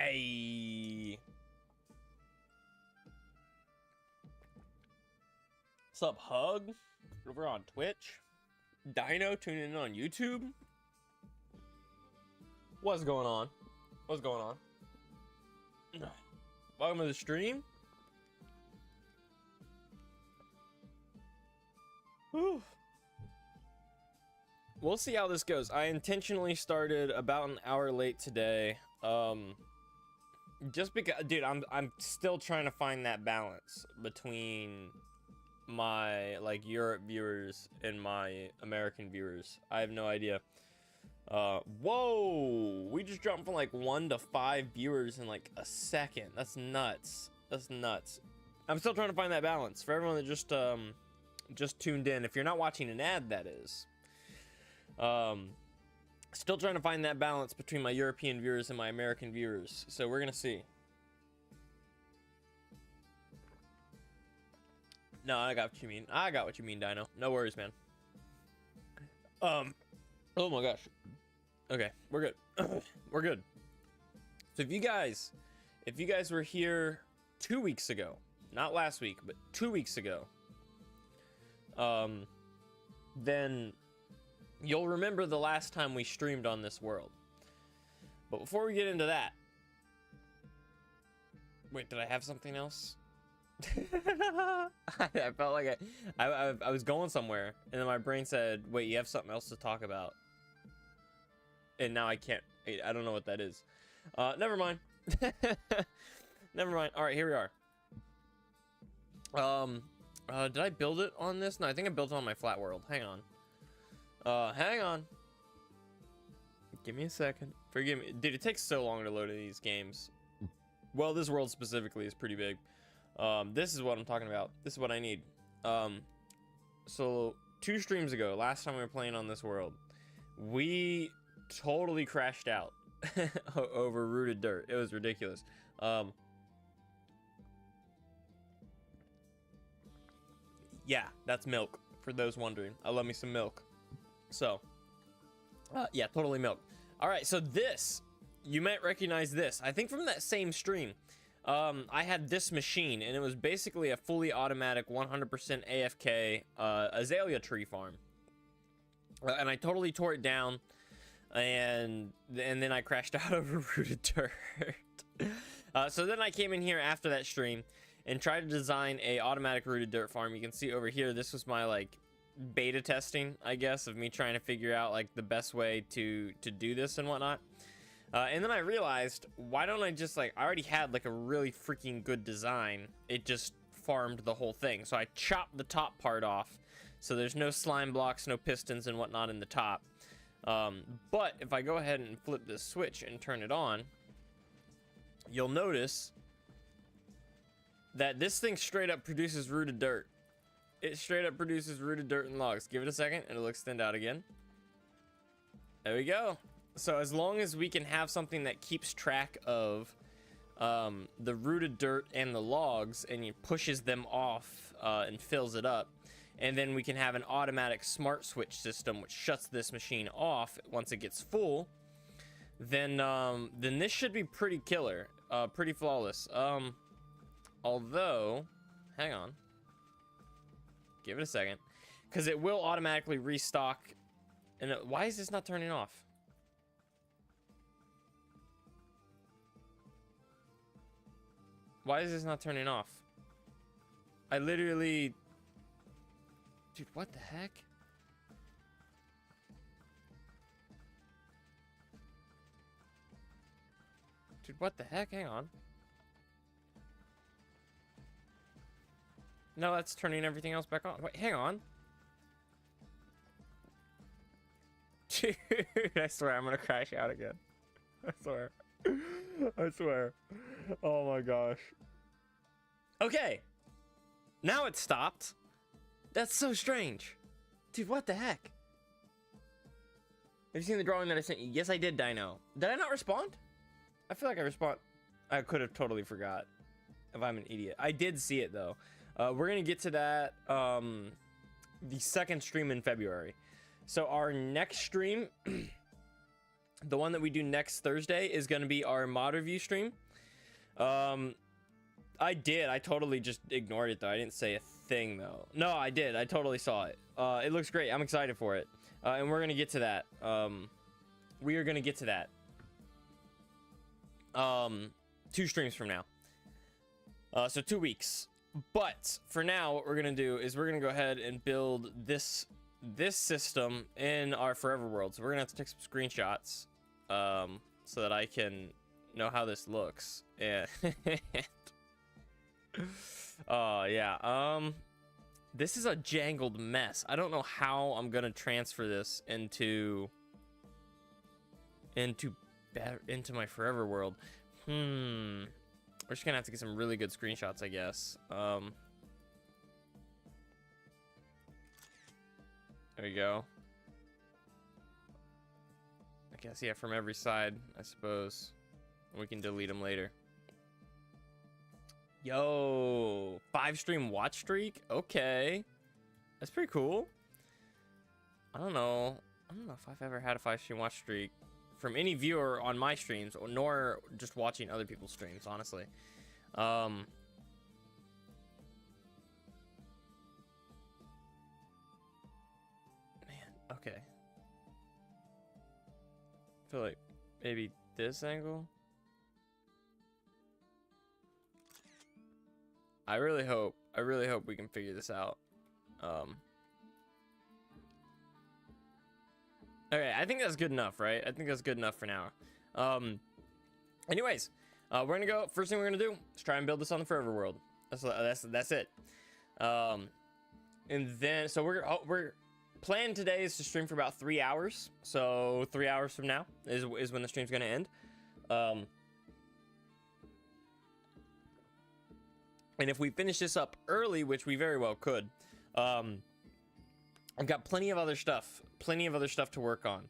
Hey. What's up, Hug? Over on Twitch. Dino tuning in on YouTube. What's going on? What's going on? Welcome to the stream. Whew. We'll see how this goes. I intentionally started about an hour late today. Just because, dude, I'm still trying to find that balance between my like Europe viewers and my American viewers. I have no idea. Whoa, we just jumped from like 1 to 5 viewers in like a second. That's nuts. That's nuts. I'm still trying to find that balance for everyone that just tuned in. If you're not watching an ad, that is. Still trying to find that balance between my European viewers and my American viewers. So we're gonna see. No, I got what you mean. I got what you mean, Dino. No worries, man. Oh my gosh. Okay, we're good. We're good. So if you guys were here 2 weeks ago, not last week, but 2 weeks ago, then you'll remember the last time we streamed on this world. But before we get into that, wait, did I have something else? I felt like I was going somewhere, and then my brain said, wait, you have something else to talk about. And now I can't. I don't know what that is. Never mind. Never mind. All right, here we are. Did I build it on this? No, I think I built it on my flat world. Hang on. Hang on. Give me a second. Forgive me. Dude, it takes so long to load in these games. Well, this world specifically is pretty big. This is what I'm talking about. This is what I need. So 2 streams ago, last time we were playing on this world, we totally crashed out over rooted dirt. It was ridiculous. Yeah, that's milk, for those wondering. I love me some milk. So, yeah, totally milk. All right, so this, you might recognize this. I think from that same stream, I had this machine, and it was basically a fully automatic 100% AFK azalea tree farm. And I totally tore it down, and then I crashed out over rooted dirt. So then I came in here after that stream and tried to design a automatic rooted dirt farm. You can see over here, this was my like beta testing, I guess, of me trying to figure out like the best way to do this and whatnot. And then I realized, why don't I just like, I already had like a really freaking good design. It just farmed the whole thing. So I chopped the top part off, so there's no slime blocks, no pistons and whatnot in the top. But if I go ahead and flip this switch and turn it on, you'll notice that this thing straight up produces rooted dirt. It straight up produces rooted dirt and logs. Give it a second and it'll extend out again. There we go. So as long as we can have something that keeps track of the rooted dirt and the logs, and it pushes them off and fills it up, and then we can have an automatic smart switch system which shuts this machine off once it gets full, then this should be pretty killer, pretty flawless. Although, hang on, give it a second, because it will automatically restock. And why is this not turning off? Why is this not turning off? I literally... Dude, what the heck? Dude, what the heck? Hang on. No, that's turning everything else back on. Wait, hang on. Dude, I swear I'm gonna crash out again. I swear. I swear. Oh my gosh. Okay. Now it stopped. That's so strange. Dude, what the heck? Have you seen the drawing that I sent you? Yes, I did, Dino. Did I not respond? I feel like I respond. I could have totally forgot. If I'm an idiot. I did see it, though. We're going to get to that the second stream in February. So our next stream The one that we do next Thursday is going to be our mod review stream. I totally just ignored it though. I didn't say a thing though. No, I did. I totally saw it. It looks great. I'm excited for it. And we're going to get to that. We are going to get to that. 2 streams from now. So 2 weeks. But for now, what we're going to do is we're going to go ahead and build this system in our forever world. So we're going to have to take some screenshots so that I can know how this looks. Yeah. Oh yeah. This is a jangled mess. I don't know how I'm gonna transfer this into my forever world. We're just gonna have to get some really good screenshots, I guess. There you go. I guess, yeah, from every side, I suppose. We can delete them later. Yo, 5-stream watch streak. Okay, that's pretty cool. I don't know if I've ever had a 5-stream watch streak from any viewer on my streams, or nor just watching other people's streams, honestly. Man, okay. I feel like maybe this angle. I really hope we can figure this out. Okay, I think that's good enough, right? I think that's good enough for now. Anyways, we're gonna go. First thing we're gonna do is try and build this on the forever world. That's it. And then so we're plan today is to stream for about 3 hours. So 3 hours from now is when the stream's gonna end. And if we finish this up early, which we very well could, I've got plenty of other stuff to work on.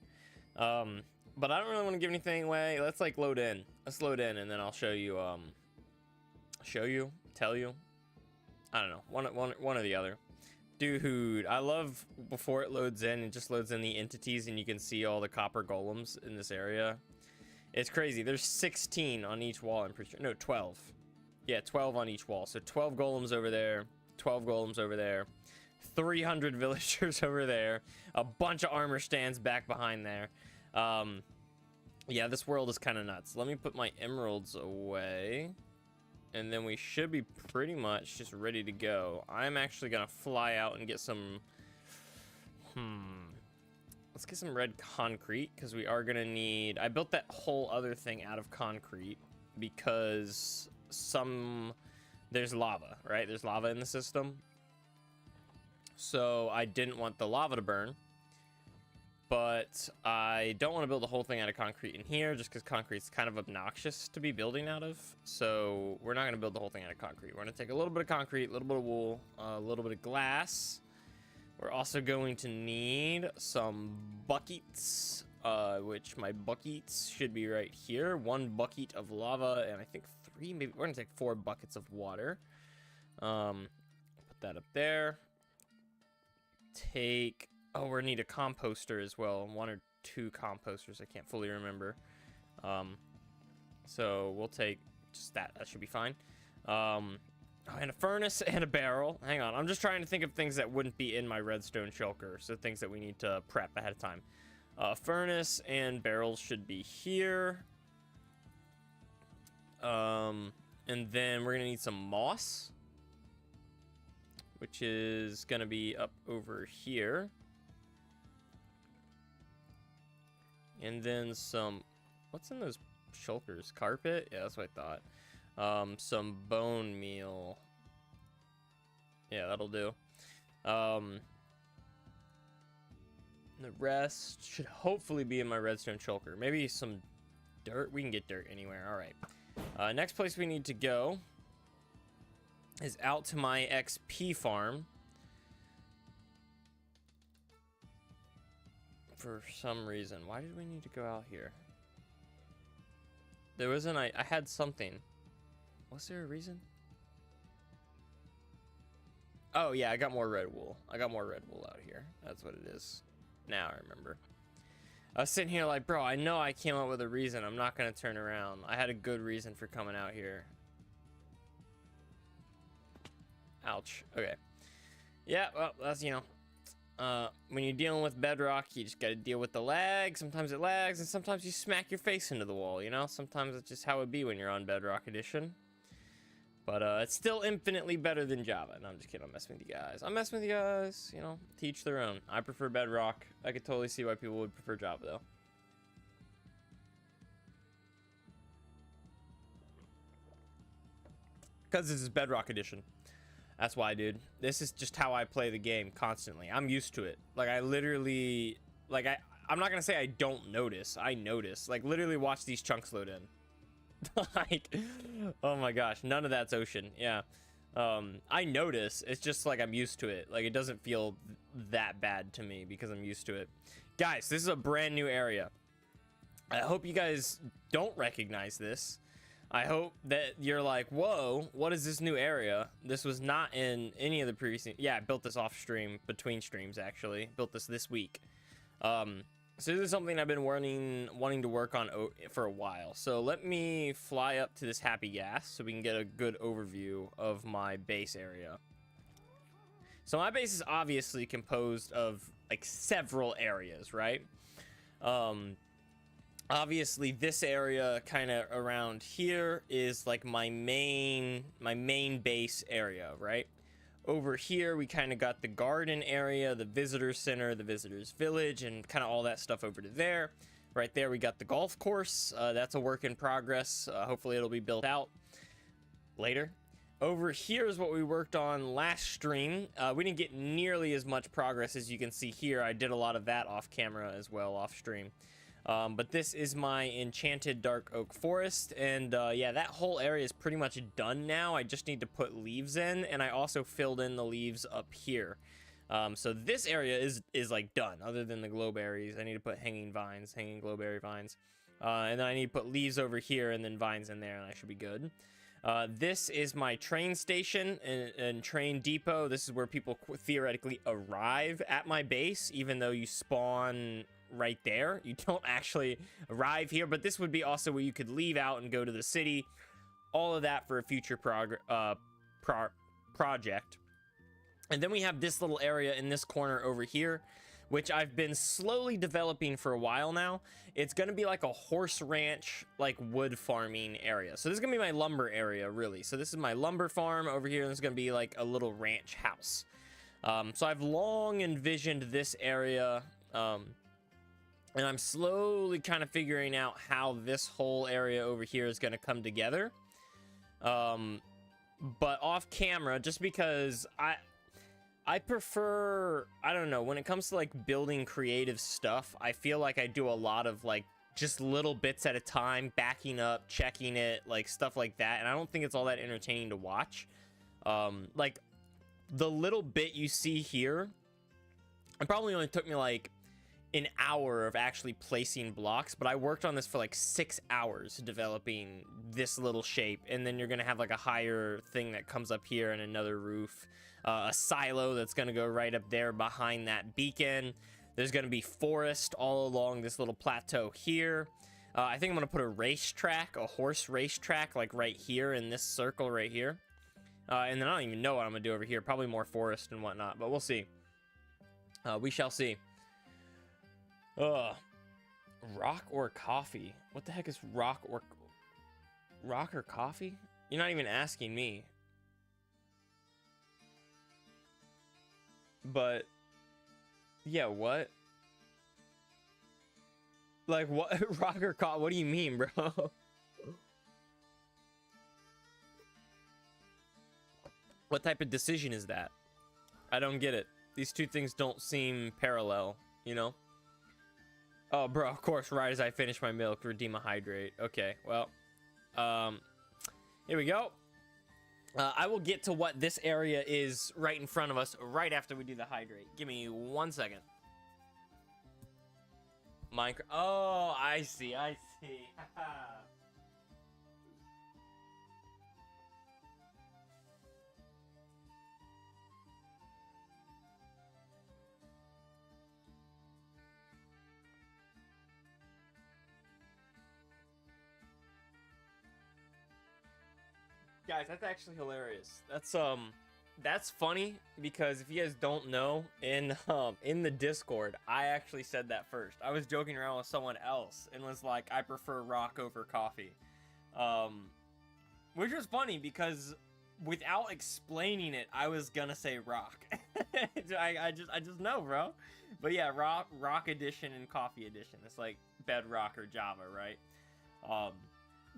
But I don't really want to give anything away. Let's like load in. Let's load in, and then I'll show you. Tell you. I don't know. One or the other. Dude, I love before it loads in. It just loads in the entities, and you can see all the copper golems in this area. It's crazy. There's 16 on each wall. I'm pretty sure. No, 12. Yeah, 12 on each wall. So 12 golems over there, 12 golems over there, 300 villagers over there, a bunch of armor stands back behind there. Yeah, this world is kind of nuts. Let me put my emeralds away, and then we should be pretty much just ready to go. I'm actually gonna fly out and get some let's get some red concrete, because we are gonna need. I built that whole other thing out of concrete because there's lava, right? There's lava in the system, so I didn't want the lava to burn, but I don't want to build the whole thing out of concrete in here just because concrete's kind of obnoxious to be building out of. So we're not going to build the whole thing out of concrete. We're going to take a little bit of concrete, a little bit of wool, a little bit of glass. We're also going to need some buckets, which my buckets should be right here. 1 bucket of lava, and I think 3, maybe we're gonna take 4 buckets of water. Put that up there. Oh, we're gonna need a composter as well. 1 or 2 composters, I can't fully remember. So we'll take just that. That should be fine. And a furnace and a barrel. Hang on, I'm just trying to think of things that wouldn't be in my redstone shulker, so things that we need to prep ahead of time. Furnace and barrels should be here. And then we're gonna need some moss, which is gonna be up over here. And then some, what's in those shulkers? Carpet? Yeah, that's what I thought. Some bone meal. Yeah, that'll do. The rest should hopefully be in my redstone shulker. Maybe some dirt. We can get dirt anywhere. All right. Next place we need to go is out to my XP farm. For some reason. Why did we need to go out here? There wasn't, I had something. Was there a reason? Oh yeah, I got more red wool. I got more red wool out here. That's what it is. Now I remember. I was sitting here like, bro, I know I came up with a reason. I'm not gonna turn around. I had a good reason for coming out here. Ouch. Okay. Yeah, well, that's, you know, when you're dealing with Bedrock, you just gotta deal with the lag. Sometimes it lags, and sometimes you smack your face into the wall, you know? Sometimes it's just how it be when you're on Bedrock Edition. But it's still infinitely better than Java. No, I'm just kidding. I'm messing with you guys. I'm messing with you guys. You know, teach their own. I prefer Bedrock. I could totally see why people would prefer Java, though. Because this is Bedrock Edition. That's why, dude. This is just how I play the game constantly. I'm used to it. Like, I literally... Like, I'm not going to say I don't notice. I notice. Like, literally watch these chunks load in. Like, oh my gosh, none of that's ocean. Yeah, I notice. It's just like I'm used to it. Like, it doesn't feel that bad to me because I'm used to it. Guys, this is a brand new area. I hope you guys don't recognize this. I hope that you're like, whoa, what is this new area? This was not in any of the previous... Yeah, I built this off stream, between streams, actually. Built this week. So this is something I've been wanting to work on for a while. So let me fly up to this happy gas so we can get a good overview of my base area. So my base is obviously composed of like several areas, right? Obviously this area kind of around here is like my main base area, right? Over here, we kind of got the garden area, the visitor center, the visitors village, and kind of all that stuff over to there. Right there, we got the golf course. That's a work in progress. Hopefully, it'll be built out later. Over here is what we worked on last stream. We didn't get nearly as much progress as you can see here. I did a lot of that off camera as well, off stream. But this is my enchanted dark oak forest, and yeah, that whole area is pretty much done now. I just need to put leaves in, and I also filled in the leaves up here. So this area is like done, other than the glowberries. I need to put hanging glowberry vines, and then I need to put leaves over here and then vines in there, and I should be good. This is my train station and train depot. This is where people theoretically arrive at my base, even though you spawn right there. You don't actually arrive here, but this would be also where you could leave out and go to the city. All of that for a future project. And then we have this little area in this corner over here, which I've been slowly developing for a while now. It's going to be like a horse ranch, like wood farming area. So this is going to be my lumber area, really. So this is my lumber farm over here, and this is going to be like a little ranch house. So I've long envisioned this area, and I'm slowly kind of figuring out how this whole area over here is going to come together. But off camera, just because I prefer, I don't know, when it comes to like building creative stuff, I feel like I do a lot of like just little bits at a time, backing up, checking it, like stuff like that. And I don't think it's all that entertaining to watch. Like the little bit you see here, it probably only took me like an hour of actually placing blocks, but I worked on this for like 6 hours developing this little shape. And then you're gonna have like a higher thing that comes up here and another roof, a silo that's gonna go right up there behind that beacon. There's gonna be forest all along this little plateau here. I think I'm gonna put a racetrack, a horse racetrack, like right here in this circle right here. And then I don't even know what I'm gonna do over here. Probably more forest and whatnot, but we'll see. We shall see. Rock or coffee? What the heck is rock or coffee? You're not even asking me. But yeah, what? Like what? Rock or coffee? What do you mean, bro? What type of decision is that? I don't get it. These two things don't seem parallel, you know? Oh, bro, of course, right as I finish my milk, redeem a hydrate. Okay, well, here we go. I will get to what this area is right in front of us right after we do the hydrate. Give me 1 second. Minecraft. Oh, I see. Guys, that's actually hilarious. That's funny because if you guys don't know, in the Discord, I actually said that first. I was joking around with someone else and was like, I prefer rock over coffee. Which was funny because without explaining it, I was gonna say rock. I just know, bro. But yeah, rock edition and coffee edition. It's like Bedrock or Java, right?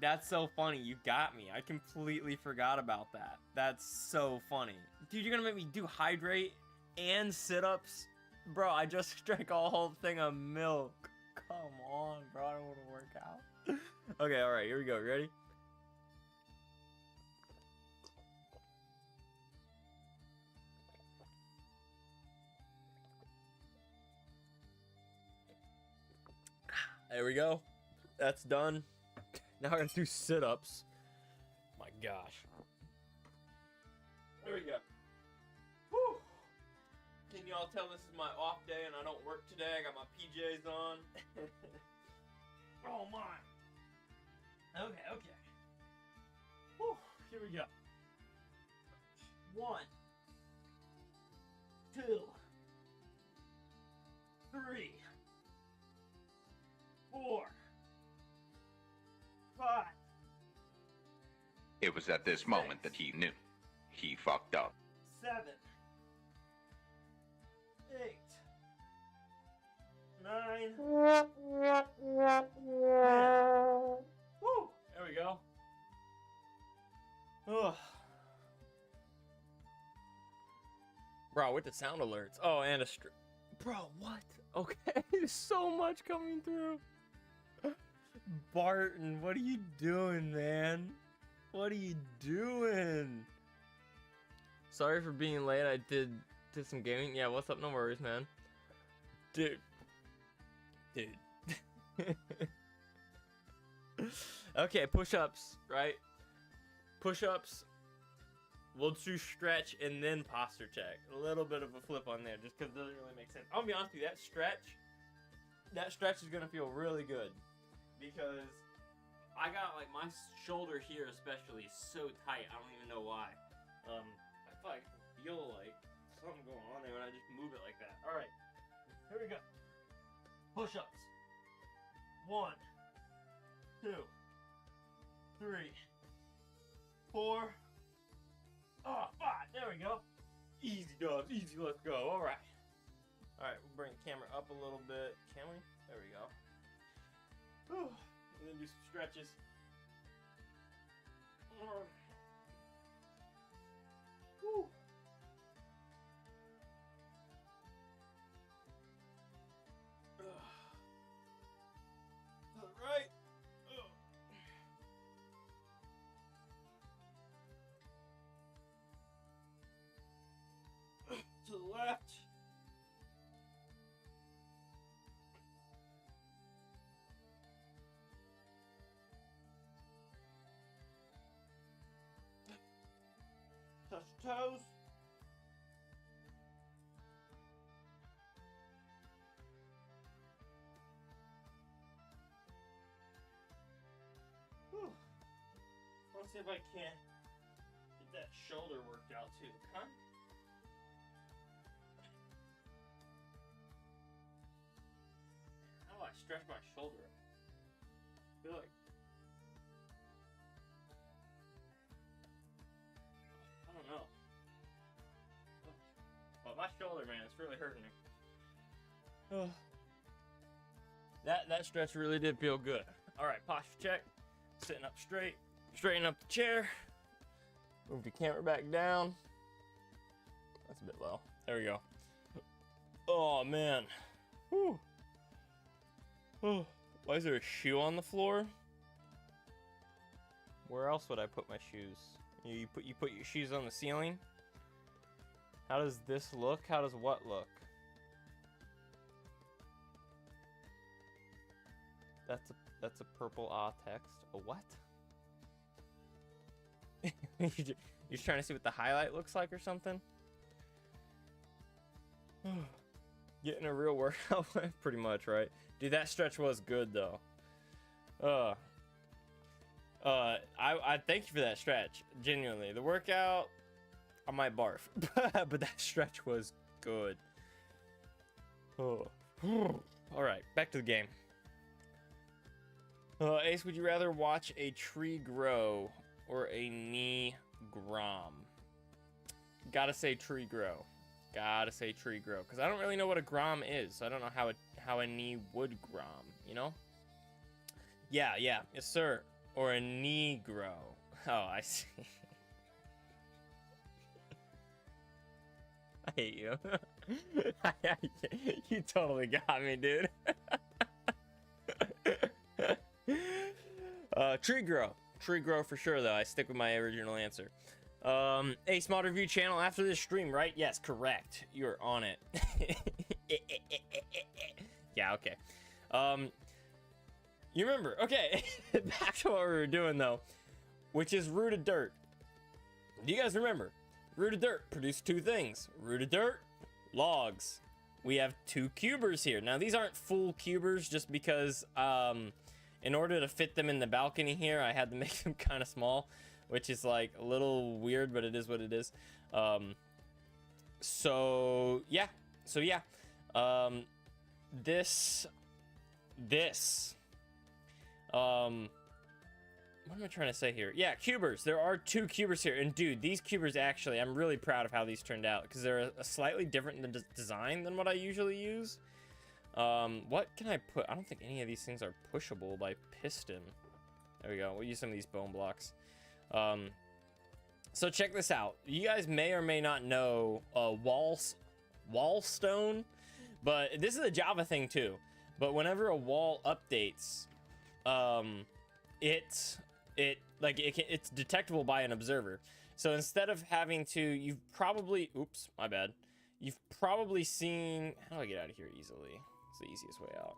That's so funny. You got me. I completely forgot about that. That's so funny. Dude, you're gonna make me do hydrate and sit-ups? Bro, I just drank a whole thing of milk. Come on, bro. I don't want to work out. Okay, alright, here we go. Ready? There we go. That's done. Now I gotta do sit-ups. My gosh. There we go. Whew. Can y'all tell this is my off day and I don't work today? I got my PJs on. Oh my. Okay. Whew. Here we go. 1, 2, 3, 4, 5. It was at this moment that he knew. He fucked up. 7, 8, 9, 10. Woo! There we go. Ugh. Bro, with the sound alerts. Oh, and bro, what? Okay, there's so much coming through. Barton, what are you doing, man? What are you doing? Sorry for being late. I did some gaming. Yeah, what's up? No worries, man. Dude. Okay, push-ups, right? Push-ups. We'll do stretch and then posture check. A little bit of a flip on there, just because it doesn't really make sense. I'll be honest with you, that stretch is gonna feel really good. Because I got like my shoulder here especially so tight, I don't even know why. I feel like something going on there when I just move it like that. Alright, here we go. Push-ups. 1, 2, 3, 4. Oh, 5. There we go. Easy, dogs. Easy. Let's go. Alright. Alright, we'll bring the camera up a little bit. Can we? There we go. Whew. And then do some stretches. Whew. To the right. To the left. Touch your toes. Whew. Let's see if I can get that shoulder worked out too, huh? How do I stretch my shoulder? I feel like I don't know. Well, my shoulder, man, it's really hurting me. Oh. That stretch really did feel good. All right, posture check. Sitting up straight. Straighten up the chair. Move the camera back down. That's a bit low. There we go. Oh, man. Whew. Oh. Why is there a shoe on the floor? Where else would I put my shoes? You put your shoes on the ceiling? How does this look? How does what look? That's a purple text. A what? You're just trying to see what the highlight looks like or something? Getting a real workout, pretty much, right? Dude, that stretch was good though. I thank you for that stretch. Genuinely, the workout, I might barf, but that stretch was good. Oh. All right, back to the game. Ace, would you rather watch a tree grow or a knee grom? Gotta say tree grow. Gotta say tree grow, because I don't really know what a grom is. So I don't know how a knee would grom, you know? Yeah, yes sir. Or a knee grow. Oh, I see. I hate you. You totally got me, dude. Tree grow for sure, though. I stick with my original answer. Ace Mod Review channel after this stream, right? Yes, correct. You're on it. Yeah, okay. You remember, okay. Back to what we were doing, though, which is rooted dirt. Do you guys remember? Rooted dirt produced two things. Rooted dirt, logs. We have two cubers here. Now, these aren't full cubers just because in order to fit them in the balcony here, I had to make them kind of small, which is like a little weird, but it is what it is. So yeah. This what am I trying to say here? Yeah, cubers. There are two cubers here, and dude, these cubers actually, I'm really proud of how these turned out because they're a slightly different design than what I usually use. What can I put? I don't think any of these things are pushable by piston. There we go. We'll use some of these bone blocks. So check this out. You guys may or may not know wall stone, but this is a Java thing too. But whenever a wall updates, it's detectable by an observer. So instead of having to, you've probably, oops, my bad. You've probably seen, how do I get out of here easily? It's the easiest way out.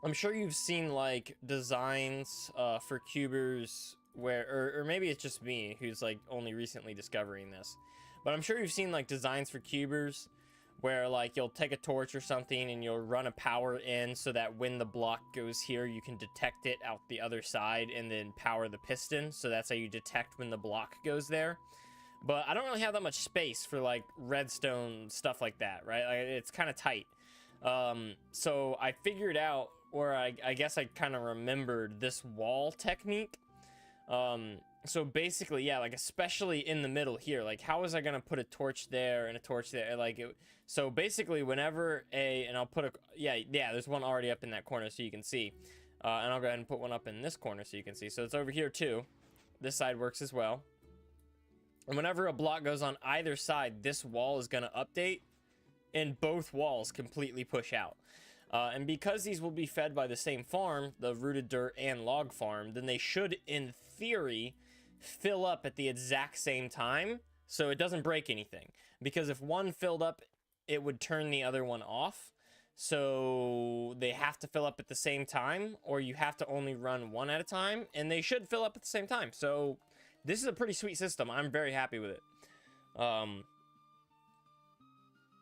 I'm sure you've seen like designs for cubers where, or maybe it's just me who's like only recently discovering this, but I'm sure you've seen like designs for cubers where like you'll take a torch or something and you'll run a power in so that when the block goes here, you can detect it out the other side and then power the piston. So that's how you detect when the block goes there. But I don't really have that much space for like redstone stuff like that, right? Like, it's kind of tight. So I figured out, or I guess I kind of remembered this wall technique. So basically, yeah, like especially in the middle here, like how was I gonna put a torch there and a torch there? Like, so basically whenever and I'll put yeah, there's one already up in that corner so you can see. And I'll go ahead and put one up in this corner so you can see. So it's over here too. This side works as well. And whenever a block goes on either side, this wall is gonna update and both walls completely push out. And because these will be fed by the same farm, the rooted dirt and log farm, then they should, in theory, fill up at the exact same time so it doesn't break anything. Because if one filled up, it would turn the other one off. So they have to fill up at the same time, or you have to only run one at a time, and they should fill up at the same time. So this is a pretty sweet system. I'm very happy with it.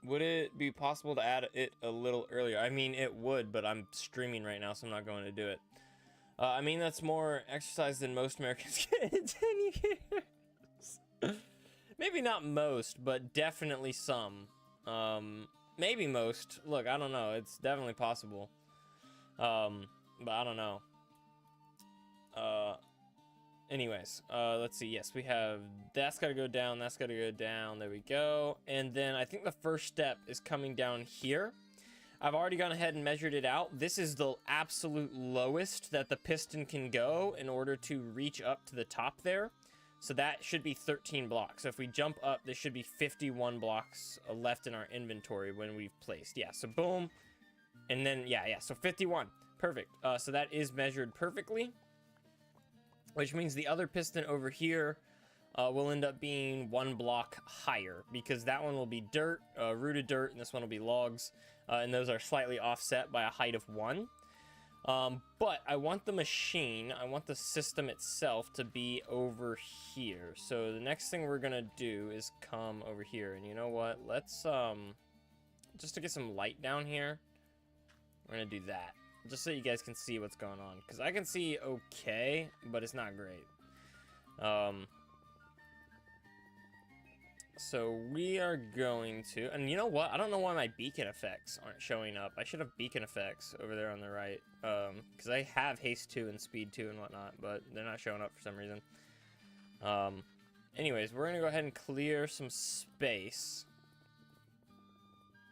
Would it be possible to add it a little earlier? I mean, it would, but I'm streaming right now, so I'm not going to do it. I mean, that's more exercise than most Americans get in 10 years. Maybe not most, but definitely some. Maybe most. Look, I don't know. It's definitely possible. But I don't know. Anyways, let's see. Yes, we have, that's got to go down. That's got to go down. There we go. And then I think the first step is coming down here. I've already gone ahead and measured it out. This is the absolute lowest that the piston can go in order to reach up to the top there. So that should be 13 blocks. So if we jump up, there should be 51 blocks left in our inventory when we've placed. Yeah, so boom. And then, yeah, so 51. Perfect. So that is measured perfectly, which means the other piston over here will end up being 1 block higher, because that one will be dirt, rooted dirt, and this one will be logs, and those are slightly offset by a height of 1. But I want the machine, I want the system itself to be over here. So the next thing we're gonna do is come over here, and you know what? Let's just to get some light down here, We're gonna do that. Just so you guys can see what's going on. Because I can see okay, but it's not great. So we are going to... And you know what? I don't know why my beacon effects aren't showing up. I should have beacon effects over there on the right. Because I have haste 2 and speed 2 and whatnot, but they're not showing up for some reason. Anyways, we're going to go ahead and clear some space.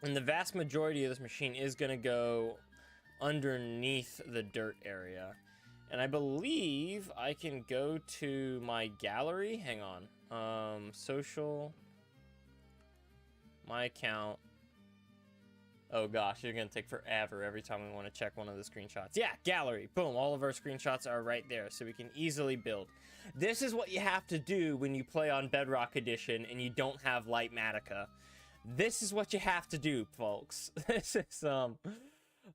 And the vast majority of this machine is going to go underneath the dirt area. And I believe I can go to my gallery. Hang on. Social. My account. Oh gosh, you're going to take forever every time we want to check one of the screenshots. Yeah, gallery. Boom. All of our screenshots are right there, so we can easily build. This is what you have to do when you play on Bedrock Edition and you don't have Lightmatica. This is what you have to do, folks. This is,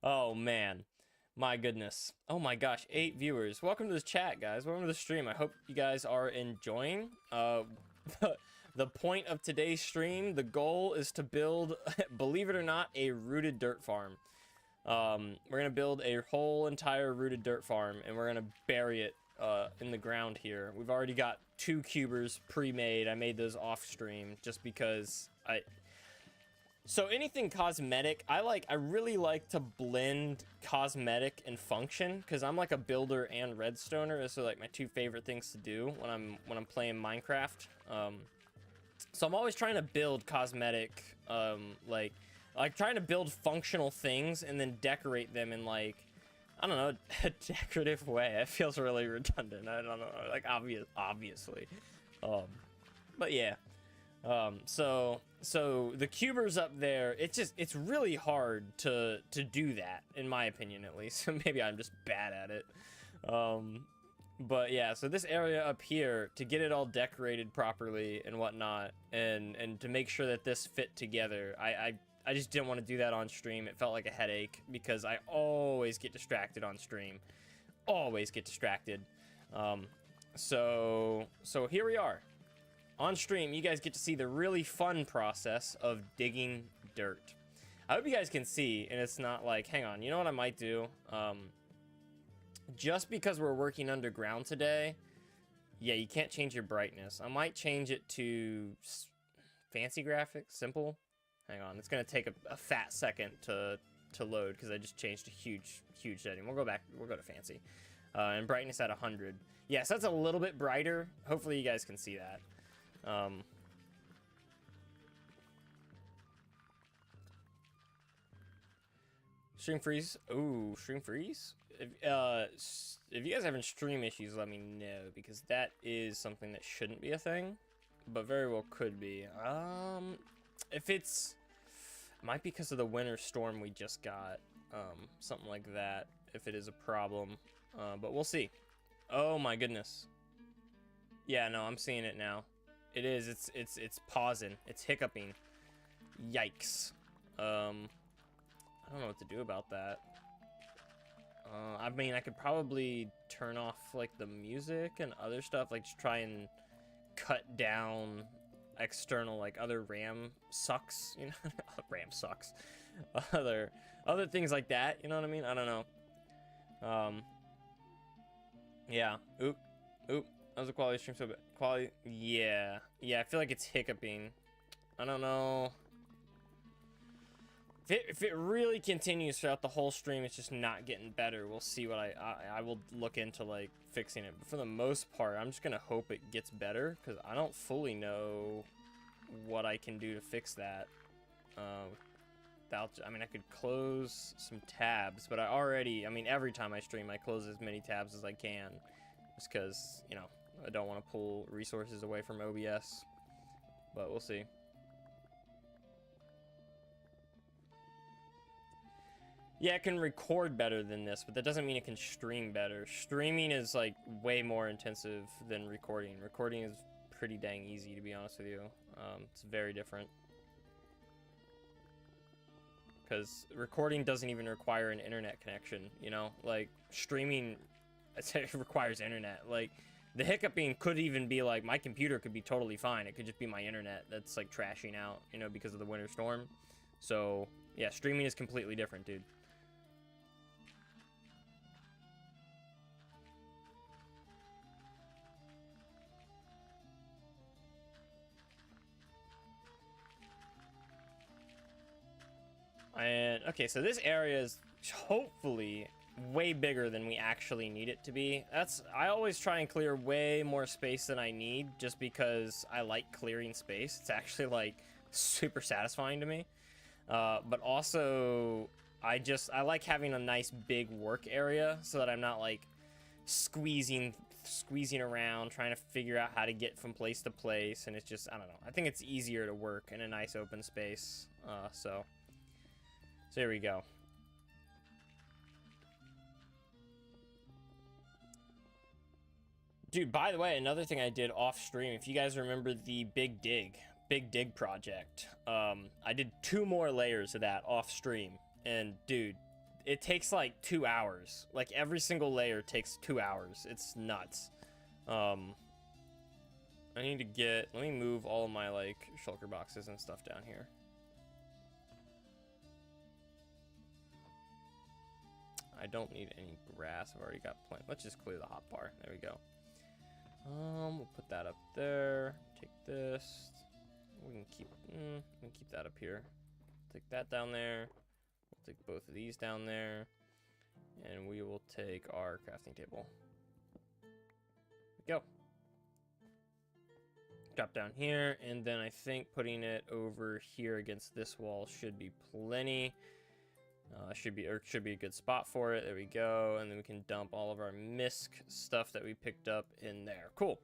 oh, man. My goodness. Oh, my gosh. 8 viewers. Welcome to the chat, guys. Welcome to the stream. I hope you guys are enjoying. The point of today's stream, the goal is to build, believe it or not, a rooted dirt farm. We're going to build a whole entire rooted dirt farm, and we're going to bury it in the ground here. We've already got 2 cubers pre-made. I made those off stream just because So anything cosmetic, I really like to blend cosmetic and function, because I'm like a builder and redstoner. Those are like my 2 favorite things to do when I'm playing Minecraft. So I'm always trying to build cosmetic, like trying to build functional things and then decorate them in like, I don't know, a decorative way. It feels really redundant. I don't know, like obviously. But yeah. So the cubers up there, it's really hard to do that, in my opinion, at least. Maybe I'm just bad at it. But yeah, so this area up here, to get it all decorated properly and whatnot, and to make sure that this fit together, I just didn't want to do that on stream. It felt like a headache because I always get distracted on stream. Always get distracted. So here we are. On stream, you guys get to see the really fun process of digging dirt. I hope you guys can see, and it's not like, hang on, you know what I might do? Just because we're working underground today, yeah, you can't change your brightness. I might change it to fancy graphics, simple. Hang on, it's gonna take a fat second to load because I just changed a huge setting. We'll go back, we'll go to fancy. And brightness at 100. Yes, that's a little bit brighter. Hopefully you guys can see that. Stream freeze. Ooh, stream freeze? If you guys are having stream issues, let me know, because that is something that shouldn't be a thing, but very well could be. If it's... Might be because of the winter storm we just got. Something like that, if it is a problem. But we'll see. Oh my goodness. Yeah, no, I'm seeing it now. It is. It's pausing. It's hiccuping. Yikes. I don't know what to do about that. I mean, I could probably turn off like the music and other stuff, like just try and cut down external like other RAM sucks, you know. RAM sucks. Other things like that, you know what I mean? I don't know. Yeah. Oop. That was a quality stream, so bad. Quality, yeah, I feel like it's hiccuping. I don't know. If it really continues throughout the whole stream, it's just not getting better. We'll see what I will look into like fixing it. But for the most part, I'm just gonna hope it gets better, because I don't fully know what I can do to fix that. I mean, I could close some tabs, but I mean, every time I stream, I close as many tabs as I can, just because, you know, I don't want to pull resources away from OBS, but we'll see. Yeah, it can record better than this, but that doesn't mean it can stream better. Streaming is like way more intensive than recording. Recording is pretty dang easy, to be honest with you. It's very different. Because recording doesn't even require an internet connection, you know? Like, streaming, it requires internet. Like, the hiccuping could even be like, my computer could be totally fine. It could just be my internet that's like trashing out, you know, because of the winter storm. So, yeah, streaming is completely different, dude. And okay, so this area is hopefully way bigger than we actually need it to be. I always try and clear way more space than I need, just because I like clearing space. It's actually like super satisfying to me. But also I like having a nice big work area so that I'm not like squeezing around trying to figure out how to get from place to place, and it's just, I don't know, I think it's easier to work in a nice open space. So here we go. Dude, by the way, another thing I did off stream, if you guys remember the Big Dig project, I did 2 more layers of that off stream, and dude, it takes like 2 hours. Like every single layer takes 2 hours. It's nuts. I need to let me move all of my like shulker boxes and stuff down here. I don't need any grass. I've already got plenty. Let's just clear the hotbar. There we go. We'll put that up there. Take this. We can keep that up here. Take that down there. We'll take both of these down there, and we will take our crafting table. Go. Drop down here, and then I think putting it over here against this wall should be plenty. Should be a good spot for it. There we go. And then we can dump all of our misc stuff that we picked up in there. Cool.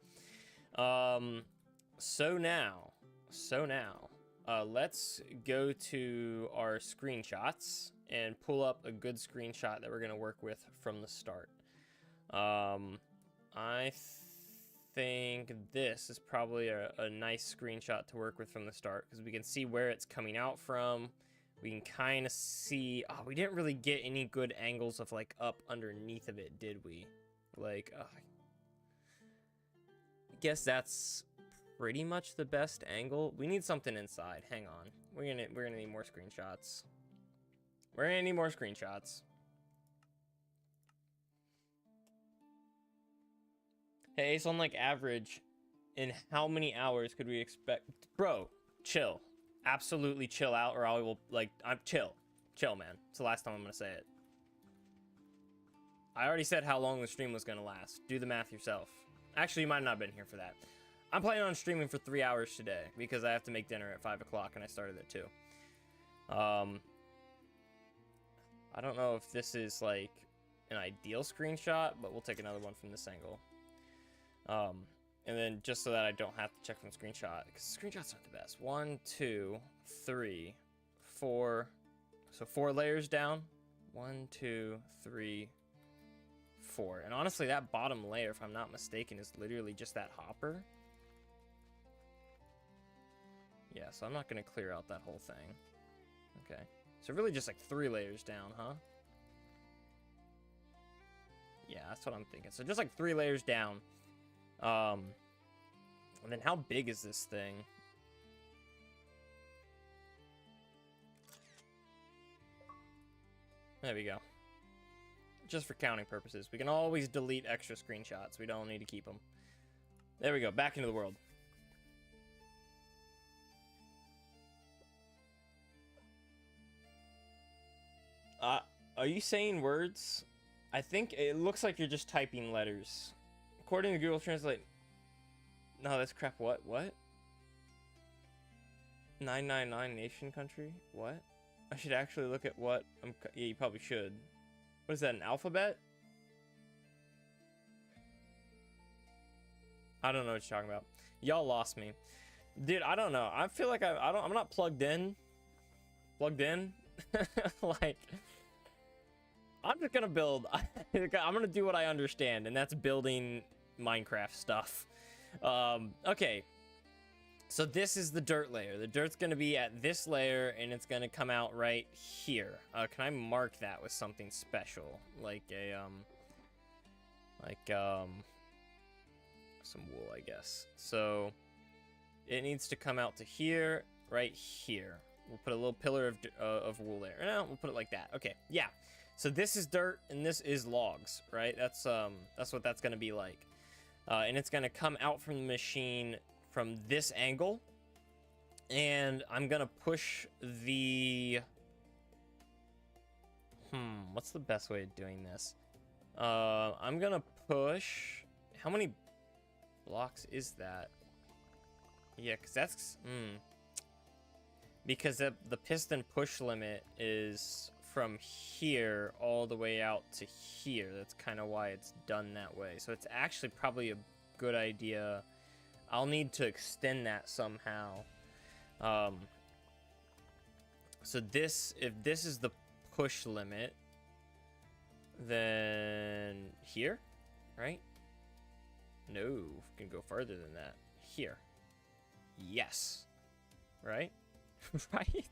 So now, let's go to our screenshots and pull up a good screenshot that we're going to work with from the start. I think this is probably a nice screenshot to work with from the start, because we can see where it's coming out from. We can kind of see, we didn't really get any good angles of like up underneath of it, did we? Like, I guess that's pretty much the best angle. We need something inside. Hang on. We're gonna need more screenshots. We're gonna need more screenshots. Hey, Ace, on like average, in how many hours could we expect? Bro, chill. Absolutely chill out, or I will, like, I'm chill, man. It's the last time I'm gonna say it. I already said how long the stream was gonna last. Do the math yourself. Actually, you might not have been here for that. I'm planning on streaming for 3 hours today because I have to make dinner at 5 o'clock, and I started at 2. I don't know if this is like an ideal screenshot, but we'll take another one from this angle. And then just so that I don't have to check from screenshot, because screenshots aren't the best. 1, 2, 3, 4. So 4 layers down. 1, 2, 3, 4. And honestly, that bottom layer, if I'm not mistaken, is literally just that hopper. Yeah, so I'm not going to clear out that whole thing. Okay. So really just like 3 layers down, huh? Yeah, that's what I'm thinking. So just like 3 layers down. And then how big is this thing? There we go. Just for counting purposes. We can always delete extra screenshots. We don't need to keep them. There we go. Back into the world. Are you saying words? I think it looks like you're just typing letters. According to Google Translate. No, that's crap. What? 999 nation country? What? I should actually look at what I'm... Yeah, you probably should. What is that, an alphabet? I don't know what you're talking about. Y'all lost me. Dude, I don't know. I feel like I'm not plugged in. Like... I'm just gonna build. I'm gonna do what I understand, and that's building Minecraft stuff. Okay. So this is the dirt layer. The dirt's gonna be at this layer, and it's gonna come out right here. Can I mark that with something special, like a some wool, I guess. So it needs to come out to here, right here. We'll put a little pillar of wool there. No, we'll put it like that. Okay, yeah. So this is dirt and this is logs, right? That's what that's gonna be like. And it's gonna come out from the machine from this angle. And I'm gonna push the What's the best way of doing this? I'm gonna push. How many blocks is that? Yeah, because that's because the piston push limit is from here all the way out to here. That's kind of why it's done that way. So it's actually probably a good idea. I'll need to extend that somehow. So this, if this is the push limit, then here, right? No, we can go further than that. Here. Yes. Right? Right?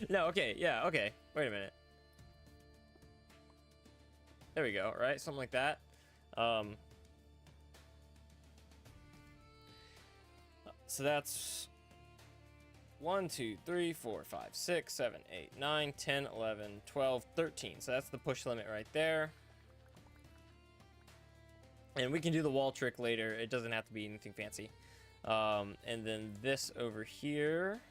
No, okay, yeah, okay. Wait a minute. There we go, right? Something like that. So that's 1, 2, 3, 4, 5, 6, 7, 8, 9, 10, 11, 12, 13. So that's the push limit right there. And we can do the wall trick later. It doesn't have to be anything fancy. And then this over here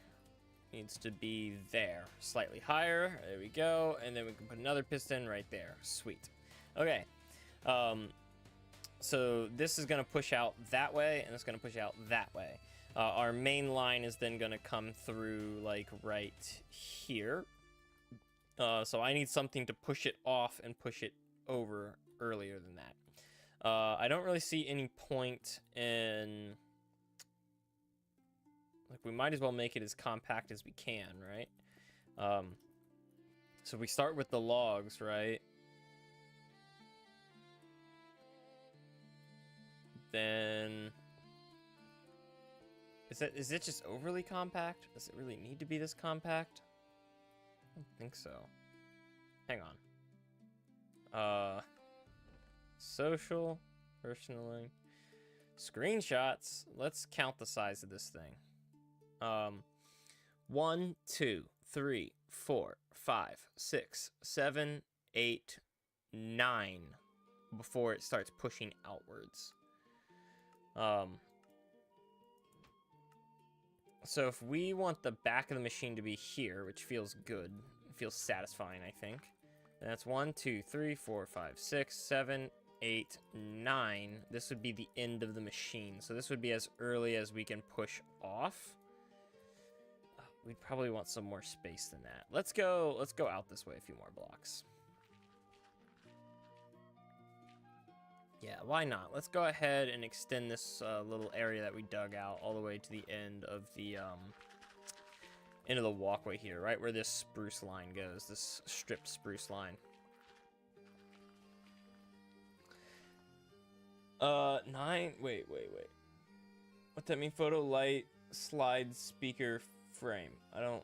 needs to be there. Slightly higher. There we go. And then we can put another piston right there. Sweet. Okay. So this is going to push out that way, and it's going to push out that way. Our main line is then going to come through, like, right here. So I need something to push it off and push it over earlier than that. I don't really see any point in... Like, we might as well make it as compact as we can, right? So we start with the logs, right? Then... Is it just overly compact? Does it really need to be this compact? I don't think so. Hang on. Social, personally, screenshots. Let's count the size of this thing. 1, 2, 3, 4, 5, 6, 7, 8, 9 before it starts pushing outwards. So if we want the back of the machine to be here, which feels good, it feels satisfying, I think. And that's 1, 2, 3, 4, 5, 6, 7, 8, 9. This would be the end of the machine. So this would be as early as we can push off. We'd probably want some more space than that. Let's go out this way a few more blocks. Yeah, why not? Let's go ahead and extend this little area that we dug out all the way to the end of the walkway here, right where this spruce line goes, this stripped spruce line. 9, wait. What's that mean? Photo, light, slide, speaker, frame. Are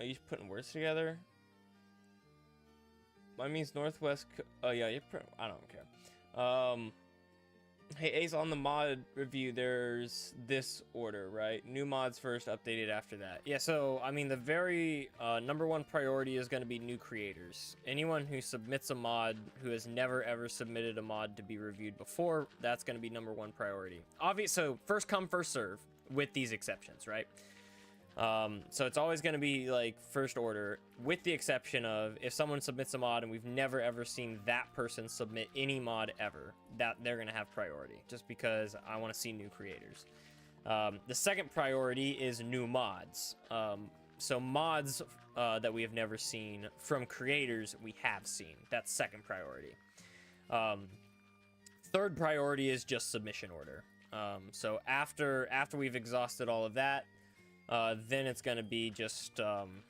you putting words together? Mine means northwest, oh yeah, I don't care. Hey Ace, on the mod review, there's this order, right? New mods first, updated after that. Yeah, so, I mean, the very #1 priority is going to be new creators. Anyone who submits a mod who has never ever submitted a mod to be reviewed before, that's going to be #1 priority. So first come, first serve, with these exceptions, right? So it's always going to be like first order, with the exception of if someone submits a mod and we've never ever seen that person submit any mod ever, that they're going to have priority, just because I want to see new creators. The second priority is new mods. So mods that we have never seen from creators we have seen. That's second priority. Third priority is just submission order. So after we've exhausted all of that, then it's going to be just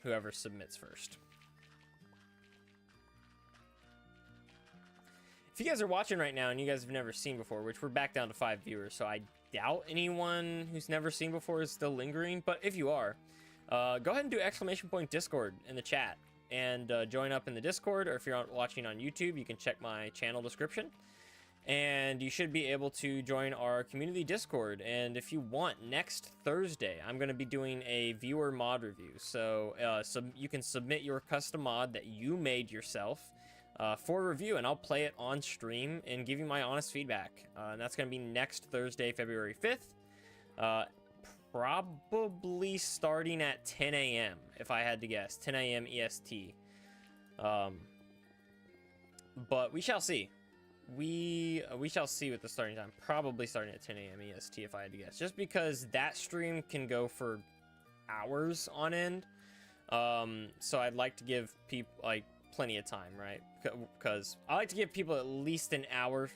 whoever submits first. If you guys are watching right now and you guys have never seen before, which we're back down to 5 viewers, so I doubt anyone who's never seen before is still lingering, but if you are, go ahead and do !Discord in the chat and join up in the Discord, or if you're watching on YouTube, you can check my channel description. And you should be able to join our community Discord. And if you want, next Thursday, I'm going to be doing a viewer mod review. So you can submit your custom mod that you made yourself for review, and I'll play it on stream and give you my honest feedback. And that's going to be next Thursday, February 5th. Probably starting at 10 a.m., if I had to guess. 10 a.m. EST. But we shall see. We shall see with the starting time. Probably starting at 10 a.m. EST if I had to guess. Just because that stream can go for hours on end. So I'd like to give people like plenty of time, right? Because I like to give people at least an hour,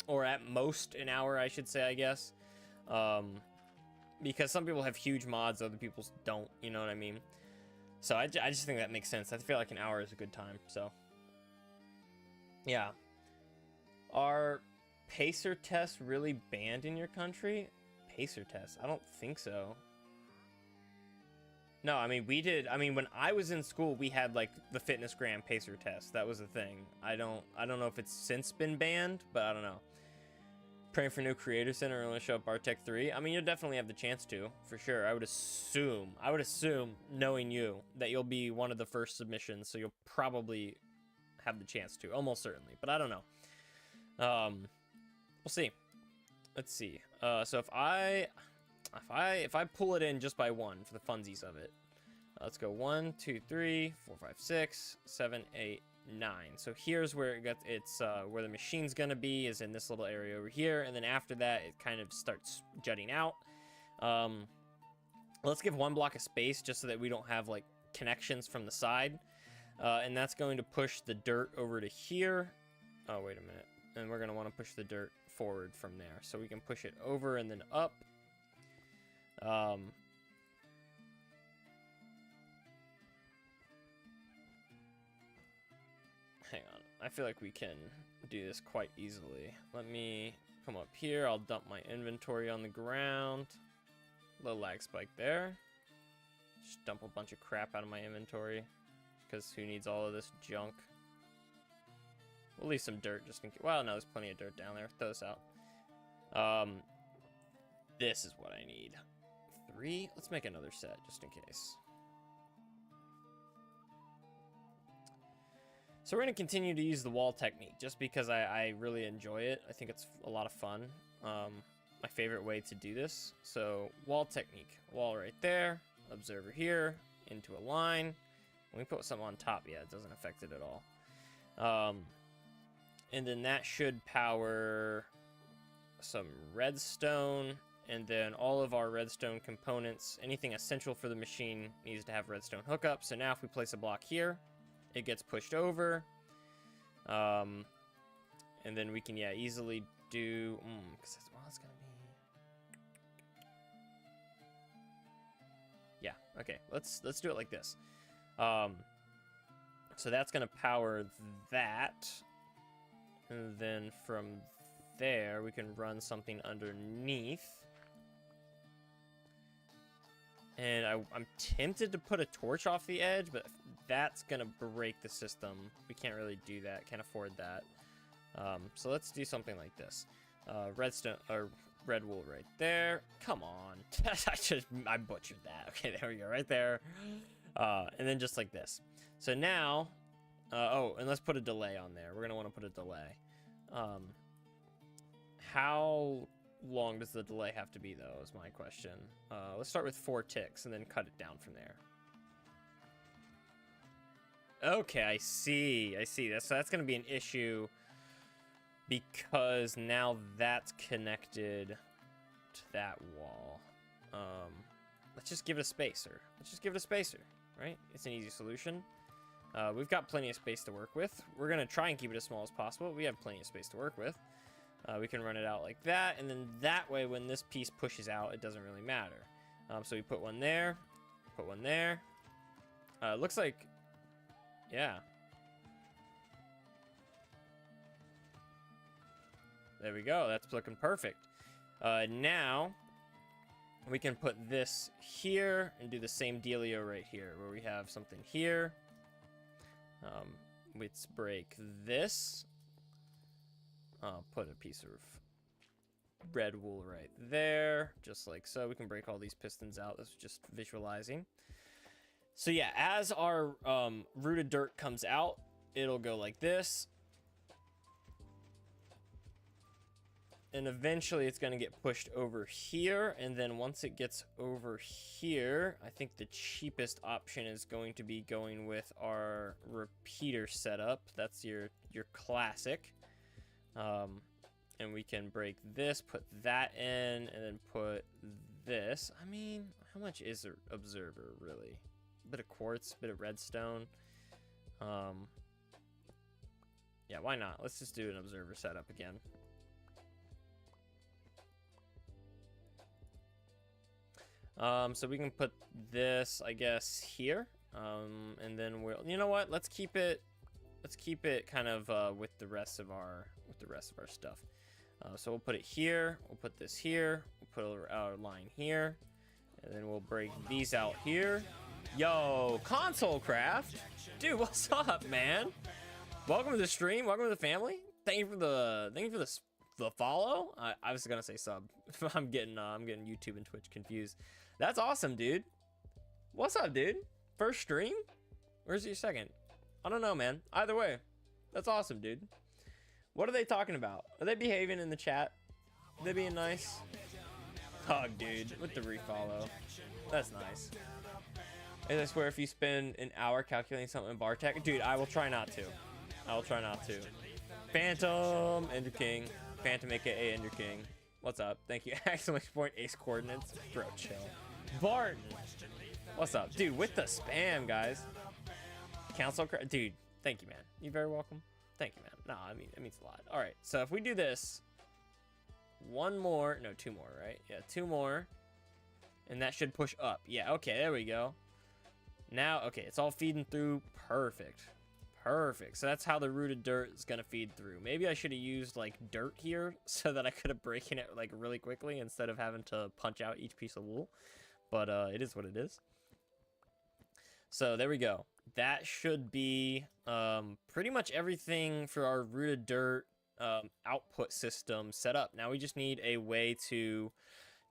or at most an hour, I should say, I guess. Because some people have huge mods, other people don't, you know what I mean? So I just think that makes sense. I feel like an hour is a good time, so. Yeah. Are pacer tests really banned in your country? Pacer tests? I don't think so. No, I mean, we did. I mean, when I was in school, we had like the fitness gram pacer test. That was a thing. I don't know if it's since been banned, but I don't know. Praying for new creator center and show up Bartech 3. I mean, you'll definitely have the chance to, for sure. I would assume, knowing you, that you'll be one of the first submissions, so you'll probably have the chance to, almost certainly. But I don't know. We'll see. Let's see. So if I pull it in just by one for the funsies of it, let's go 1, 2, 3, 4, 5, 6, 7, 8, 9. So here's where it's where the machine's gonna be, is in this little area over here, and then after that it kind of starts jutting out. Let's give one block of space just so that we don't have like connections from the side, and that's going to push the dirt over to here. Oh, wait a minute. And we're gonna want to push the dirt forward from there, so we can push it over and then up. Hang on. I feel like we can do this quite easily. Let me come up here. I'll dump my inventory on the ground. Low lag spike there. Just dump a bunch of crap out of my inventory, because who needs all of this junk? We'll leave some dirt just in case. Well, no, there's plenty of dirt down there. Throw this out. This is what I need. 3. Let's make another set just in case. So we're going to continue to use the wall technique just because I really enjoy it. I think it's a lot of fun. My favorite way to do this. So wall technique. Wall right there. Observer here. Into a line. When we put something on top, yeah, it doesn't affect it at all. And then that should power some redstone. And then all of our redstone components, anything essential for the machine, needs to have redstone hookup. So now if we place a block here, it gets pushed over. And then we can, yeah, easily do... because well, it's going to be... Yeah, okay. Let's do it like this. So that's going to power that. And then from there, we can run something underneath. And I'm tempted to put a torch off the edge, but that's going to break the system. We can't really do that. Can't afford that. So let's do something like this. Redstone, or red wool right there. Come on. I butchered that. Okay, there we go. Right there. And then just like this. So now... oh, and let's put a delay on there. We're going to want to put a delay. How long does the delay have to be, though, is my question. Let's start with 4 ticks and then cut it down from there. Okay, I see. So that's going to be an issue because now that's connected to that wall. Let's just give it a spacer. Right? It's an easy solution. We've got plenty of space to work with. We're going to try and keep it as small as possible. We have plenty of space to work with. We can run it out like that, and then that way when this piece pushes out, it doesn't really matter. So we put one there, put one there. Looks like, yeah. There we go, that's looking perfect. Now, we can put this here and do the same dealio right here, where we have something here. Let's break this. I'll put a piece of red wool right there, just like so. We can break all these pistons out. This is just visualizing. So yeah, as our rooted dirt comes out, it'll go like this. and eventually it's going to get pushed over here, and then once it gets over here, I think the cheapest option is going to be going with our repeater setup. That's your classic. And we can break this, put that in, and then put this. I mean, how much is an observer, really? A bit of quartz, a bit of redstone. Yeah, why not? Let's just do an observer setup again. So we can put this, I guess, here. And then we'll, you know what? Let's keep it kind of with the rest of our stuff. So we'll put it here. We'll put this here. We'll put our line here, and then we'll break these out here. Yo, console craft, dude, what's up, man? Welcome to the stream. Welcome to the family. Thank you for the follow. I was gonna say sub. I'm getting YouTube and Twitch confused. That's awesome, dude. What's up, dude? First stream? Where's your second? I don't know, man. Either way, that's awesome, dude. What are they talking about? Are they behaving in the chat? Are they being nice? Hug, dude, with the refollow. That's nice. And I swear, if you spend an hour calculating something in Bartek, dude, I will try not to. I will try not to. Phantom, Ender King. Phantom, aka Ender King. What's up? Thank you. Exclamation point, ace coordinates. Bro, chill. Barton. What's up? Dude, with the spam, guys. Council, dude, thank you, man. You're very welcome. Thank you, man. No, I mean, it means a lot. All right, so if we do this, one more, no, two more, right? Yeah, two more, and that should push up. Yeah, okay, there we go. Now, okay, it's all feeding through. Perfect. Perfect. So that's how the rooted dirt is gonna feed through. Maybe I should have used like dirt here so that I could have broken it like really quickly instead of having to punch out each piece of wool. But it is what it is. So there we go. That should be pretty much everything for our rooted dirt output system set up. Now we just need a way to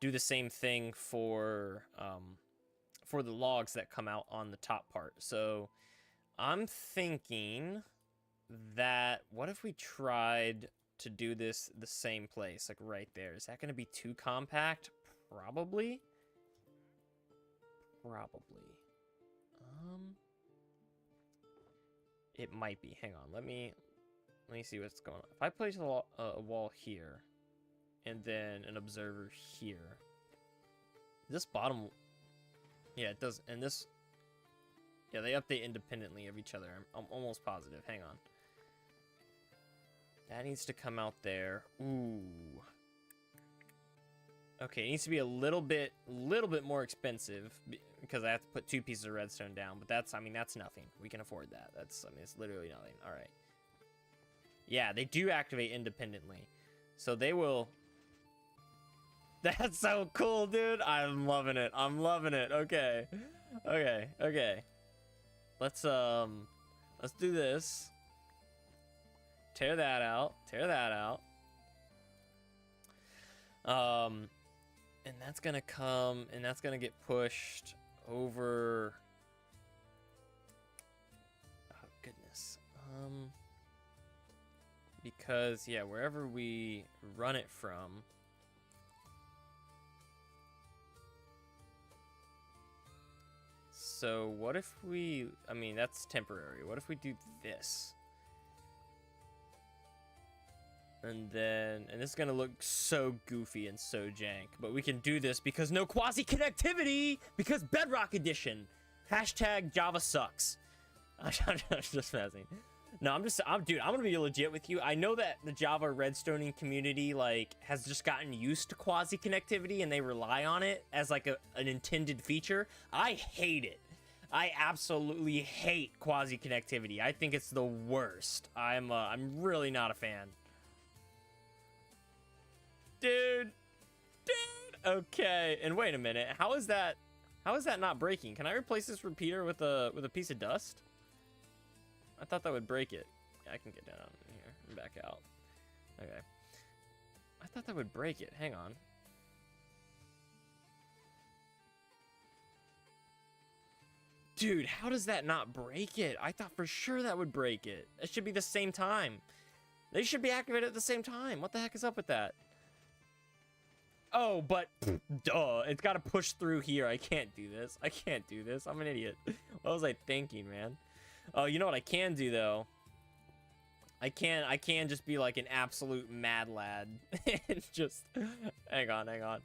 do the same thing for the logs that come out on the top part. So I'm thinking that what if we tried to do this the same place, like right there? Is that going to be too compact? Probably. It might be. Hang on. Let me see what's going on. If I place a wall here, and then an observer here, this bottom, yeah, it does. And this, yeah, they update independently of each other. I'm almost positive. Hang on. That needs to come out there. Ooh. Okay, it needs to be a little bit more expensive because I have to put 2 pieces of redstone down. But that's, I mean, that's nothing. We can afford that. That's, I mean, it's literally nothing. All right. Yeah, they do activate independently, so they will. That's so cool, dude. I'm loving it. I'm loving it. Okay, okay, okay. Let's do this. Tear that out. Tear that out. And that's gonna come, and that's gonna get pushed over. Oh goodness. Because yeah, wherever we run it from. So what if we? I mean, that's temporary. What if we do this? And then, and this is gonna look so goofy and so jank, but we can do this because no quasi connectivity, because Bedrock edition. Hashtag Java sucks. I'm just messing. No, dude, I'm gonna be legit with you. I know that the Java redstoning community like has just gotten used to quasi connectivity and they rely on it as like an intended feature. I hate it. I absolutely hate quasi connectivity. I think it's the worst. I'm really not a fan. Dude, okay. And wait a minute, how is that not breaking? Can I replace this repeater with a piece of dust? I thought that would break it. Yeah, I can get down here and back out. Okay, I thought that would break it. Hang on. Dude, how does that not break it? I thought for sure that would break it. It should be the same time. They should be activated at the same time. What the heck is up with that? Oh, but duh, it's got to push through here. I can't do this. I can't do this. I'm an idiot. What was I thinking, man? Oh, you know what I can do though? I can just be like an absolute mad lad and just hang on.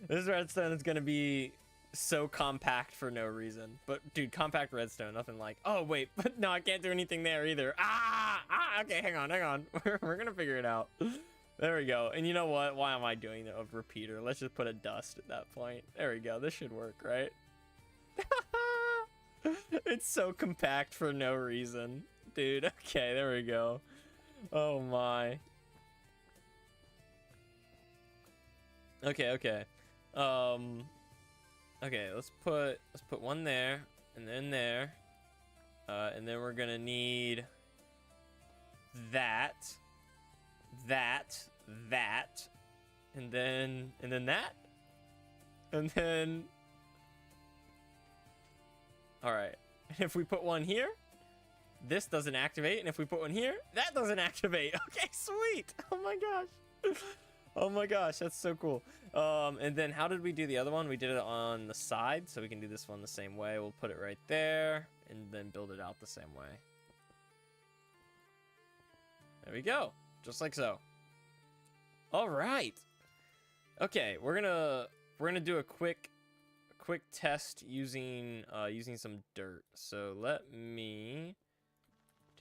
This redstone is gonna be so compact for no reason. But dude, compact redstone, nothing like. Oh wait, but no, I can't do anything there either. Okay, hang on. We're gonna figure it out. There we go. And you know what? Why am I doing the repeater? Let's just put a dust at that point. There we go. This should work, right? It's so compact for no reason. Dude, okay, there we go. Oh my. Okay. Okay, let's put one there, and then there. And then we're gonna need that, and then that, and then all right. If we put one here, this doesn't activate, and if we put one here, that doesn't activate. Okay, sweet. Oh my gosh. Oh my gosh, that's so cool. And then how did we do the other one? We did it on the side, so we can do this one the same way. We'll put it right there and then build it out the same way. There we go, just like so. All right. Okay, we're gonna do a quick test using some dirt. So let me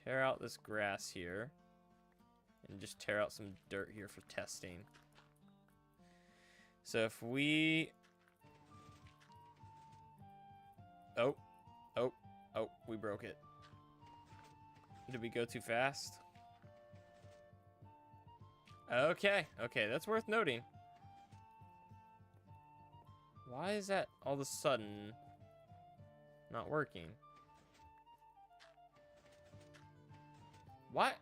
tear out this grass here and just tear out some dirt here for testing. So if we oh, we broke it. Did we go too fast? Okay, that's worth noting. Why is that all of a sudden not working? What?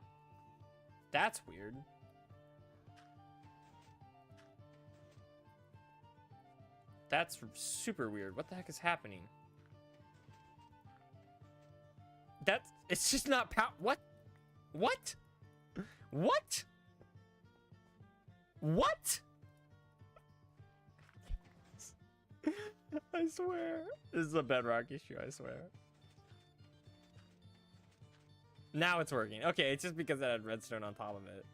That's weird. That's super weird. What the heck is happening? It's just not what? What? What? What? I swear. This is a Bedrock issue, I swear. Now it's working. Okay, it's just because I had redstone on top of it.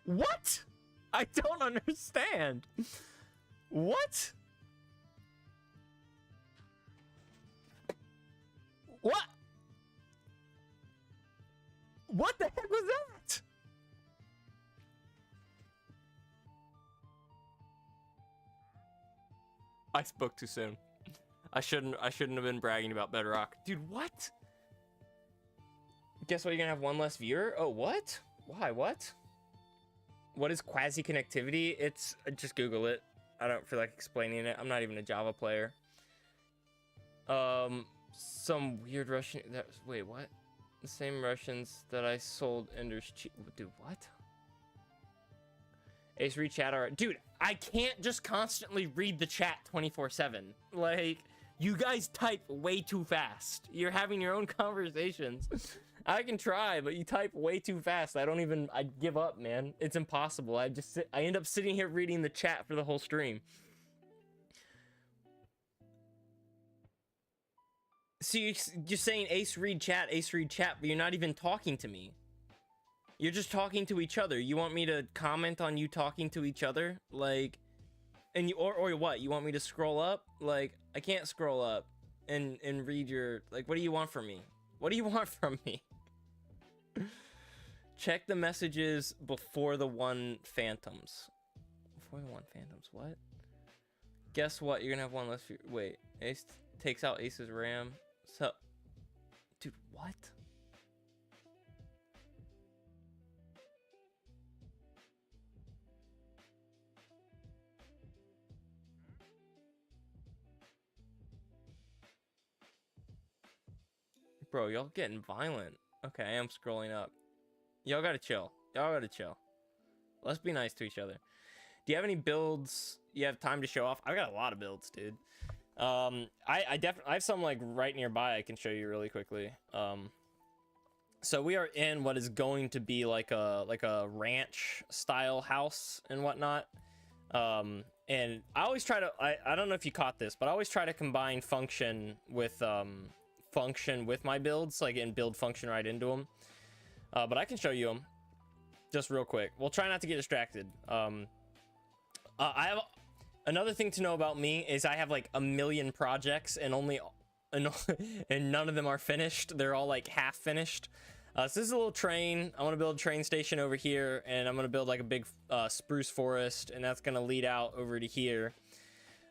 What? I don't understand. What? What? What the heck was that? I spoke too soon. I shouldn't have been bragging about Bedrock. Dude, what? Guess what? You're gonna have one less viewer? Oh, what? Why? What? What is quasi connectivity? It's just Google it. I don't feel like explaining it. I'm not even a Java player. Some weird Russian. Wait, what? The same Russians that I sold Ender's cheap. Dude, what? Ace, read chat. Alright, dude. I can't just constantly read the chat 24/7. Like, you guys type way too fast. You're having your own conversations. I can try, but you type way too fast. I give up, man. It's impossible. I end up sitting here reading the chat for the whole stream. So you're saying Ace read chat, but you're not even talking to me. You're just talking to each other. You want me to comment on you talking to each other? Like, and you, or what? You want me to scroll up? Like, I can't scroll up and read your, like, what do you want from me? What do you want from me? Check the messages before the one phantoms. Before the one phantoms, what? Guess what? You're gonna have one less. Wait, Ace takes out Ace's RAM. So, dude, what? Bro, y'all getting violent. Okay, I am scrolling up. Y'all gotta chill. Let's be nice to each other. Do you have any builds you have time to show off? I've got a lot of builds, dude. I definitely have some like right nearby I can show you really quickly. So we are in what is going to be like a ranch style house and whatnot. And I always try to, I don't know if you caught this, but I always try to combine function with my builds, like, and build function right into them. But I can show you them just real quick. We'll try not to get distracted. I have another thing to know about me is I have like a million projects and and none of them are finished. They're all like half finished. So this is a little train. I want to build a train station over here, and I'm going to build like a big spruce forest, and that's going to lead out over to here.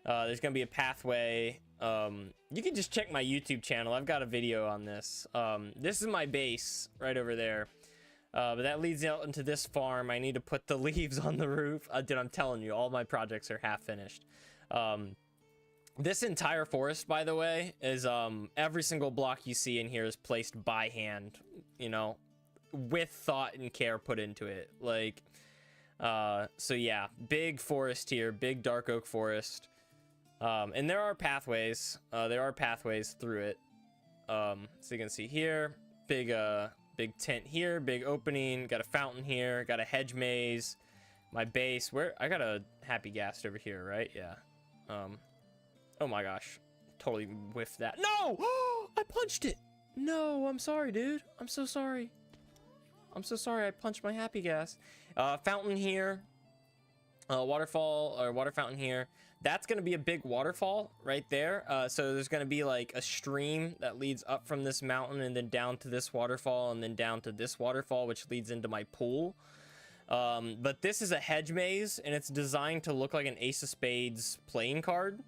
There's going to be a pathway. You can just check my YouTube channel. I've got a video on this. This is my base right over there. But that leads out into this farm. I need to put the leaves on the roof. Dude, I'm telling you, all my projects are half finished. This entire forest, by the way, is every single block you see in here is placed by hand, you know, with thought and care put into it. Like, so yeah, big forest here, big dark oak forest. And there are pathways. Through it. So you can see here, big tent here, big opening, got a fountain here, got a hedge maze, my base. Where I got a happy ghast over here, right? Yeah. Oh my gosh, totally whiffed that. No! I punched it. No, I'm sorry, dude. I'm so sorry. I punched my happy gas. Fountain here. Waterfall or water fountain here. That's gonna be a big waterfall right there. So there's gonna be like a stream that leads up from this mountain and then down to this waterfall and then down to this waterfall, which leads into my pool. But this is a hedge maze, and it's designed to look like an Ace of Spades playing card.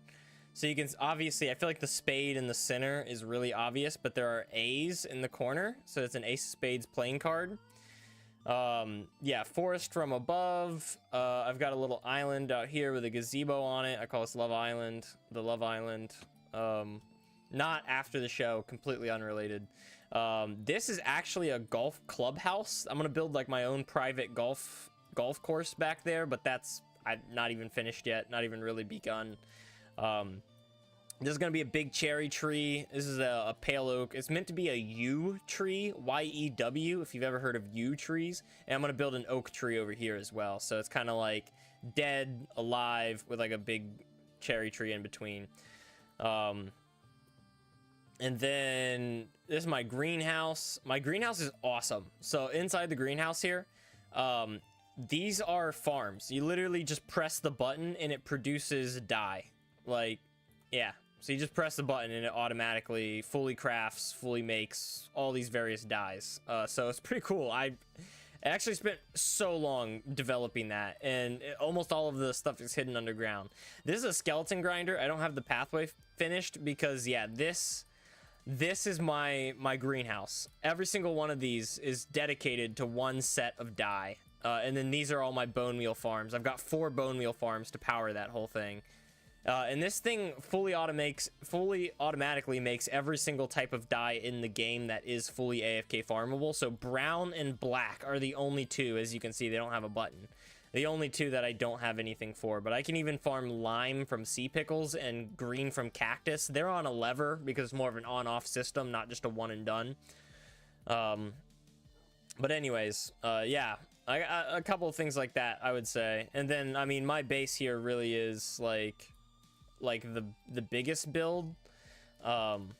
So you can obviously, I feel like the spade in the center is really obvious, but there are A's in the corner, so it's an Ace of Spades playing card. Yeah, forest from above. I've got a little island out here with a gazebo on it. I call this Love Island, the Love Island. Not after the show, completely unrelated. This is actually a golf clubhouse. I'm gonna build like my own private golf course back there, but that's not even finished yet, not even really begun. This is gonna be a big cherry tree. This is a pale oak. It's meant to be a yew tree, Y-E-W, if you've ever heard of yew trees. And I'm gonna build an oak tree over here as well, so it's kind of like dead, alive, with like a big cherry tree in between. And then this is my greenhouse. My greenhouse is awesome. So inside the greenhouse here, these are farms. You literally just press the button and it produces dye. Like, yeah. So you just press the button and it automatically fully crafts, fully makes all these various dyes. So it's pretty cool. I actually spent so long developing that, and almost all of the stuff is hidden underground. This is a skeleton grinder. I don't have the pathway finished because, yeah, this is my greenhouse. Every single one of these is dedicated to one set of dye. And then these are all my bone meal farms. I've got 4 bone meal farms to power that whole thing. And this thing fully automatically makes every single type of dye in the game that is fully AFK farmable. So brown and black are the only 2, as you can see, they don't have a button. The only 2 that I don't have anything for, but I can even farm lime from sea pickles and green from cactus. They're on a lever because it's more of an on-off system, not just a one and done. But anyways, yeah, I got a couple of things like that, I would say. And then, I mean, my base here really is like the biggest build, and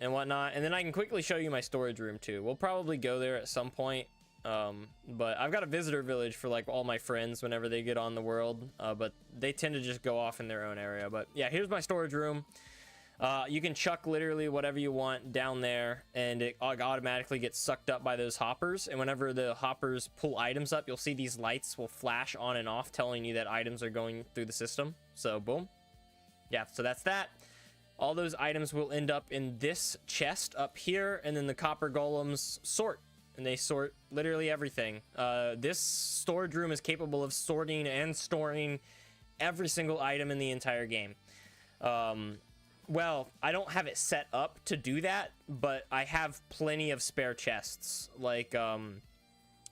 whatnot. And then I can quickly show you my storage room too. We'll probably go there at some point. But I've got a visitor village for like all my friends whenever they get on the world, but they tend to just go off in their own area. But yeah, here's my storage room. You can chuck literally whatever you want down there, and it automatically gets sucked up by those hoppers. And whenever the hoppers pull items up, you'll see these lights will flash on and off, telling you that items are going through the system. So boom. Yeah, so that's that. All those items will end up in this chest up here, and then the copper golems sort, and they sort literally everything. This storage room is capable of sorting and storing every single item in the entire game. Well, I don't have it set up to do that, but I have plenty of spare chests. Like,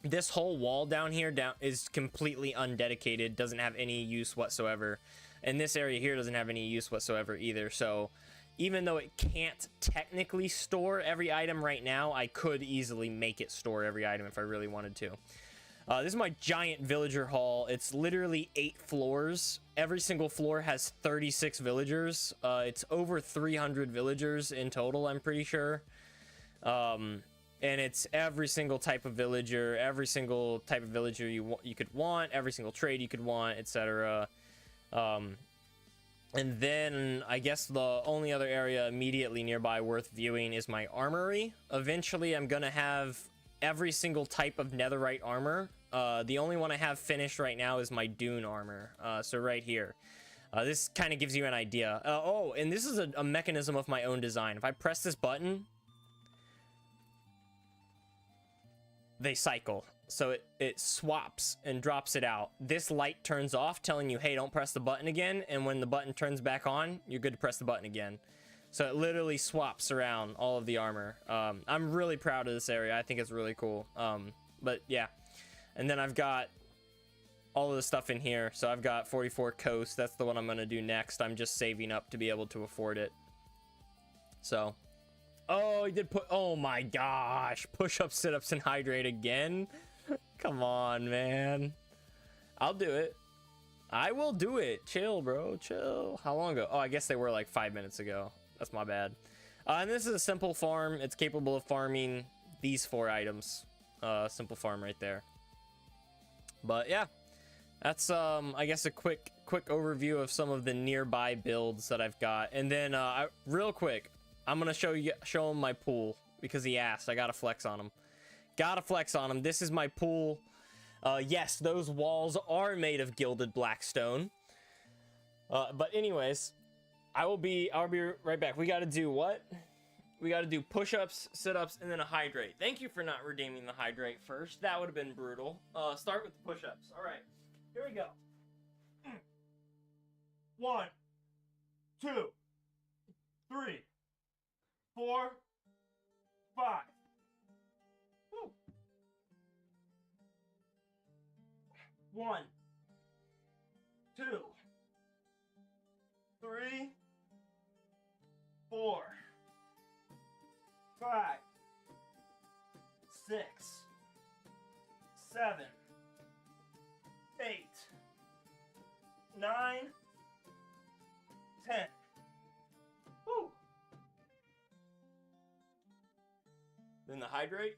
this whole wall down here is completely undedicated, doesn't have any use whatsoever. And this area here doesn't have any use whatsoever either. So even though it can't technically store every item right now, I could easily make it store every item if I really wanted to. This is my giant villager hall. It's literally 8 floors. Every single floor has 36 villagers. It's over 300 villagers in total, I'm pretty sure. And it's every single type of villager, you could want, every single trade you could want, etc. And then I guess the only other area immediately nearby worth viewing is my armory. Eventually, I'm gonna have every single type of netherite armor. The only one I have finished right now is my dune armor. So right here. This kind of gives you an idea. Oh, and this is a mechanism of my own design. If I press this button, they cycle. So it swaps and drops it out. This light turns off, telling you, hey, don't press the button again. And when the button turns back on, you're good to press the button again. So it literally swaps around all of the armor. I'm really proud of this area. I think it's really cool. But yeah. And then I've got all of the stuff in here. So I've got 44 Coast. That's the one I'm going to do next. I'm just saving up to be able to afford it. So. Oh, he did put... Oh my gosh. Push-ups, sit-ups, and hydrate again. Come on, man. I'll do it. I will do it. Chill, bro. Chill. How long ago? Oh, I guess they were like 5 minutes ago. That's my bad. And this is a simple farm. It's capable of farming these 4 items. Simple farm right there. But yeah, that's I guess a quick overview of some of the nearby builds that I've got. And then real quick, I'm gonna show him my pool because he asked. I gotta flex on him. This is my pool. Yes, those walls are made of gilded black stone. But anyways, I'll be right back. We gotta do what? We gotta do push-ups, sit-ups, and then a hydrate. Thank you for not redeeming the hydrate first. That would have been brutal. Start with the push-ups. All right, here we go. 1, 2, 3, 4, 5. Woo. 1, 2, 3, 4, 5, 6, 7, 8, 9, 10. Woo. Then the hydrate.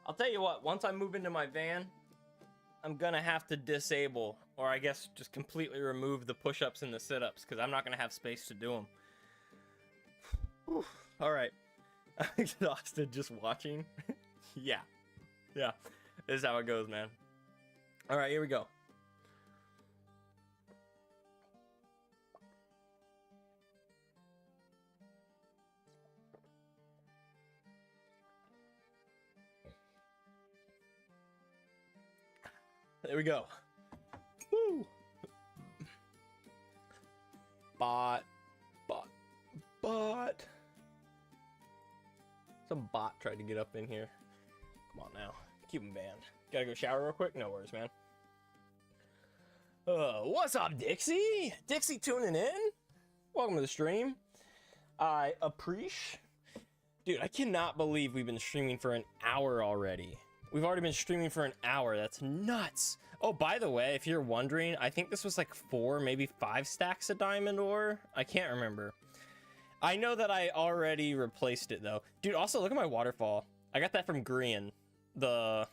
I'll tell you what, once I move into my van, I'm gonna have to disable, or I guess just completely remove the push-ups and the sit-ups, because I'm not gonna have space to do them. Alright. I'm exhausted just watching. Yeah. This is how it goes, man. Alright, here we go. There we go. Woo! Bot. Some bot tried to get up in here. Come on now. Keep him banned. Gotta go shower real quick? No worries, man. What's up, Dixie? Dixie tuning in? Welcome to the stream. I appreciate... Dude, I cannot believe we've been streaming for an hour already. We've already been streaming for an hour. That's nuts. Oh, by the way, if you're wondering, I think this was like 4, maybe 5 stacks of diamond ore. I can't remember. I know that I already replaced it though. Dude, also look at my waterfall. I got that from Green. That's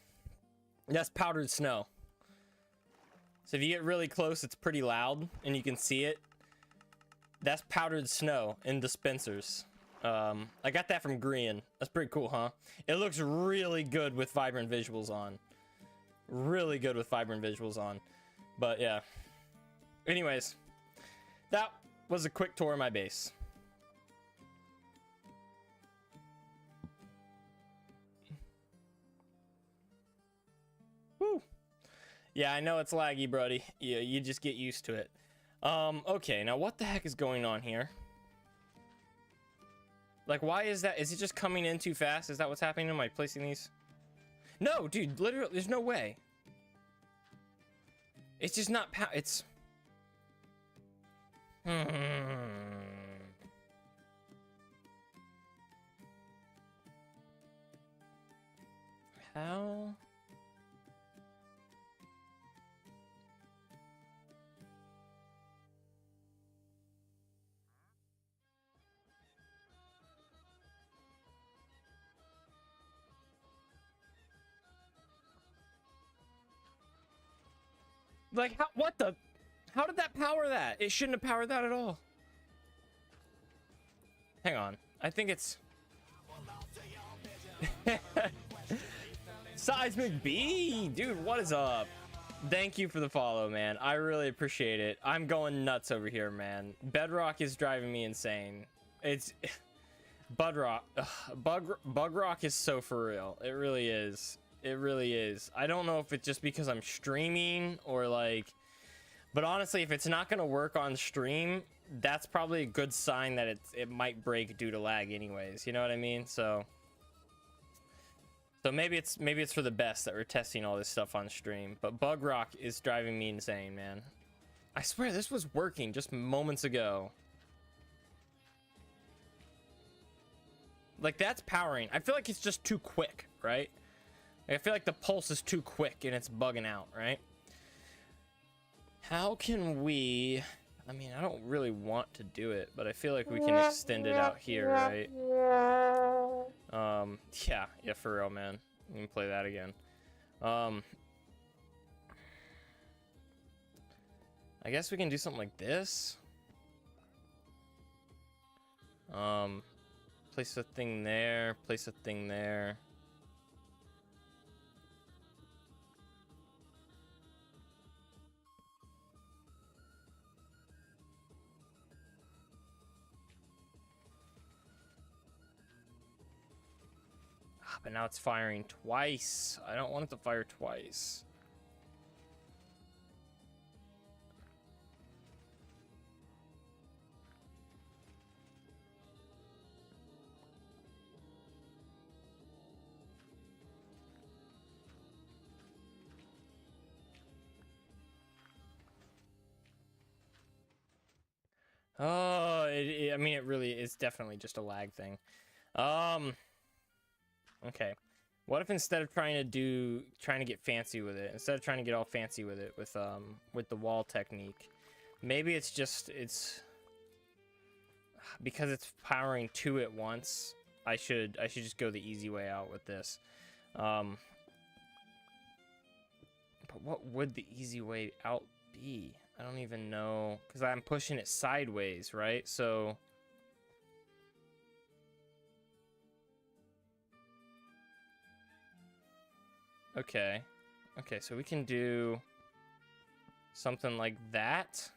powdered snow. So if you get really close, it's pretty loud and you can see it. That's powdered snow in dispensers. I got that from Green. That's pretty cool, huh? It looks really good with vibrant visuals on. Really good with vibrant visuals on. But yeah. Anyways, that was a quick tour of my base. Woo. Yeah, I know it's laggy, buddy. Yeah, you just get used to it. Okay, now what the heck is going on here? Like, why is that? Is it just coming in too fast? Is that what's happening? Am I placing these? No, dude, literally, there's no way. It's just not it's... How? Like, how, what the? How did that power that? It shouldn't have powered that at all. Hang on. I think it's... Seismic B! Dude, what is up? Thank you for the follow, man. I really appreciate it. I'm going nuts over here, man. Bedrock is driving me insane. It's... Budrock. Bugrock is so for real. It really is. It really is. I don't know if it's just because I'm streaming or like, but honestly, if it's not gonna work on stream, that's probably a good sign that it might break due to lag anyways. You know what I mean? So maybe it's for the best that we're testing all this stuff on stream. But Bugrock is driving me insane, man. I swear this was working just moments ago. Like, that's powering. I feel like it's just too quick, right? I feel like the pulse is too quick and it's bugging out, right? How can we... I mean, I don't really want to do it, but I feel like we can extend it out here, right? Yeah, for real, man. Let me play that again. I guess we can do something like this. Place a thing there, place a thing there. But now it's firing twice. I don't want it to fire twice. Oh, I mean, it really is definitely just a lag thing. Okay. What if instead of trying to get fancy with it, instead of trying to get all fancy with it with the wall technique, maybe it's because it's powering two at once. I should just go the easy way out with this. But what would the easy way out be? I don't even know, because I'm pushing it sideways, right? So okay, so we can do something like that.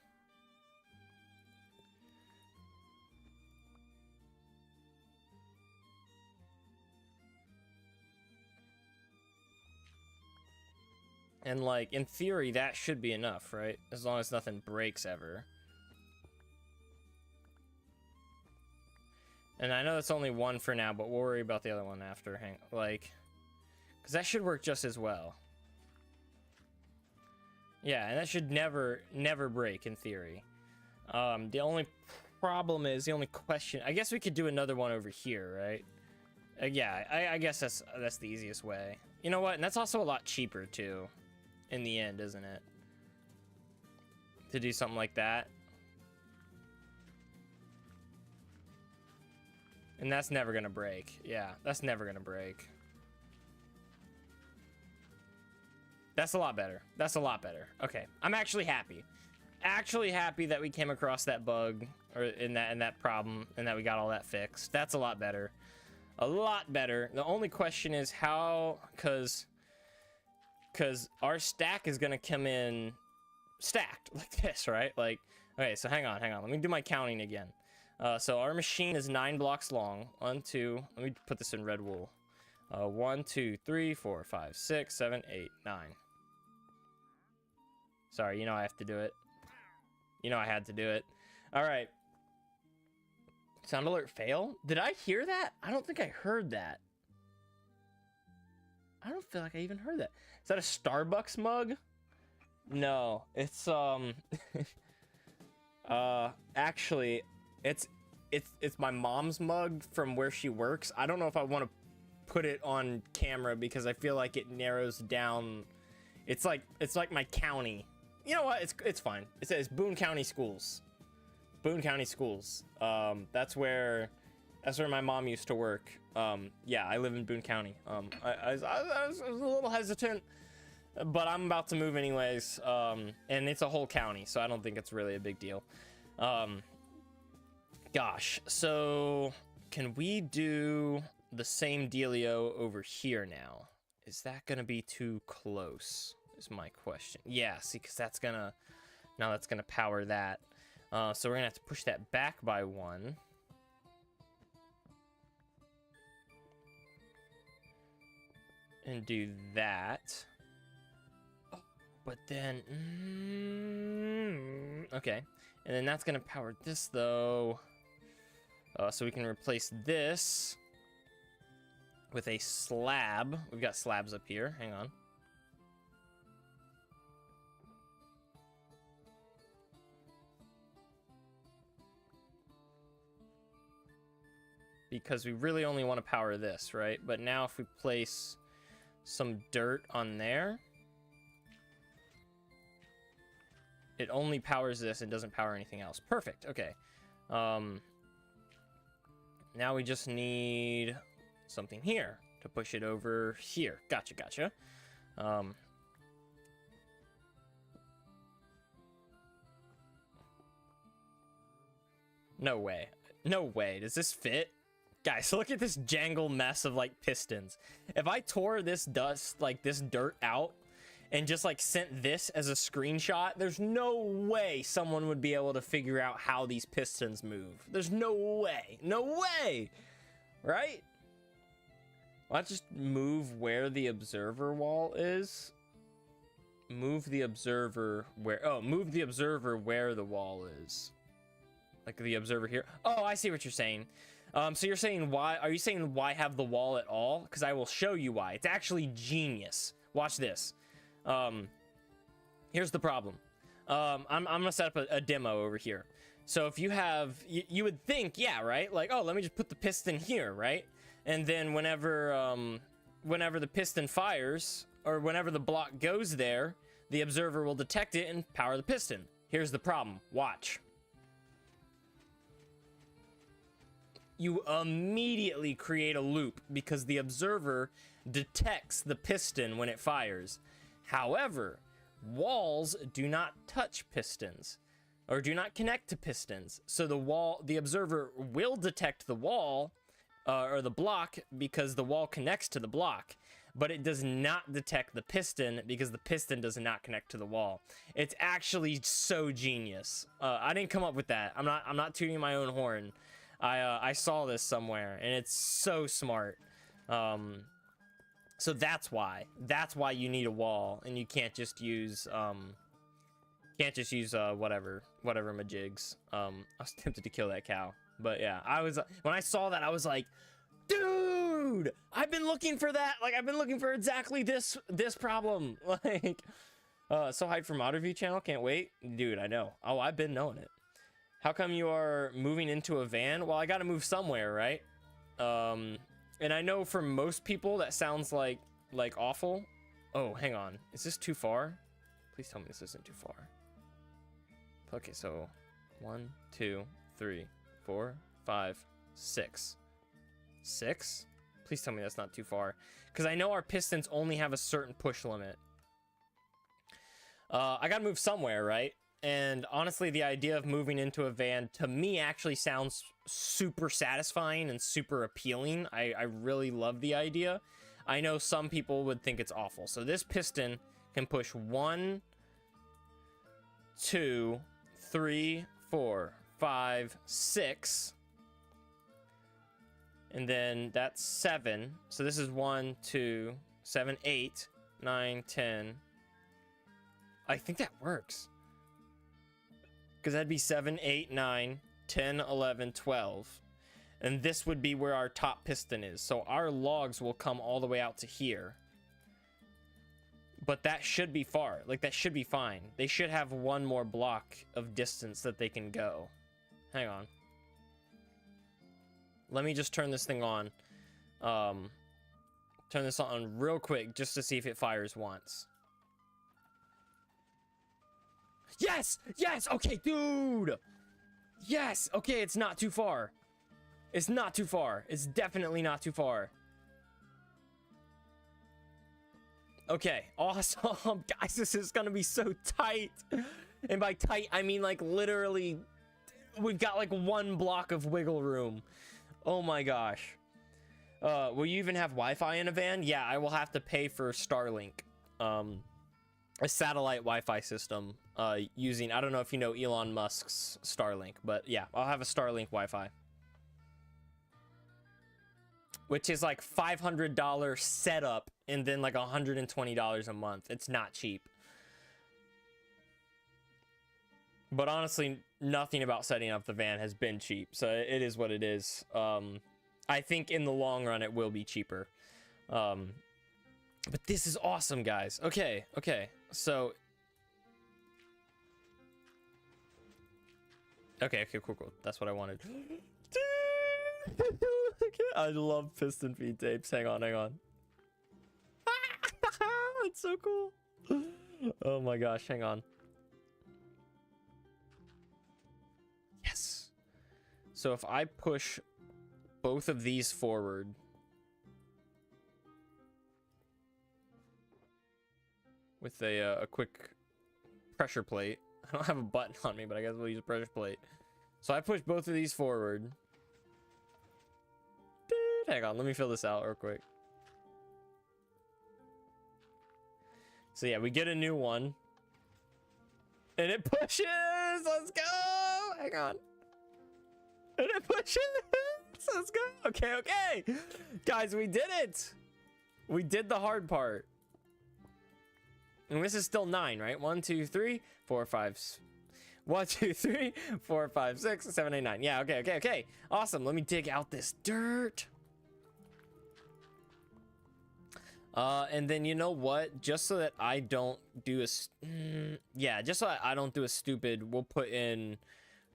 And like, in theory, that should be enough, right? As long as nothing breaks ever. And I know it's only one for now, but we'll worry about the other one after. Because that should work just as well. Yeah, and that should never break in theory. The only problem is, the only question, I guess we could do another one over here, right? Yeah, I guess that's the easiest way. You know what? And that's also a lot cheaper too, in the end, isn't it? To do something like that. And that's never gonna break. Yeah, that's never gonna break. That's a lot better. That's a lot better. Okay, I'm actually happy. Actually happy that we came across that bug, or in that problem, and that we got all that fixed. That's a lot better. A lot better. The only question is how, because our stack is gonna come in stacked like this, right? Like, okay, so hang on. Let me do my counting again. So our machine is 9 blocks long. 1, 2. Let me put this in red wool. 1, 2, 3, 4, 5, 6, 7, 8, 9. Sorry, you know I have to do it. You know I had to do it. All right. Sound alert fail? Did I hear that? I don't think I heard that. I don't feel like I even heard that. Is that a Starbucks mug? No, it's actually it's my mom's mug from where she works. I don't know if I want to put it on camera because I feel like it narrows down. It's like my county. You know what? It's fine. It says Boone County Schools. Boone County Schools. That's where my mom used to work. Yeah, I live in Boone County. I was a little hesitant, but I'm about to move anyways. And it's a whole county, so I don't think it's really a big deal. Gosh, so can we do the same dealio over here now? Is that gonna be too close? Is my question. Yeah, see, because that's gonna power that. So we're gonna have to push that back by 1. And do that. Oh, but then, okay. And then that's gonna power this though. So we can replace this with a slab. We've got slabs up here. Hang on. Because we really only want to power this, right? But now if we place some dirt on there, it only powers this and doesn't power anything else. Perfect. Okay. Now we just need something here to push it over here. Gotcha. No way. Does this fit? Guys, look at this jangle mess of like pistons. If I tore this dirt out and just like sent this as a screenshot, there's no way someone would be able to figure out how these pistons move. There's no way. Right? Let's just move where the observer wall is. Move the observer where the wall is. Like the observer here. Oh, I see what you're saying. So you're saying why? Are you saying why have the wall at all? Because I will show you why. It's actually genius. Watch this. Here's the problem. I'm gonna set up a demo over here. So if you have, you would think, yeah, right? Like, oh, let me just put the piston here, right? And then whenever the piston fires or whenever the block goes there, the observer will detect it and power the piston. Here's the problem. Watch. You immediately create a loop because the observer detects the piston when it fires. However, walls do not touch pistons or do not connect to pistons. So the observer will detect the wall or the block because the wall connects to the block, but it does not detect the piston because the piston does not connect to the wall. It's actually so genius. I didn't come up with that. I'm not tooting my own horn. I saw this somewhere and it's so smart. So that's why you need a wall and you can't just use whatever majigs. I was tempted to kill that cow, but yeah, when I saw that I was like, dude, I've been looking for that. Like I've been looking for exactly this problem. Like, so hyped for Mod Review channel. Can't wait, dude. I know. Oh, I've been knowing it. How come you are moving into a van? Well, I got to move somewhere, right? And I know for most people that sounds like awful. Oh, hang on. Is this too far? Please tell me this isn't too far. Okay, so 1, 2, 3, 4, 5, 6. 6? Please tell me that's not too far. Because I know our pistons only have a certain push limit. I got to move somewhere, right? And honestly, the idea of moving into a van to me actually sounds super satisfying and super appealing. I really love the idea. I know some people would think it's awful. So this piston can push 1, 2, 3, 4, 5, 6. And then that's 7. So this is 1, 2, 7, 8, 9, 10. I think that works. Because that'd be 7, 8, 9, 10, 11, 12. And this would be where our top piston is. So our logs will come all the way out to here. But that should be far. Like, that should be fine. They should have one more block of distance that they can go. Hang on. Let me just turn this thing on. Turn this on real quick just to see if it fires once. Yes! Yes! Okay, dude! Yes! Okay, it's not too far. It's not too far. It's definitely not too far. Okay, awesome. Guys, this is gonna be so tight. And by tight, I mean like literally, we've got like one block of wiggle room. Oh my gosh. Will you even have Wi-Fi in a van? Yeah, I will have to pay for Starlink. A satellite Wi-Fi system using, I don't know if you know Elon Musk's Starlink, but yeah, I'll have a Starlink Wi-Fi. Which is like $500 setup and then like $120 a month. It's not cheap. But honestly, nothing about setting up the van has been cheap. So it is what it is. I think in the long run, it will be cheaper. But this is awesome, guys. Okay, okay. So... Okay, cool. That's what I wanted. I love piston feed tapes. Hang on. It's so cool. Oh my gosh, hang on. Yes. So if I push both of these forward, with a quick pressure plate. I don't have a button on me, but I guess we'll use a pressure plate. So I push both of these forward. Hang on, let me fill this out real quick. So yeah, we get a new one. And it pushes! Let's go! Hang on. And it pushes! Let's go! Okay. Guys, we did it! We did the hard part. And this is still 9, right? 1, 2, 3, 4, 5... 1, 2, 3, 4, 5, 6, 7, 8, 9. Yeah, okay. Awesome. Let me dig out this dirt. And then you know what? Just so that I don't do just so I don't do a stupid, we'll put in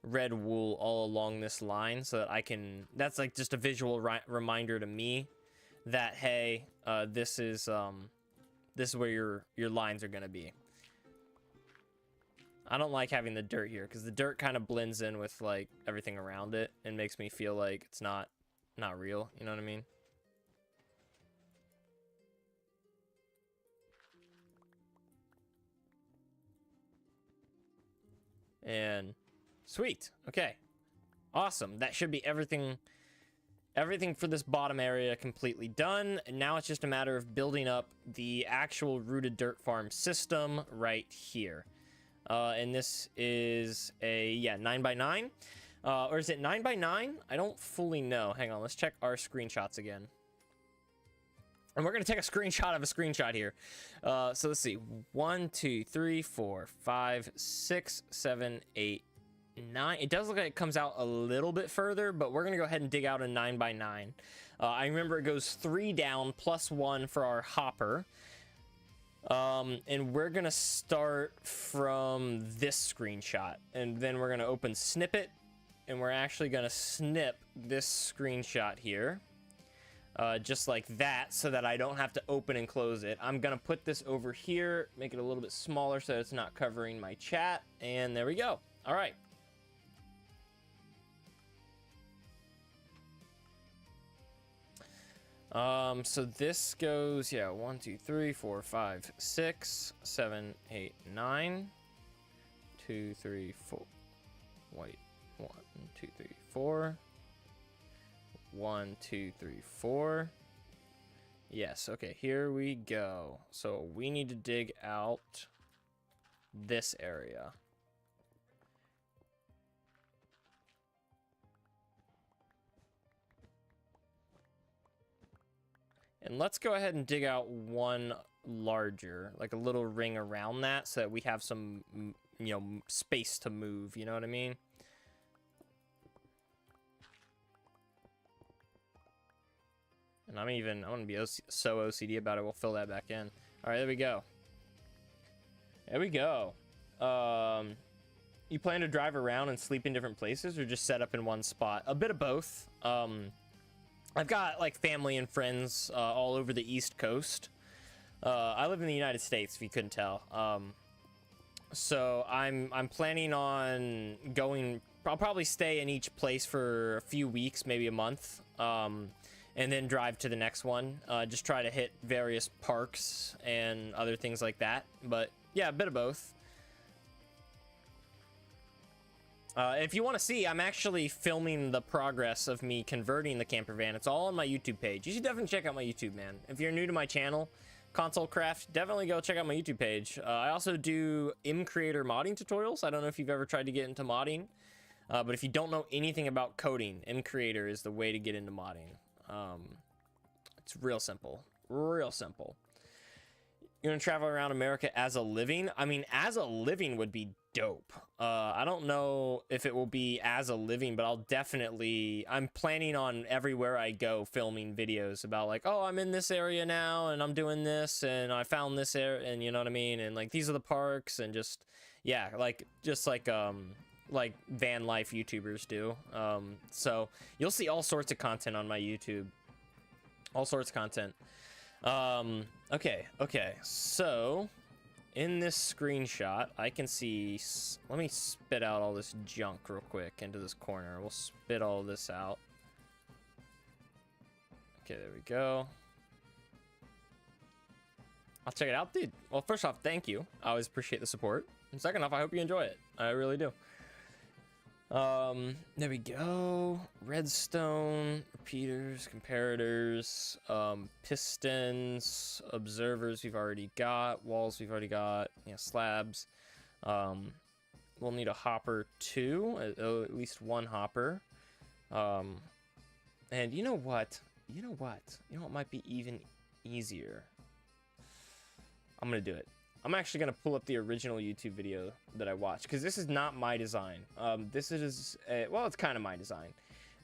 red wool all along this line so that I can, that's like just a visual reminder to me that, hey, this is where your lines are going to be. I don't like having the dirt here because the dirt kind of blends in with like everything around it and makes me feel like it's not real. You know what I mean? And sweet. Okay. Awesome. That should be everything for this bottom area completely done. And now it's just a matter of building up the actual rooted dirt farm system right here. And this is a 9x9. Or is it 9x9? I don't fully know. Hang on, let's check our screenshots again. And we're gonna take a screenshot of a screenshot here. So let's see. 1, 2, 3, 4, 5, 6, 7, 8, 9. It does look like it comes out a little bit further, but we're gonna go ahead and dig out a 9x9. I remember it goes 3 down plus 1 for our hopper. And we're gonna start from this screenshot, and then we're gonna open snippet, and we're actually gonna snip this screenshot here. Just like that, so that I don't have to open and close it. I'm gonna put this over here, make it a little bit smaller so that it's not covering my chat, and there we go. All right. So this goes, 1, 2, 3, 4, 5, 6, 7, 8, 9, 2, 3, 4, wait, 1, 2, 3, 4, 1, 2, 3, 4. Yes, okay, here we go. So we need to dig out this area. And let's go ahead and dig out one larger, like a little ring around that, so that we have some, space to move, you know what I mean? And I'm gonna be so OCD about it. We'll fill that back in. All right, there we go. There we go. You plan to drive around and sleep in different places, or just set up in one spot? A bit of both. I've got like family and friends all over the East Coast. I live in the United States, if you couldn't tell. So I'm planning on going. I'll probably stay in each place for a few weeks, maybe a month, and then drive to the next one. Just try to hit various parks and other things like that. But yeah, a bit of both. If you want to see, I'm actually filming the progress of me converting the camper van. It's all on my YouTube page. You should definitely check out my YouTube, man. If you're new to my channel, Console Craft, definitely go check out my YouTube page. I also do M-Creator modding tutorials. I don't know if you've ever tried to get into modding, but if you don't know anything about coding, M-Creator is the way to get into modding. It's real simple. Real simple. You're gonna travel around America as a living? I mean, as a living would be dope. I don't know if it will be as a living, but I'm planning on everywhere I go filming videos about like, oh, I'm in this area now and I'm doing this and I found this area, and you know what I mean? And like, these are the parks, and just, yeah, like van life YouTubers do. So you'll see all sorts of content on my YouTube. All sorts of content. Okay, so in this screenshot I can see, let me spit out all this junk real quick into this corner. We'll spit all this out. Okay, there we go. I'll check it out, dude. Well, first off, thank you. I always appreciate the support, and second off, I hope you enjoy it. I really do. There we go. Redstone, repeaters, comparators, pistons, observers we've already got, walls we've already got, yeah, slabs. We'll need a hopper too, at least one hopper. And you know what? You know what might be even easier? I'm gonna do it. I'm actually going to pull up the original YouTube video that I watched, because this is not my design. This is, well, it's kind of my design.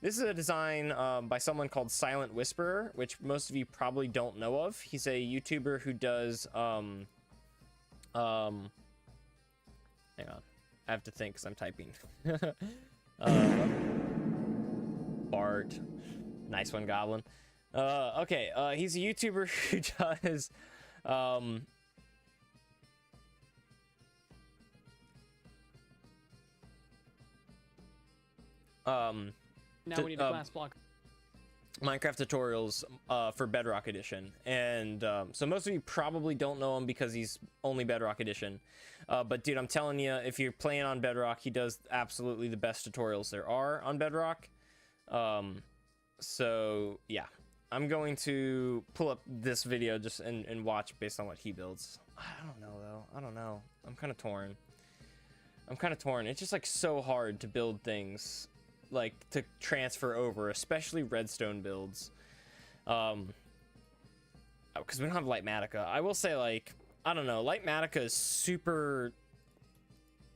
This is a design by someone called Silent Whisperer, which most of you probably don't know of. He's a YouTuber who does, hang on. I have to think because I'm typing. Bart. Nice one, Goblin. Okay, he's a YouTuber who does, now we need a glass block. Minecraft tutorials for Bedrock Edition, and so most of you probably don't know him because he's only Bedrock Edition, but dude, I'm telling you, if you're playing on Bedrock, he does absolutely the best tutorials there are on Bedrock. So yeah, I'm going to pull up this video just and watch based on what he builds. I don't know though. I don't know. I'm kind of torn. It's just like so hard to build things, like to transfer over, especially redstone builds, because we don't have Lightmatica. I will say, like, I don't know, Lightmatica is super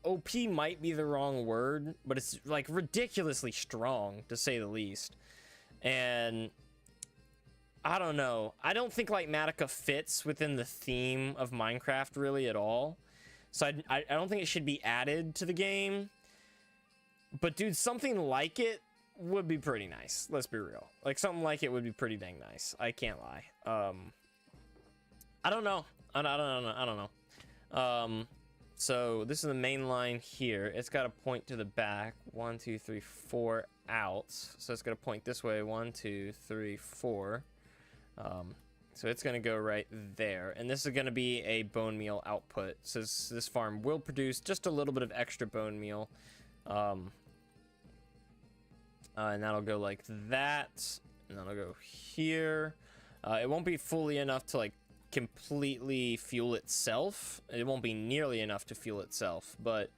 OP, might be the wrong word, but it's like ridiculously strong, to say the least. And I don't know, I don't think Lightmatica fits within the theme of Minecraft really at all, so I don't think it should be added to the game. But dude, something like it would be pretty nice. Let's be real. Like, something like it would be pretty dang nice. I can't lie. I don't know. I don't know. So this is the main line here. It's got to point to the back. 1, 2, 3, 4 out. So it's got to point this way. 1, 2, 3, 4. So it's going to go right there. And this is going to be a bone meal output. So this farm will produce just a little bit of extra bone meal. And that'll go like that, and that'll go here. It won't be fully enough to like completely fuel itself. It won't be nearly enough to fuel itself, but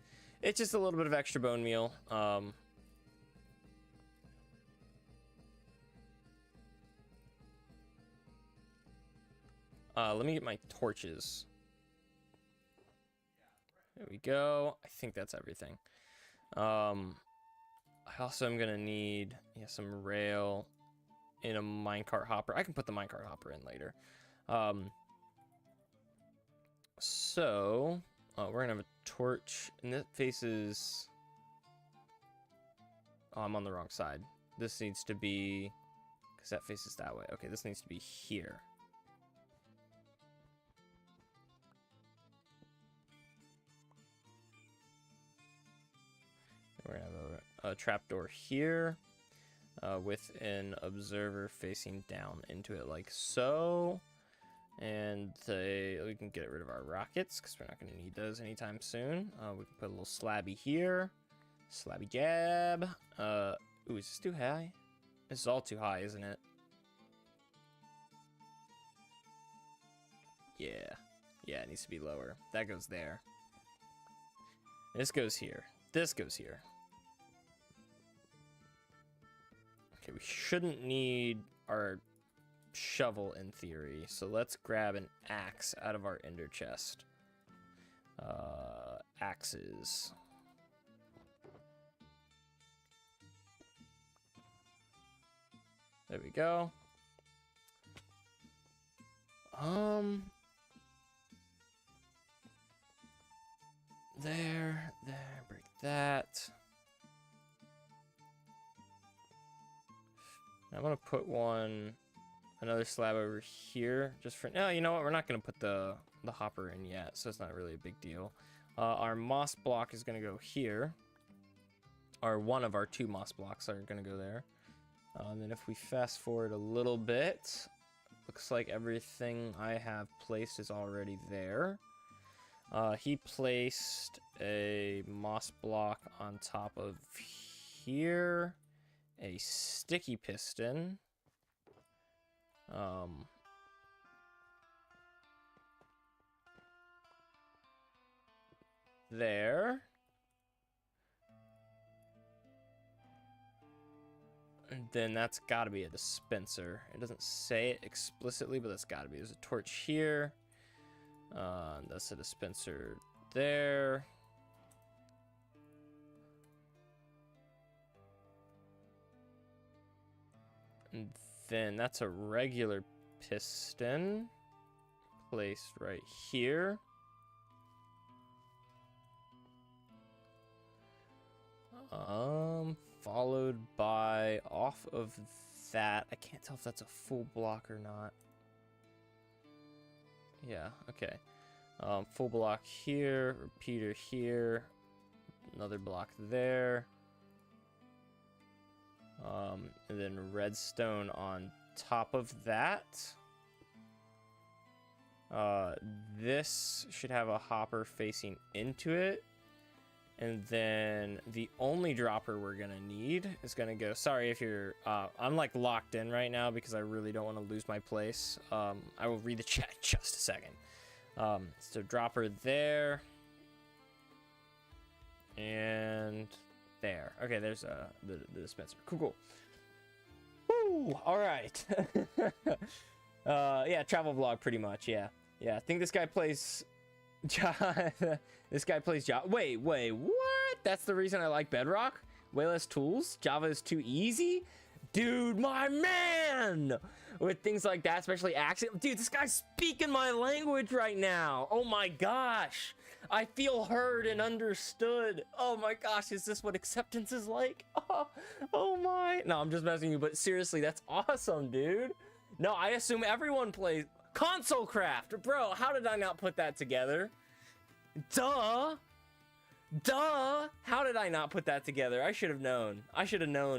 it's just a little bit of extra bone meal. Let me get my torches. There we go. I think that's everything. I also am gonna need some rail in a minecart hopper. I can put the minecart hopper in later. So we're gonna have a torch, and that faces. Oh, I'm on the wrong side. This needs to be, because that faces that way. Okay, this needs to be here. We're gonna have a trapdoor here, with an observer facing down into it like so. And we can get rid of our rockets because we're not going to need those anytime soon. We can put a little slabby here. Slabby jab. Ooh, is this too high? This is all too high, isn't it? Yeah. Yeah, it needs to be lower. That goes there. This goes here. This goes here. Okay, we shouldn't need our shovel in theory, so let's grab an axe out of our ender chest. Axes. There we go. There, break that. I'm gonna put another slab over here, just for now. You know what? We're not gonna put the hopper in yet, so it's not really a big deal. Our moss block is gonna go here, or one of our 2 moss blocks are gonna go there. And then if we fast forward a little bit, looks like everything I have placed is already there. He placed a moss block on top of here, a sticky piston. There. And then that's got to be a dispenser. It doesn't say it explicitly, but that's got to be. There's a torch here. That's a dispenser there. And then that's a regular piston placed right here. Followed by off of that. I can't tell if that's a full block or not. Yeah, okay. Full block here, repeater here, another block there. And then redstone on top of that. This should have a hopper facing into it. And then the only dropper we're gonna need is gonna go. Sorry if you're. I'm like locked in right now because I really don't want to lose my place. I will read the chat in just a second. So dropper there. And there. Okay, there's the dispenser. Cool. Woo! All right. Yeah, travel vlog pretty much. Yeah. I think this guy plays. This guy plays Java. Wait, what? That's the reason I like Bedrock? Way less tools? Java is too easy? Dude, my man! With things like that, especially accent. Dude, this guy's speaking my language right now. Oh my gosh. I feel heard and understood. Oh my gosh, is this what acceptance is like? Oh my. No, I'm just messing with you, but seriously, that's awesome, dude. No, I assume everyone plays console craft. Bro, how did I not put that together? Duh. How did I not put that together? I should have known.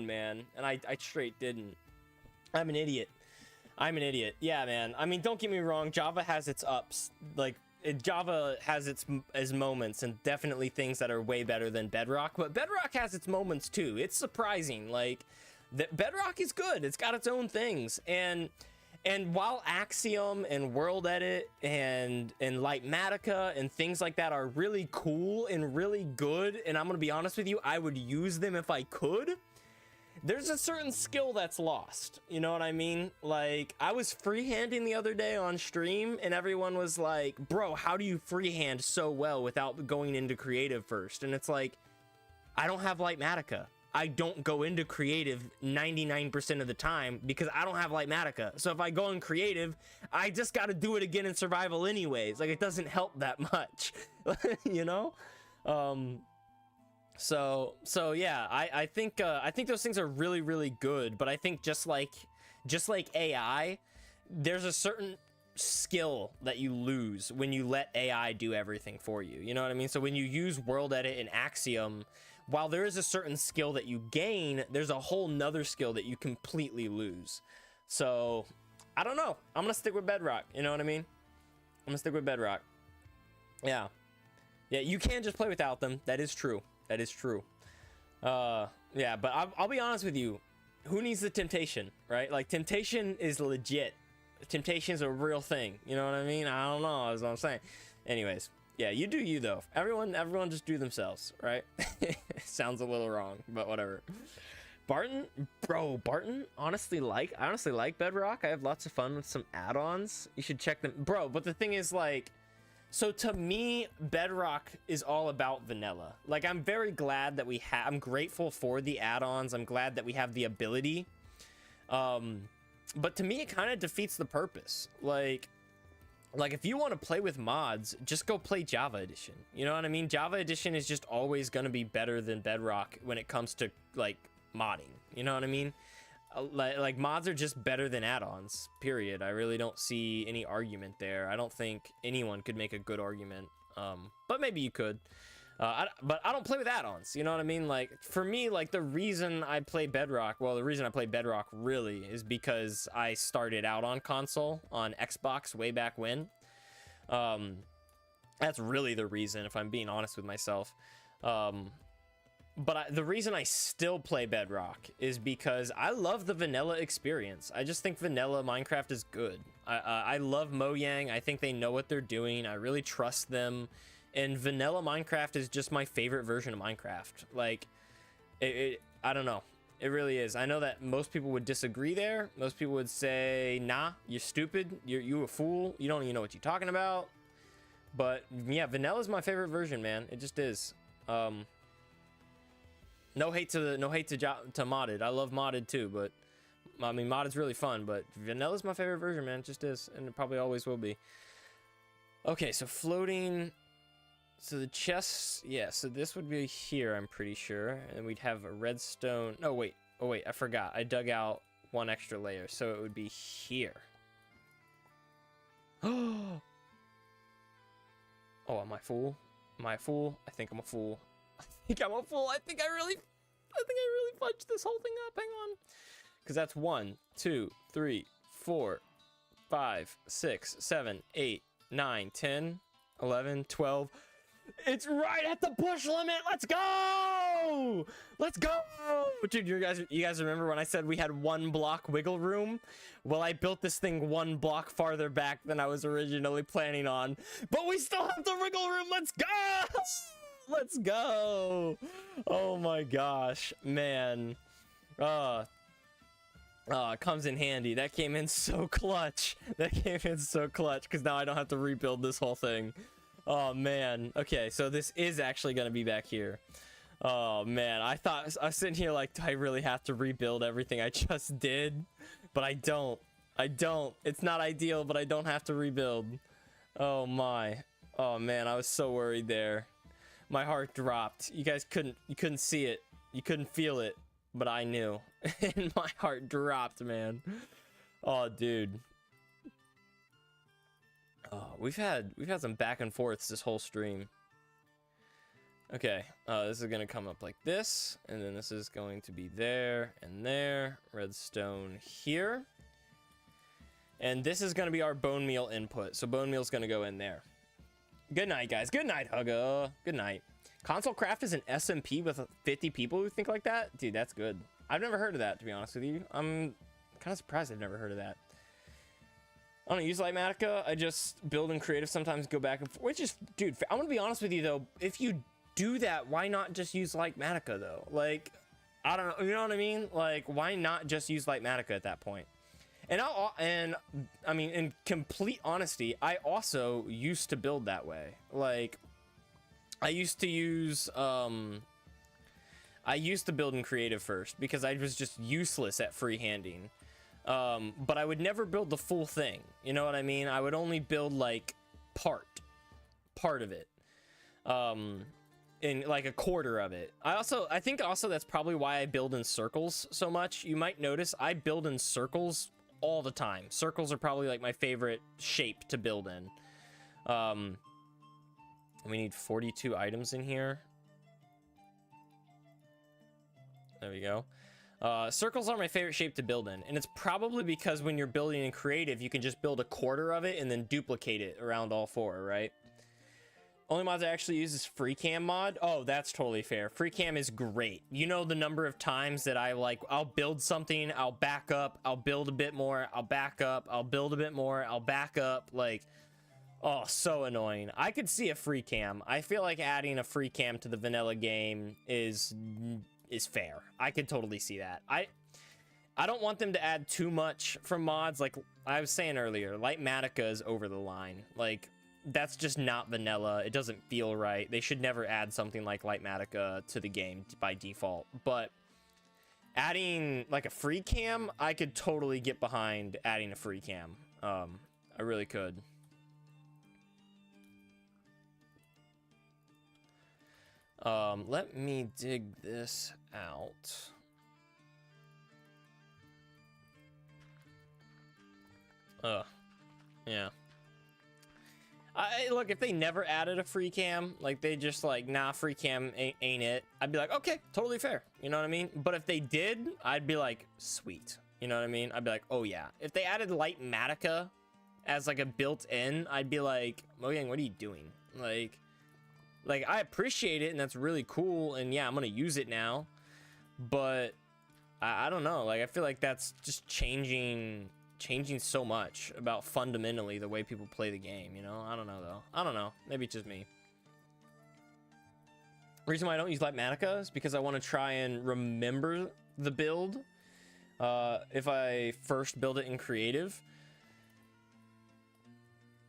Man. And I straight didn't. I'm an idiot. Yeah, man. I mean, don't get me wrong. Java has its ups. Like, Java has its moments, and definitely things that are way better than Bedrock. But Bedrock has its moments too. It's surprising. Like, Bedrock is good. It's got its own things. And while Axiom and World Edit and Lightmatica and things like that are really cool and really good, and I'm gonna be honest with you, I would use them if I could, there's a certain skill that's lost. You know what I mean? Like, I was freehanding the other day on stream, and everyone was like, bro, how do you freehand so well without going into creative first? And it's like, I don't have Lightmatica. I don't go into creative 99% of the time because I don't have light magicka. So if I go in creative, I just got to do it again in survival anyways. Like, it doesn't help that much, you know? So yeah, I think those things are really, really good. But I think just like AI, there's a certain skill that you lose when you let AI do everything for you. You know what I mean? So when you use world edit and Axiom, while there is a certain skill that you gain, there's a whole nother skill that you completely lose. So I don't know. I'm gonna stick with Bedrock. You know what I mean? I'm gonna stick with Bedrock. Yeah, you can't just play without them. That is true. That is true. Yeah, but I'll be honest with you. Who needs the temptation, right? Like, temptation is legit. Temptation is a real thing. You know what I mean? I don't know. That's what I'm saying. Anyways, yeah, you do you though. Everyone just do themselves, right? Sounds a little wrong, but whatever. Barton, I honestly like Bedrock. I have lots of fun with some add-ons. You should check them, bro. But the thing is, like, so to me, Bedrock is all about vanilla. Like, I'm very glad that I'm grateful for the add-ons. I'm glad that we have the ability. But to me, it kind of defeats the purpose. Like if you want to play with mods, just go play Java Edition. You know what I mean? Java Edition is just always going to be better than Bedrock when it comes to, like, modding. You know what I mean? Like mods are just better than add-ons, period. I really don't see any argument there. I don't think anyone could make a good argument. But maybe you could. But I don't play with add-ons, you know what I mean? Like, for me, like, the reason I play Bedrock really is because I started out on console, on Xbox way back when. That's really the reason, if I'm being honest with myself. But the reason I still play Bedrock is because I love the vanilla experience. I just think vanilla Minecraft is good. I love Mojang. I think they know what they're doing. I really trust them. And vanilla Minecraft is just my favorite version of Minecraft. Like, I don't know. It really is. I know that most people would disagree there. Most people would say, nah, you're stupid. You're a fool. You don't even know what you're talking about. But yeah, vanilla is my favorite version, man. It just is. No hate to modded. I love modded too, but I mean, modded's really fun, but vanilla's my favorite version, man. It just is, and it probably always will be. Okay, so floating. So the chests, yeah, so this would be here, I'm pretty sure. And we'd have a redstone. No, wait. Oh, wait, I forgot. I dug out one extra layer, so it would be here. Oh, am I a fool? Am I a fool? I think I'm a fool. I think I'm a fool. I think I really fudged this whole thing up. Hang on. Because that's 1, 2, 3, 4, 5, 6, 7, 8, 9, 10, 11, 12. It's right at the push limit. Let's go. Let's go. Dude, you guys remember when I said we had 1 block wiggle room? Well, I built this thing 1 block farther back than I was originally planning on, but we still have the wiggle room. Let's go. Let's go. Oh my gosh, man. It comes in handy. That came in so clutch. Because now I don't have to rebuild this whole thing. Oh man. Okay, so this is actually gonna be back here. Oh man, I was sitting here like, do I really have to rebuild everything I just did? But I don't. It's not ideal, but I don't have to rebuild. Oh my. Oh man, I was so worried there. My heart dropped. You guys couldn't see it. You couldn't feel it, but I knew. And my heart dropped, man. Oh dude. Oh, we've had some back and forths this whole stream. Okay, this is gonna come up like this, and then this is going to be there and there. Redstone here, and this is gonna be our bone meal input. So bone meal's gonna go in there. Good night, guys. Good night, Hugga. Good night. Console Craft is an SMP with 50 people who think like that. Dude, that's good. I've never heard of that, to be honest with you. I'm kind of surprised I've never heard of that. I don't use Lightmatica. I just build in creative, sometimes go back and forth. Which is, dude, I'm gonna be honest with you though. If you do that, why not just use Lightmatica though? Like, I don't know, you know what I mean? Like, why not just use Lightmatica at that point? And I mean, in complete honesty, I also used to build that way. Like, I used to use I used to build in creative first because I was just useless at freehanding. But I would never build the full thing. You know what I mean? I would only build like part of it. In like a quarter of it. I think also that's probably why I build in circles so much. You might notice I build in circles all the time. Circles are probably like my favorite shape to build in. We need 42 items in here. There we go. Circles are my favorite shape to build in, and it's probably because when you're building in creative, you can just build a quarter of it and then duplicate it around all four, right? Only mods I actually use is free cam mod. Oh, that's totally fair. Free cam is great. You know the number of times that I'll build something, I'll back up, I'll build a bit more, I'll back up, I'll build a bit more, I'll back up, like, oh, so annoying. I could see a free cam. I feel like adding a free cam to the vanilla game is fair. I could totally see that. I don't want them to add too much from mods. Like I was saying earlier, Lightmatica is over the line. Like, that's just not vanilla. It doesn't feel right. They should never add something like Lightmatica to the game by default. But adding like a free cam, I could totally get behind adding a free cam. I really could. Let me dig this out. Yeah. Look, if they never added a free cam, like they just like, nah, free cam ain't it, I'd be like, okay, totally fair. You know what I mean? But if they did, I'd be like, sweet. You know what I mean? I'd be like, oh yeah. If they added Lightmatica as like a built-in, I'd be like, Mojang, what are you doing? Like I appreciate it and that's really cool. And yeah, I'm going to use it now. But I don't know. Like, I feel like that's just changing so much about fundamentally the way people play the game, you know? I don't know, though. I don't know. Maybe it's just me. Reason why I don't use Lightmatica is because I want to try and remember the build if I first build it in creative.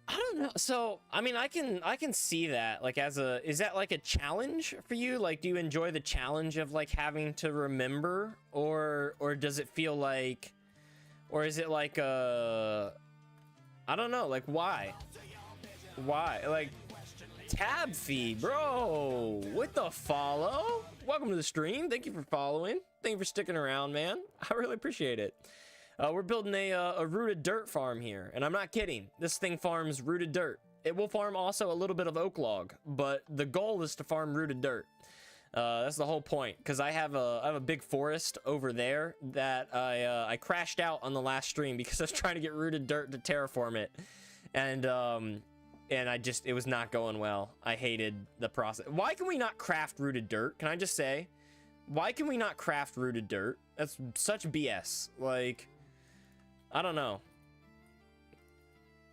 I don't know. So, I mean, I can see that, like, is that like a challenge for you? Like, do you enjoy the challenge of like having to remember, or does it feel like, or is it like I don't know, like why? Like, tab fee, bro, with the follow. Welcome to the stream. Thank you for following. Thank you for sticking around, man. I really appreciate it. We're building a rooted dirt farm here, and I'm not kidding. This thing farms rooted dirt. It will farm also a little bit of oak log, but the goal is to farm rooted dirt. That's the whole point, because I have a big forest over there that I crashed out on the last stream because I was trying to get rooted dirt to terraform it, and it was not going well. I hated the process. Why can we not craft rooted dirt? Can I just say, why can we not craft rooted dirt? That's such BS. Like, I don't know.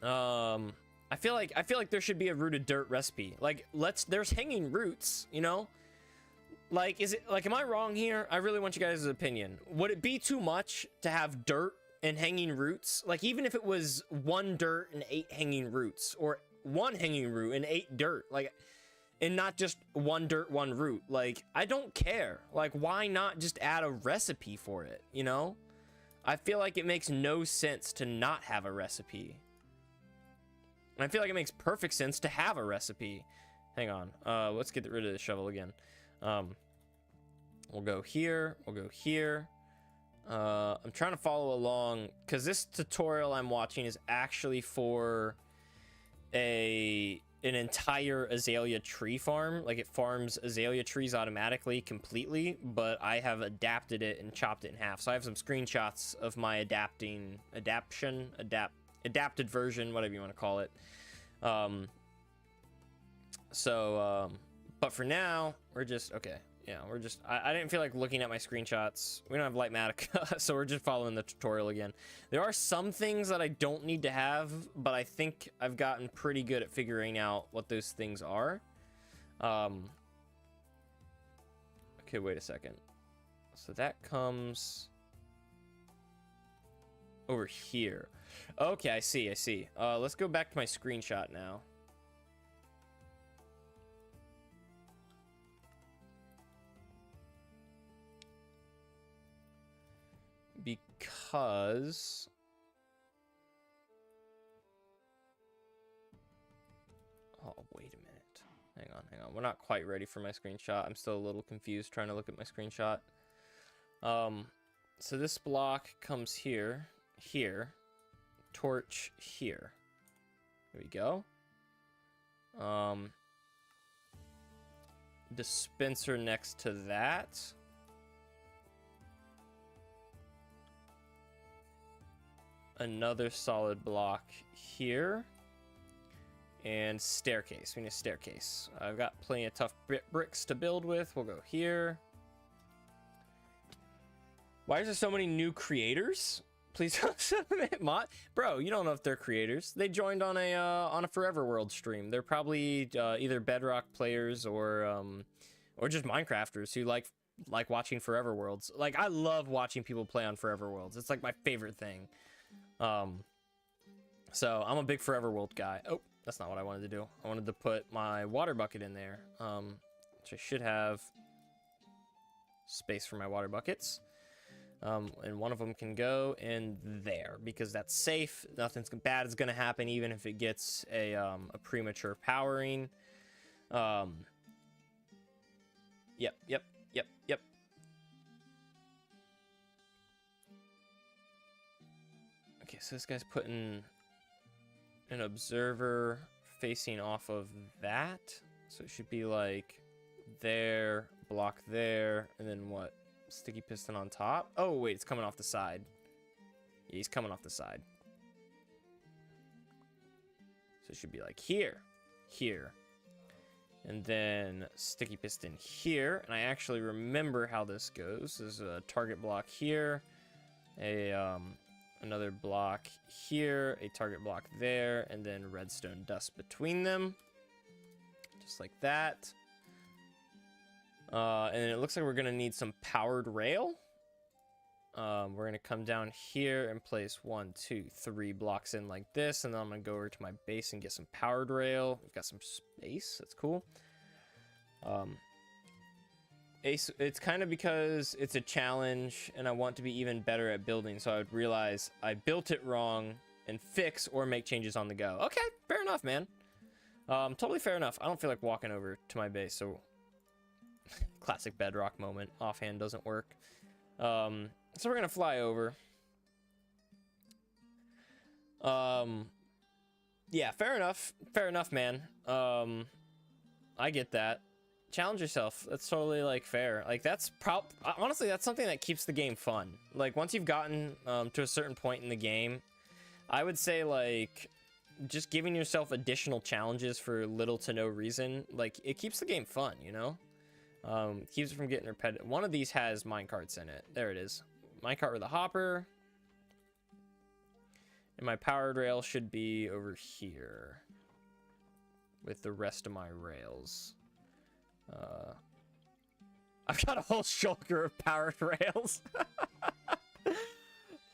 I feel like there should be a rooted dirt recipe. Like, there's hanging roots, you know? Like, am I wrong here? I really want you guys' opinion. Would it be too much to have dirt and hanging roots? Like, even if it was 1 dirt and 8 hanging roots, or 1 hanging root and 8 dirt, like, and not just 1 dirt, 1 root. Like, I don't care. Like, why not just add a recipe for it, you know? I feel like it makes no sense to not have a recipe. And I feel like it makes perfect sense to have a recipe. Hang on. Let's get rid of the shovel again. We'll go here. We'll go here. I'm trying to follow along, because this tutorial I'm watching is actually for an entire azalea tree farm. Like, it farms azalea trees automatically completely, but I have adapted it and chopped it in half. So I have some screenshots of my adapted version, whatever you want to call it. But for now, we're just okay. Yeah, we're just, I didn't feel like looking at my screenshots. We don't have Lightmatica, so we're just following the tutorial again. There are some things that I don't need to have, but I think I've gotten pretty good at figuring out what those things are. Okay, wait a second. So that comes over here. Okay, I see. Let's go back to my screenshot now. because... Oh, wait a minute. Hang on. We're not quite ready for my screenshot. I'm still a little confused trying to look at my screenshot. So this block comes here, torch here. There we go. Dispenser next to that. Another solid block here. And staircase. We need a staircase. I've got plenty of tough bricks to build with. We'll go here. Why is there so many new creators? Please submit mod. Bro, you don't know if they're creators. They joined on a Forever World stream. They're probably either Bedrock players or just Minecrafters who like watching Forever Worlds. Like, I love watching people play on Forever Worlds. It's like my favorite thing. So I'm a big Forever World guy. Oh, that's not what I wanted to do. I wanted to put my water bucket in there. Which I should have space for my water buckets. And one of them can go in there because that's safe. Nothing bad is going to happen even if it gets a premature powering. Yep. Okay, so this guy's putting an observer facing off of that. So it should be like there, block there, and then what? Sticky piston on top. Oh, wait, it's coming off the side. Yeah, he's coming off the side. So it should be like here, and then sticky piston here. And I actually remember how this goes. There's a target block here, another block here, a target block there, and then redstone dust between them, just like that. And then it looks like we're gonna need some powered rail. We're gonna come down here and place 1, 2, 3 blocks in like this, and then I'm gonna go over to my base and get some powered rail. We've got some space. That's cool. It's kind of because it's a challenge, and I want to be even better at building. So I would realize I built it wrong and fix or make changes on the go. Okay, fair enough, man. Totally fair enough. I don't feel like walking over to my base, so. Classic Bedrock moment. Offhand doesn't work. So we're gonna fly over. Yeah, fair enough, man. I get that. Challenge yourself. That's totally like fair. Like, that's honestly, that's something that keeps the game fun. Like, once you've gotten to a certain point in the game, I would say like just giving yourself additional challenges for little to no reason, like, it keeps the game fun, you know? Keeps it from getting repetitive. One of these has minecarts in it. There it is. Minecart with a hopper. And my powered rail should be over here with the rest of my rails. I've got a whole shulker of powered rails.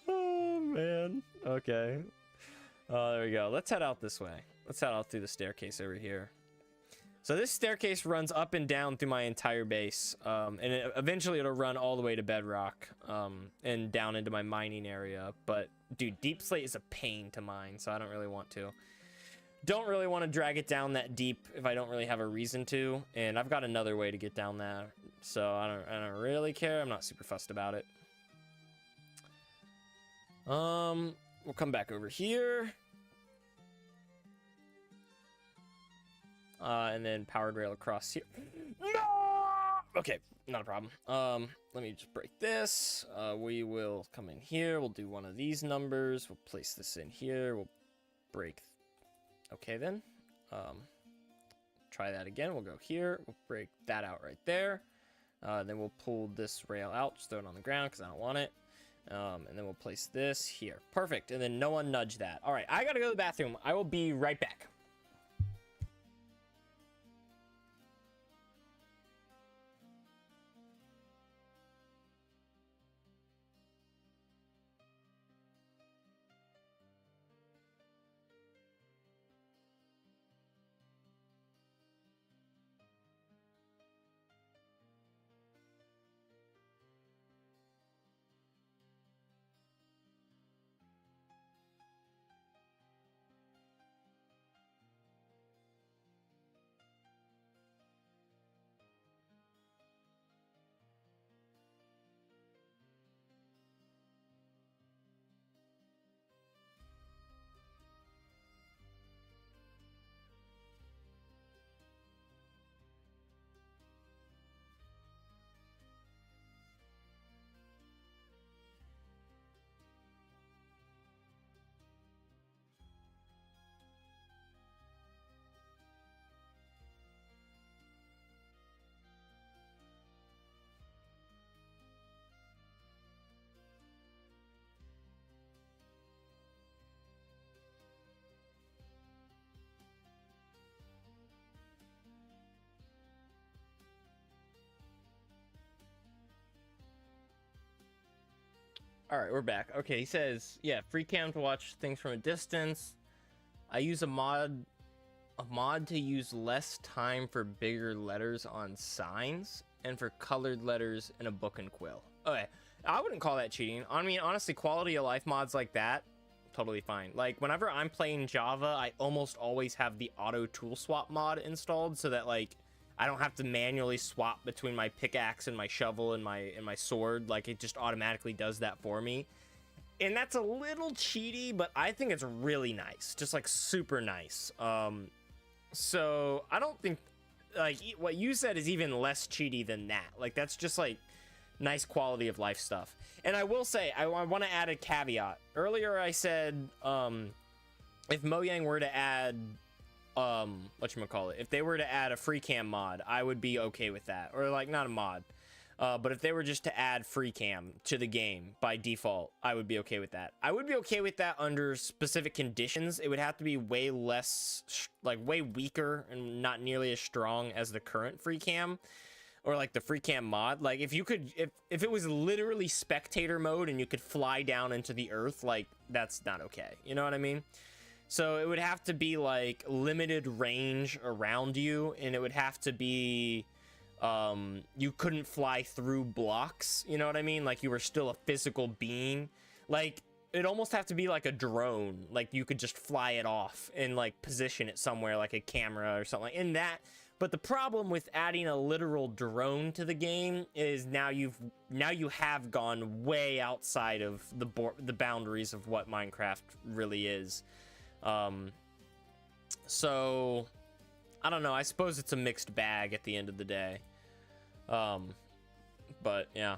Oh, man. Okay. There we go. Let's head out this way. Let's head out through the staircase over here. So this staircase runs up and down through my entire base, and eventually it'll run all the way to Bedrock, and down into my mining area. But, dude, deep slate is a pain to mine, so I don't really want to. Don't really want to drag it down that deep if I don't really have a reason to, and I've got another way to get down there, so I don't really care. I'm not super fussed about it. We'll come back over here. And then powered rail across here. No! Okay, not a problem. Let me just break this. We will come in here. We'll do one of these numbers. We'll place this in here. We'll break. Okay, then. Try that again. We'll go here. We'll break that out right there. Then we'll pull this rail out. Just throw it on the ground because I don't want it. And then we'll place this here. Perfect. And then no one nudge that. All right, I gotta go to the bathroom. I will be right back. All right, we're back. Okay, he says, yeah, free cam to watch things from a distance. I use a mod to use less time for bigger letters on signs and for colored letters in a book and quill. Okay, I wouldn't call that cheating. I mean, honestly, quality of life mods like that, totally fine. Like, whenever I'm playing Java, I almost always have the auto tool swap mod installed so that, like, I don't have to manually swap between my pickaxe and my shovel and my sword. Like, it just automatically does that for me. And that's a little cheaty, but I think it's really nice. Just, like, super nice. So, I don't think, like, what you said is even less cheaty than that. Like, that's just, like, nice quality of life stuff. And I will say, I want to add a caveat. Earlier I said, if Mojang were to add... whatchamacallit, if they were to add a free cam mod, I would be okay with that. Or, like, not a mod, but if they were just to add free cam to the game by default, I would be okay with that. I would be okay with that under specific conditions. It would have to be way less, like, way weaker and not nearly as strong as the current free cam, or like the free cam mod. Like, if you could, if it was literally spectator mode and you could fly down into the earth, like, that's not okay. You know what I mean? So it would have to be, like, limited range around you, and it would have to be, you couldn't fly through blocks, you know what I mean? Like, you were still a physical being. Like, it'd almost have to be like a drone. Like, you could just fly it off and, like, position it somewhere, like a camera or something. In that, but the problem with adding a literal drone to the game is now you have gone way outside of the boundaries of what Minecraft really is. So I don't know, I suppose it's a mixed bag at the end of the day. But yeah.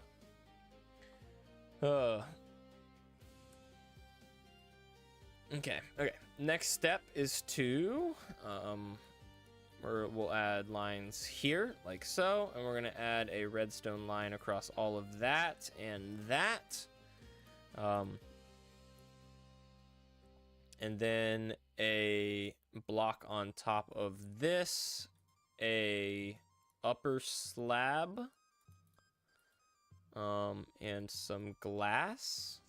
Okay. Next step is to, we'll add lines here like so, and we're gonna add a redstone line across all of that and that. And then a block on top of this, a upper slab, and some glass.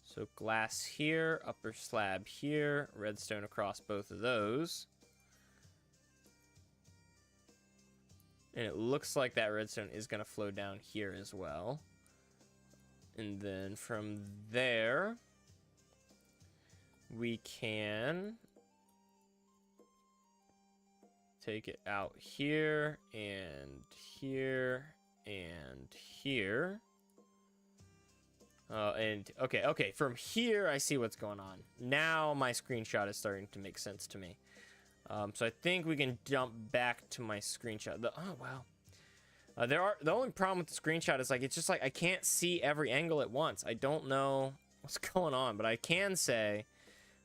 So glass here, upper slab here, redstone across both of those. And it looks like that redstone is going to flow down here as well. And then from there, we can take it out here and here and here. And okay, from here I see what's going on. Now my screenshot is starting to make sense to me. So I think we can jump back to my screenshot. Oh wow. The only problem with the screenshot is, like, it's just like I can't see every angle at once. I don't know what's going on, but I can say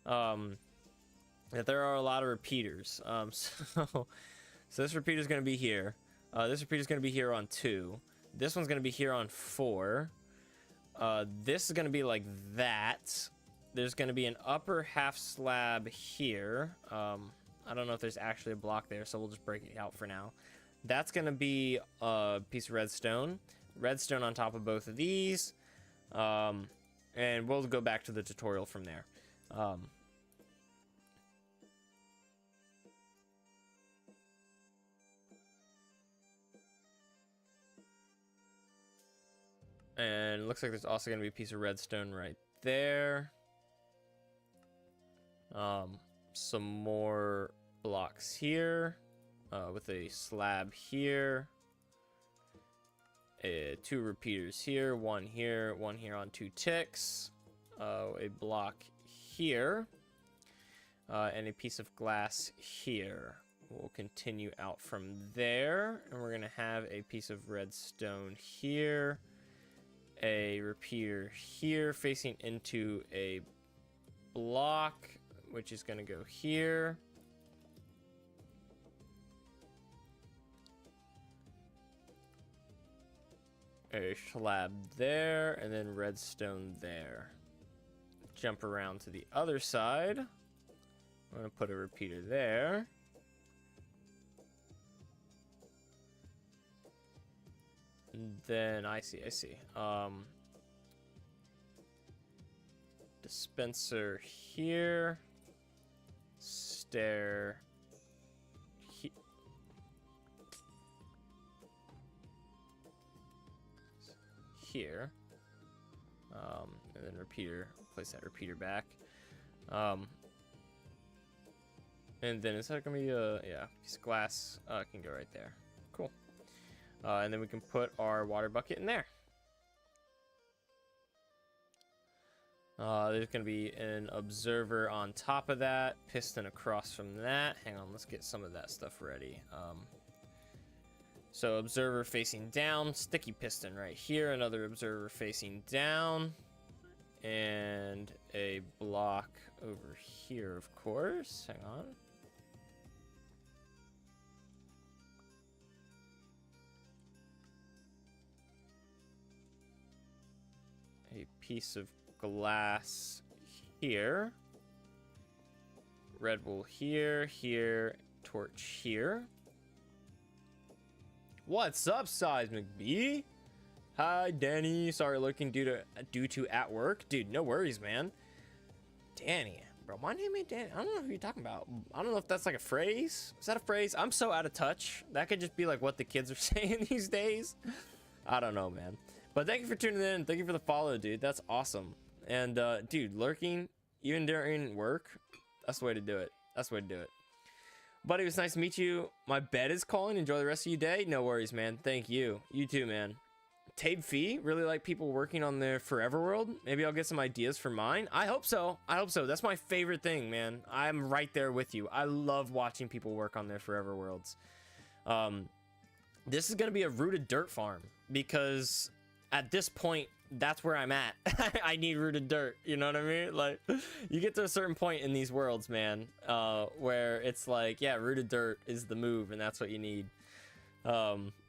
that there are a lot of repeaters. So this repeater is going to be here. This repeater is going to be here on 2. This one's going to be here on 4. This is going to be like that. There's going to be an upper half slab here. I don't know if there's actually a block there, so we'll just break it out for now. That's going to be a piece of redstone. Redstone on top of both of these. And we'll go back to the tutorial from there. And it looks like there's also going to be a piece of redstone right there. Some more blocks here, with a slab here. 2 repeaters here, one here on 2 ticks. A block here, and a piece of glass here. We'll continue out from there, and we're gonna have a piece of redstone here, a repeater here facing into a block, which is gonna go here. A slab there, and then redstone there. Jump around to the other side. I'm gonna put a repeater there. And then I see. dispenser here. Stair here. And then repeater, place that repeater back. And then is that gonna be a, yeah, piece of glass can go right there. Cool. And then we can put our water bucket in there. There's gonna be an observer on top of that, piston across from that. Hang on, let's get some of that stuff ready. So observer facing down, sticky piston right here, another observer facing down, and a block over here, of course. Hang on. A piece of glass here. Red wool here, here, torch here. What's up, Seismic B? Hi, Danny. Sorry looking due to at work. Dude, no worries, man. Danny. Bro, my name ain't Danny. I don't know who you're talking about. I don't know if that's like a phrase. Is that a phrase? I'm so out of touch. That could just be like what the kids are saying these days. I don't know, man. But thank you for tuning in. Thank you for the follow, dude. That's awesome. And, dude, lurking, even during work, that's the way to do it. That's the way to do it. Buddy, it was nice to meet you. My bed is calling. Enjoy the rest of your day. No worries, man. Thank you. You too, man. Tabe Fee, really like people working on their Forever World. Maybe I'll get some ideas for mine. I hope so. I hope so. That's my favorite thing, man. I'm right there with you. I love watching people work on their Forever Worlds. This is going to be a rooted dirt farm because at this point, that's where I'm at. I need rooted dirt. You know what I mean? Like, you get to a certain point in these worlds, man, where it's like, yeah, rooted dirt is the move, and that's what you need.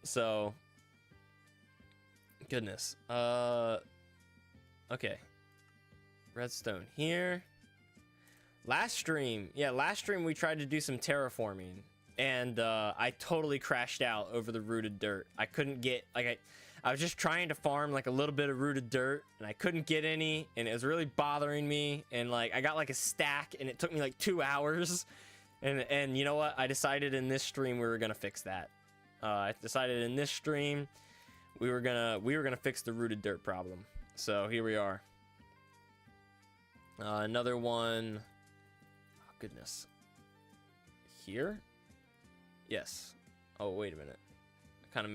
So, goodness. Okay. Redstone here. Last stream we tried to do some terraforming, and I totally crashed out over the rooted dirt. I couldn't get, like, I was just trying to farm like a little bit of rooted dirt, and I couldn't get any, and it was really bothering me. And like I got like a stack, and it took me like 2 hours. And you know what? I decided in this stream we were gonna fix that. I decided in this stream we were gonna fix the rooted dirt problem. So here we are. Another one. Oh, goodness. Here? Yes. Oh, wait a minute. I kind of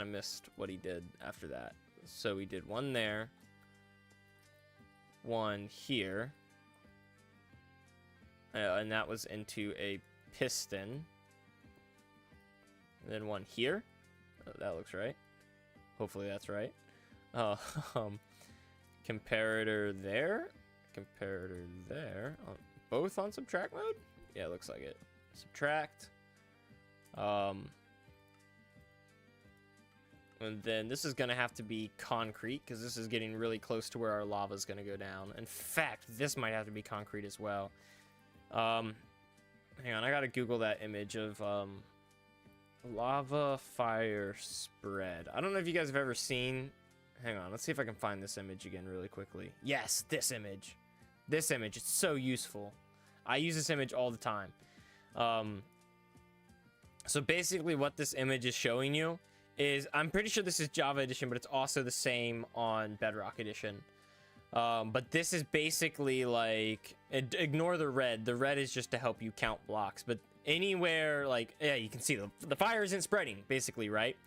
missed what he did after that. So we did one there, one here, and that was into a piston, and then one here. Oh, that looks right. Hopefully that's right. Comparator there, both on subtract mode. Yeah, it looks like it. Subtract. And then this is going to have to be concrete because this is getting really close to where our lava is going to go down. In fact, this might have to be concrete as well. Hang on, I got to Google that image of lava fire spread. I don't know if you guys have ever seen. Hang on, let's see if I can find this image again really quickly. Yes, this image. This image, it's so useful. I use this image all the time. So basically what this image is showing you is, I'm pretty sure this is Java Edition, but it's also the same on Bedrock Edition. But this is basically like, ignore the red. The red is just to help you count blocks. But anywhere, like, yeah, you can see the fire isn't spreading, basically, right?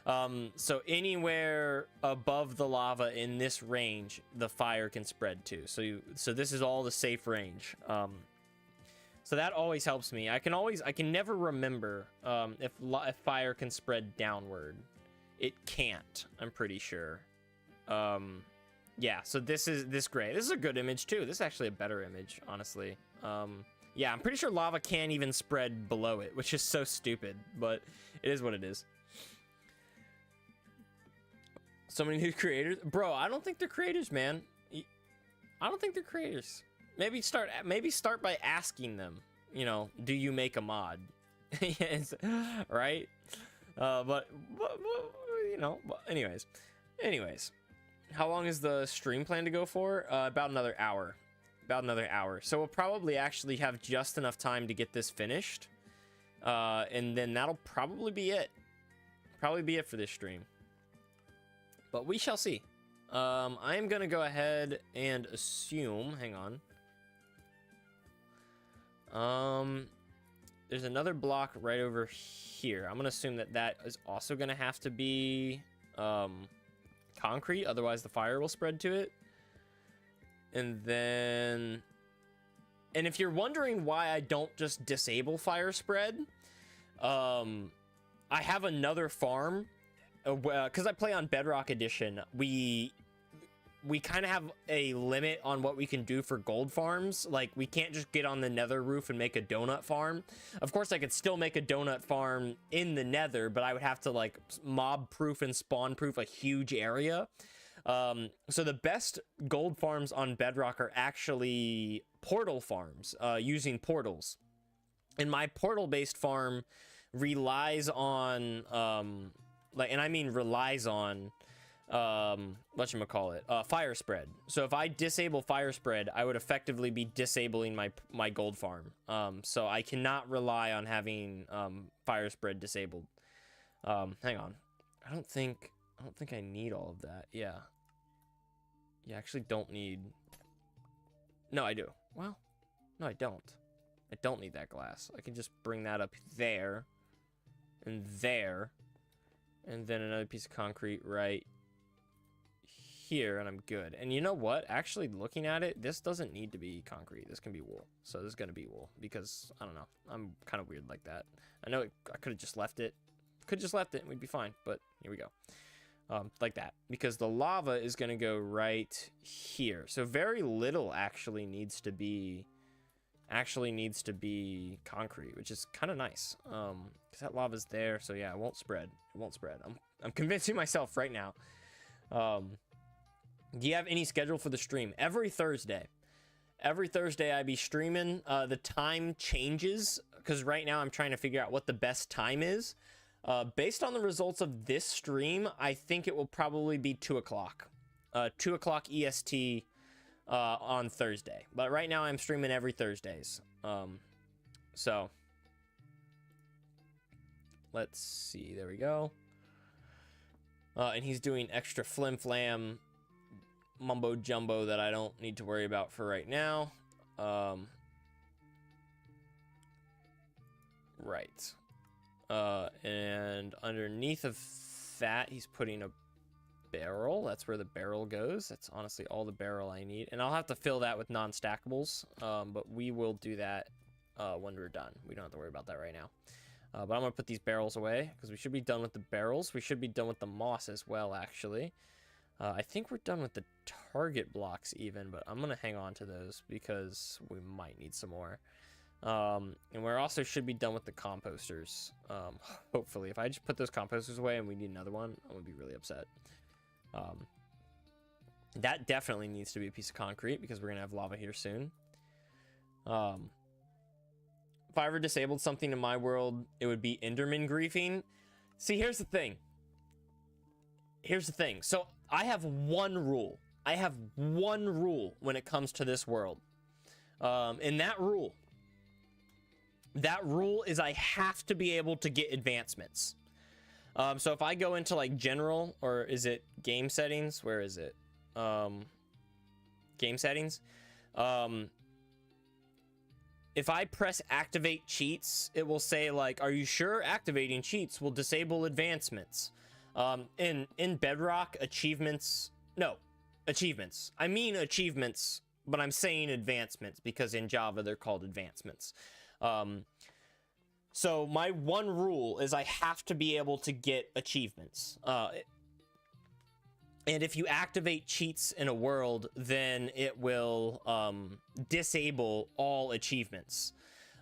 So anywhere above the lava in this range, the fire can spread to. So this is all the safe range. So that always helps me. I can never remember if fire can spread downward. It can't, I'm pretty sure. Yeah, so this is great. This is a good image too. This is actually a better image, honestly. Yeah, I'm pretty sure lava can't even spread below it, which is so stupid, but it is what it is. So many new creators. Bro, I don't think they're creators, man. I don't think they're creators. Maybe start by asking them, you know, do you make a mod? Yes, right? But you know, anyways, how long is the stream plan to go for? About another hour. about another hour. So we'll probably actually have just enough time to get this finished. And then that'll probably be it. Probably be it for this stream. But we shall see. I am going to go ahead and assume... Hang on. There's another block right over here. I'm going to assume that that is also going to have to be concrete. Otherwise, the fire will spread to it. And then... And if you're wondering why I don't just disable fire spread, I have another farm. Because I play on Bedrock Edition, we kind of have a limit on what we can do for gold farms. Like, we can't just get on the nether roof and make a donut farm. Of course, I could still make a donut farm in the nether, but I would have to, like, mob-proof and spawn-proof a huge area. So the best gold farms on Bedrock are actually portal farms, using portals. And my portal-based farm relies on, and I mean relies on, fire spread. So if I disable fire spread, I would effectively be disabling my gold farm. So I cannot rely on having, fire spread disabled. Hang on. I don't think I need all of that. Yeah. You actually don't need... No, I do. Well, no, I don't. I don't need that glass. I can just bring that up there. And there. And then another piece of concrete right here, and I'm good. And you know what? Actually, looking at it, this doesn't need to be concrete. This can be wool. So this is going to be wool. Because, I don't know. I'm kind of weird like that. I know I could have just left it. Could have just left it and we'd be fine. But here we go. Like that, because the lava is going to go right here. So very little actually needs to be concrete, which is kind of nice. Because that lava's there, so yeah, it won't spread. It won't spread. I'm convincing myself right now. Do you have any schedule for the stream? Every Thursday. Every Thursday I be streaming. The time changes, because right now I'm trying to figure out what the best time is. Based on the results of this stream, I think it will probably be 2 o'clock. 2 o'clock EST on Thursday. But right now I'm streaming every Thursdays. So let's see. There we go. And he's doing extra flim flam mumbo jumbo that I don't need to worry about for right now. Right. And underneath of that, he's putting a barrel. That's where the barrel goes. That's honestly all the barrel I need. And I'll have to fill that with non-stackables. But we will do that when we're done. We don't have to worry about that right now. But I'm going to put these barrels away because we should be done with the barrels. We should be done with the moss as well, actually. I think we're done with the target blocks even, but I'm going to hang on to those because we might need some more. And we're also should be done with the composters. Hopefully, if I just put those composters away and we need another one, I'm gonna be really upset. That definitely needs to be a piece of concrete because we're gonna have lava here soon. If I ever disabled something in my world, it would be Enderman griefing. See, here's the thing. So I have one rule. When it comes to this world. And that rule is I have to be able to get advancements. So if I go into like general, or is it game settings? Where is it? Game settings. If I press activate cheats, it will say like, are you sure activating cheats will disable advancements? In Bedrock, achievements. I mean achievements, but I'm saying advancements because in Java they're called advancements. So my one rule is I have to be able to get achievements. And if you activate cheats in a world, then it will disable all achievements.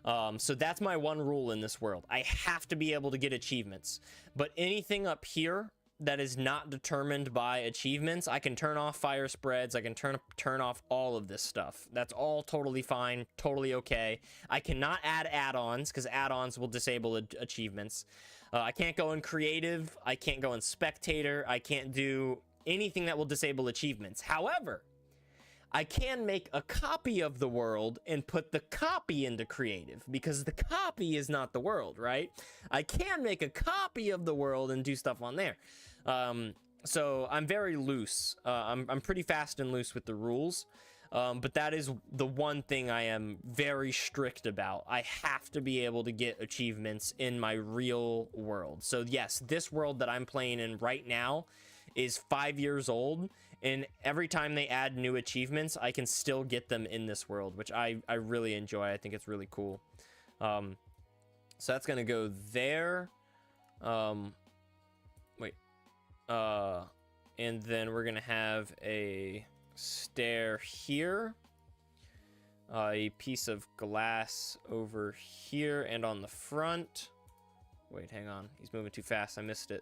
So that's my one rule in this world. I have to be able to get achievements. But anything up here that is not determined by achievements, I can turn off fire spreads. I can turn off all of this stuff. That's all totally fine, totally okay. I cannot add add-ons because add-ons will disable achievements. I can't go in creative. I can't go in spectator. I can't do anything that will disable achievements. However, I can make a copy of the world and put the copy into creative, because the copy is not the world, right? I can make a copy of the world and do stuff on there. So I'm very loose. I'm pretty fast and loose with the rules. But that is the one thing I am very strict about. I have to be able to get achievements in my real world. So yes, this world that I'm playing in right now is 5 years old, and every time they add new achievements, I can still get them in this world, which I really enjoy. I think it's really cool. So that's gonna go there. Wait. And then we're gonna have a stair here, a piece of glass over here and on the front. Wait, hang on, he's moving too fast, I missed it.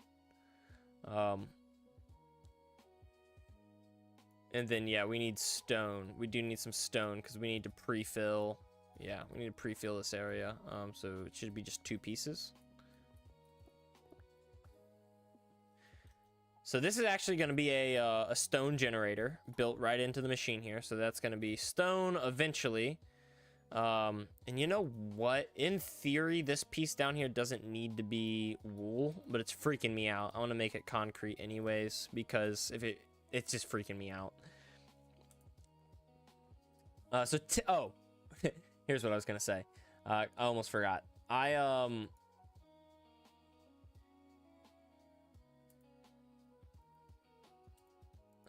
And then yeah, we need stone. We do need some stone because we need to pre-fill. Yeah, we need to pre-fill this area. So it should be just 2 pieces. So this is actually going to be a stone generator built right into the machine here. So that's going to be stone eventually. And you know what? In theory, this piece down here doesn't need to be wool, but it's freaking me out. I want to make it concrete anyways, because if it's just freaking me out. Oh, here's what I was going to say. I almost forgot.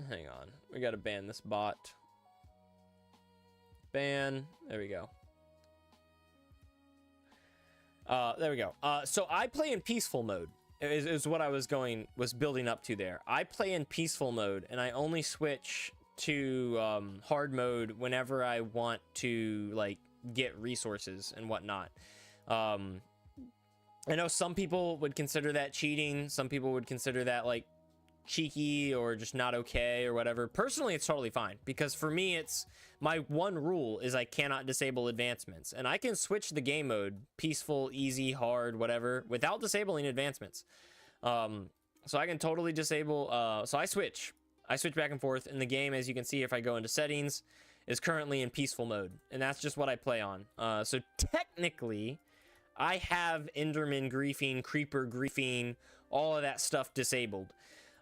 Hang on, we gotta ban this bot. Ban, there we go. There we go. So I play in peaceful mode, is what I was building up to there. I play in peaceful mode, and I only switch to hard mode whenever I want to like get resources and whatnot. I know some people would consider that cheating. Some people would consider that like cheeky or just not okay or whatever. Personally, it's totally fine, because for me, it's my one rule is I cannot disable advancements, and I can switch the game mode, peaceful, easy, hard, whatever, without disabling advancements. So I can totally disable. So I switch back and forth in the game. As you can see, if I go into settings, is currently in peaceful mode, and that's just what I play on. So technically, I have Enderman griefing, Creeper griefing, all of that stuff disabled.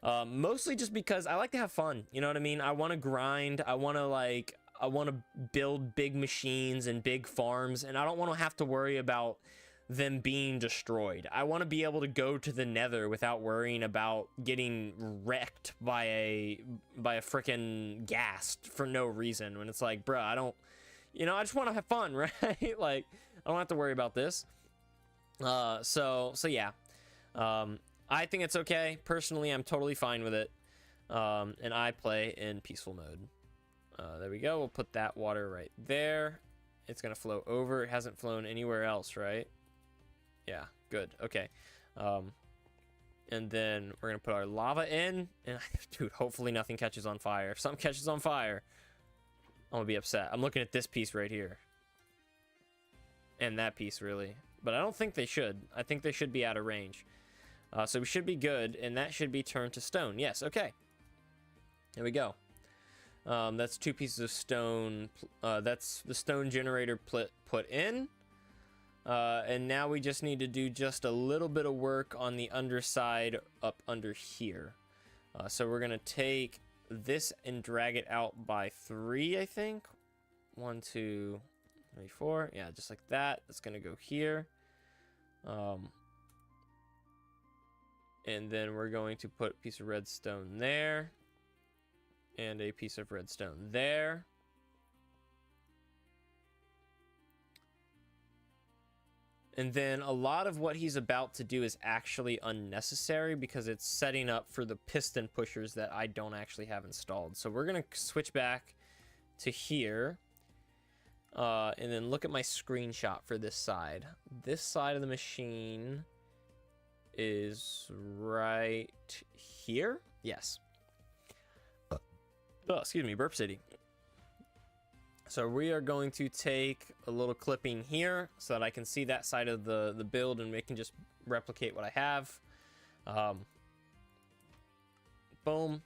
Mostly just because I like to have fun, you know what I mean? I want to grind, I want to build big machines and big farms, and I don't want to have to worry about them being destroyed. I want to be able to go to the Nether without worrying about getting wrecked by a freaking ghast for no reason, when it's like, bruh, I just want to have fun, right? Like, I don't have to worry about this. So yeah. I think it's okay. Personally, I'm totally fine with it. And I play in peaceful mode. There we go. We'll put that water right there. It's going to flow over. It hasn't flown anywhere else, right? Yeah, good. Okay. And then we're going to put our lava in. And dude, hopefully nothing catches on fire. If something catches on fire, I'm going to be upset. I'm looking at this piece right here. And that piece, really. But I don't think they should. I think they should be out of range. So we should be good, and that should be turned to stone. Yes, okay. There we go. That's 2 pieces of stone. That's the stone generator put in. And now we just need to do just a little bit of work on the underside up under here. So we're going to take this and drag it out by 3, I think. 1, 2, 3, 4. Yeah, just like that. That's going to go here. And then we're going to put a piece of redstone there. And a piece of redstone there. And then a lot of what he's about to do is actually unnecessary, because it's setting up for the piston pushers that I don't actually have installed. So we're going to switch back to here. And then look at my screenshot for this side. This side of the machine is right here. Yes. Oh, excuse me, Burp City. So we are going to take a little clipping here so that I can see that side of the build, and we can just replicate what I have. Boom.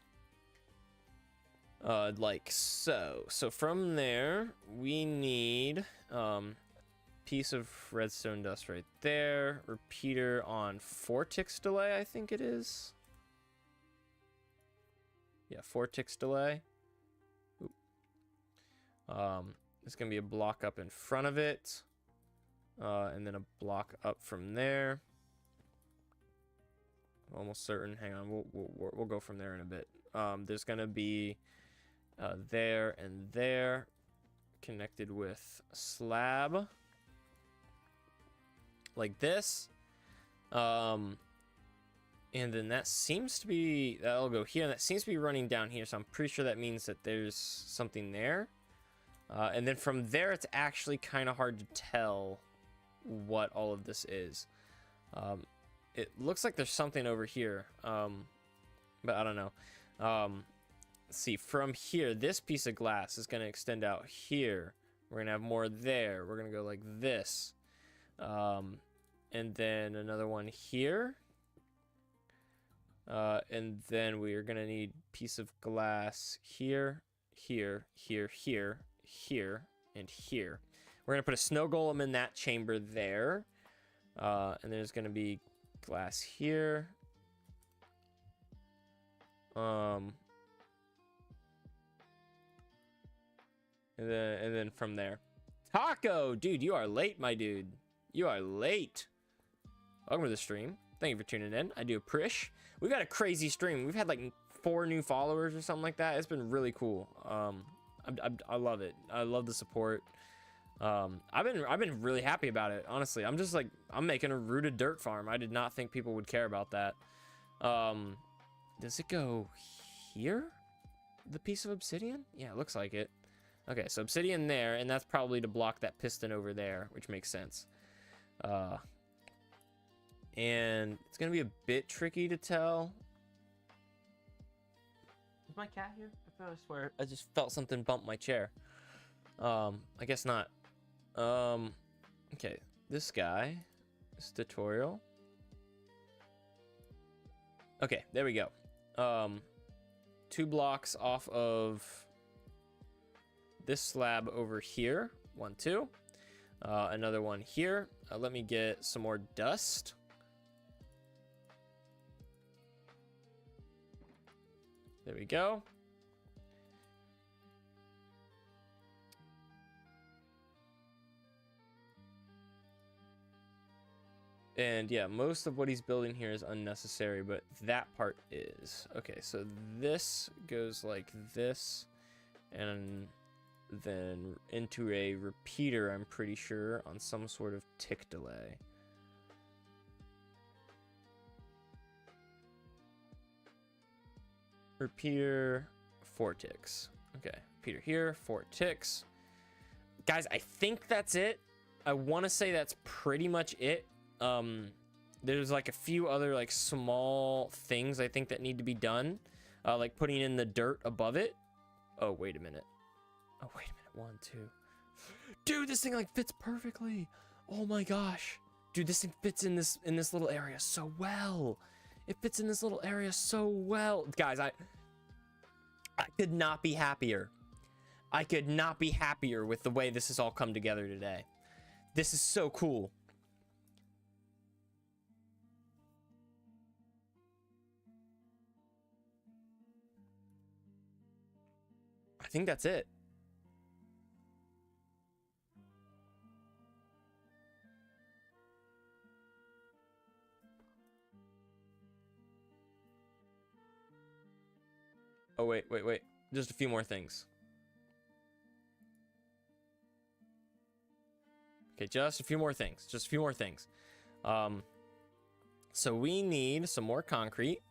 like so. So from there, we need piece of redstone dust right there. Repeater on 4 ticks delay, I think it is. Yeah, 4 ticks delay. Oop. There's gonna be a block up in front of it, and then a block up from there. I'm almost certain. Hang on, we'll go from there in a bit. There's gonna be there and there, connected with a slab like this. And then that seems to be, that'll go here, and that seems to be running down here, so I'm pretty sure that means that there's something there. And then from there, it's actually kind of hard to tell what all of this is. It looks like there's something over here, but I don't know. Let's see, from here, this piece of glass is going to extend out here. We're going to have more there. We're going to go like this. And then another one here. And then we are going to need piece of glass here, here, here, here, here, and here. We're going to put a snow golem in that chamber there. And there's going to be glass here. And then from there. Taco! Dude, you are late, my dude. You are late. Welcome to the stream. Thank you for tuning in. I do appreciate. We've got a crazy stream. We've had like 4 new followers or something like that. It's been really cool. I love it. I love the support. I've been really happy about it. Honestly, I'm just like, I'm making a rooted dirt farm. I did not think people would care about that. Does it go here? The piece of obsidian? Yeah, it looks like it. Okay, so obsidian there, and that's probably to block that piston over there, which makes sense. And it's gonna be a bit tricky to tell. Is my cat here? I swear I just felt something bump my chair. I guess not. Okay, this guy, this tutorial. Okay, there we go. 2 blocks off of this slab over here. 1, 2. Another one here. Let me get some more dust. There we go. And yeah, most of what he's building here is unnecessary, but that part is. Okay, so this goes like this, and then into a repeater, I'm pretty sure, on some sort of tick delay. Repeater, 4 ticks. Okay, repeater here, 4 ticks. Guys, I think that's it. I want to say that's pretty much it. There's like a few other like small things I think that need to be done, like putting in the dirt above it. Oh, wait a minute. Oh, wait a minute. 1, 2. Dude, this thing like fits perfectly. Oh my gosh. Dude, this thing fits in this little area so well. It fits in this little area so well. Guys, I could not be happier. I could not be happier with the way this has all come together today. This is so cool. I think that's it. Oh, wait. Just a few more things. Okay, just a few more things. So we need some more concrete.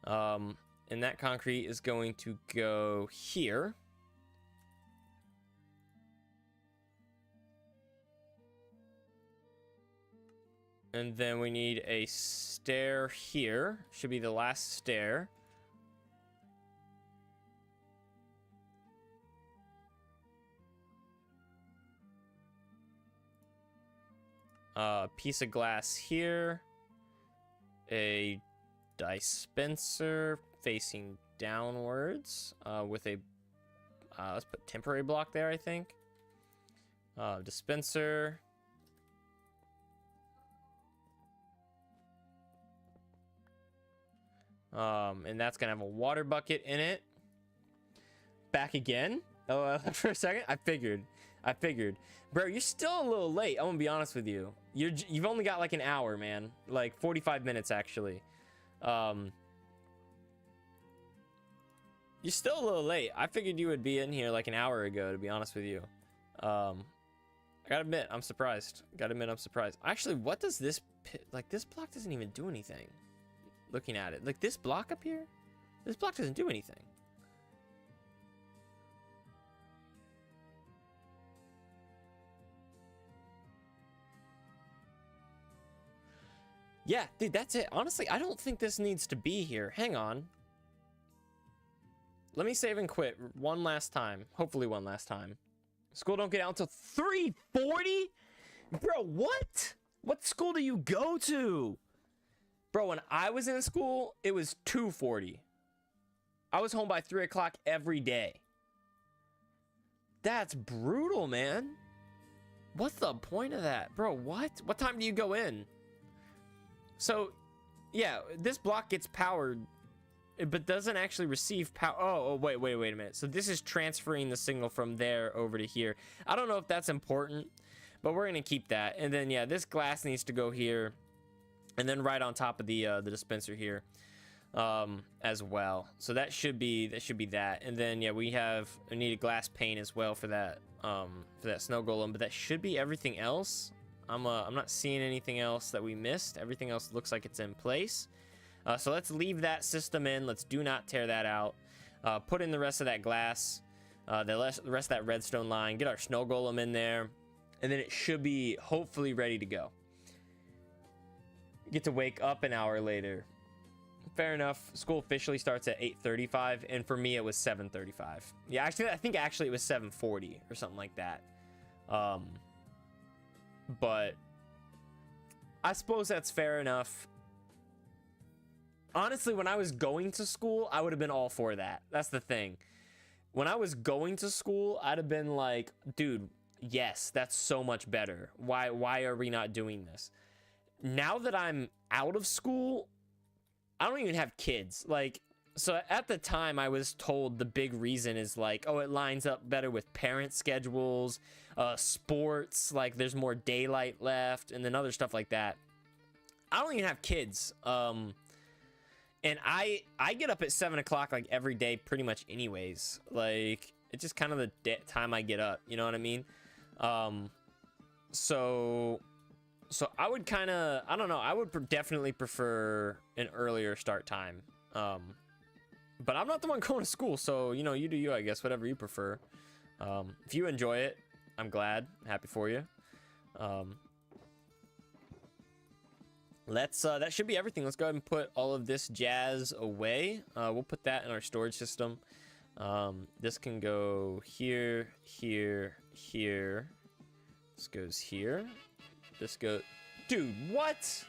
And that concrete is going to go here. And then we need a stair here. Should be the last stair. Piece of glass here. A dispenser facing downwards with a Let's put temporary block there, I think. Dispenser. And that's gonna have a water bucket in it. Back again? Oh, for a second, I figured. Bro, you're still a little late. I'm gonna be honest with you. You've only got like an hour, man. Like 45 minutes, actually. You're still a little late. I figured you would be in here like an hour ago, to be honest with you. I gotta admit, I'm surprised. Actually, what does this like? This block doesn't even do anything. Looking at it, like this block up here, this block doesn't do anything. Yeah, dude, that's it. Honestly, I don't think this needs to be here. Hang on. Let me save and quit one last time. Hopefully one last time. School don't get out until 3:40? Bro, what? What school do you go to? Bro, when I was in school, it was 2:40. I was home by 3 o'clock every day. That's brutal, man. What's the point of that? Bro, what? What time do you go in? So, yeah, this block gets powered, but doesn't actually receive power. Oh, wait a minute. So this is transferring the signal from there over to here. I don't know if that's important, but we're gonna keep that. And then, yeah, this glass needs to go here, and then right on top of the dispenser here, as well. So that should be that. And then, yeah, we need a glass pane as well for that snow golem. But that should be everything else. I'm not seeing anything else that we missed. Everything else looks like it's in place. So let's leave that system in. Let's do not tear that out. Put in the rest of that glass, the rest of that redstone line. Get our snow golem in there, and then it should be hopefully ready to go. Get to wake up an hour later. Fair enough. School officially starts at 8:35, and for me it was 7:35. Yeah, actually, I think it was 7:40 or something like that. But I suppose that's fair enough. Honestly, when I was going to school, I would have been all for that. That's the thing. When I was going to school, I'd have been like, dude, yes, that's so much better. Why are we not doing this? Now that I'm out of school, I don't even have kids. Like, so at the time I was told the big reason is like, oh, it lines up better with parent schedules, sports, like there's more daylight left, and then other stuff like that. I don't even have kids. And I get up at 7 o'clock like every day pretty much anyways. Like, it's just kind of the time I get up, you know what I mean? So I would kind of, I don't know, I would definitely prefer an earlier start time. But I'm not the one going to school, so, you know, you do you, I guess, whatever you prefer. If you enjoy it, I'm glad, happy for you. That should be everything. Let's go ahead and put all of this jazz away. We'll put that in our storage system. This can go here, here, here. This goes here. This goes... Dude, what?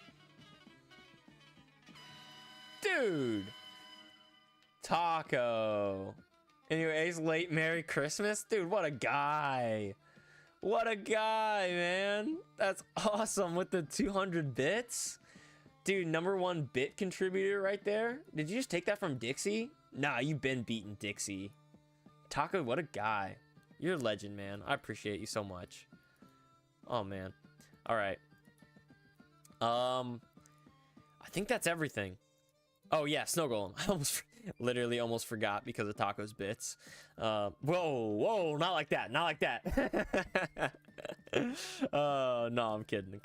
Dude! Taco. Anyways, late Merry Christmas. Dude, what a guy. What a guy, man. That's awesome with the 200 bits. Dude, #1 bit contributor right there. Did you just take that from Dixie? Nah, you've been beating Dixie. Taco, what a guy. You're a legend, man. I appreciate you so much. Oh, man. All right. I think that's everything. Oh, yeah, Snow Golem. I literally almost forgot because of Taco's bits. Whoa, not like that. Not like that. No, I'm kidding.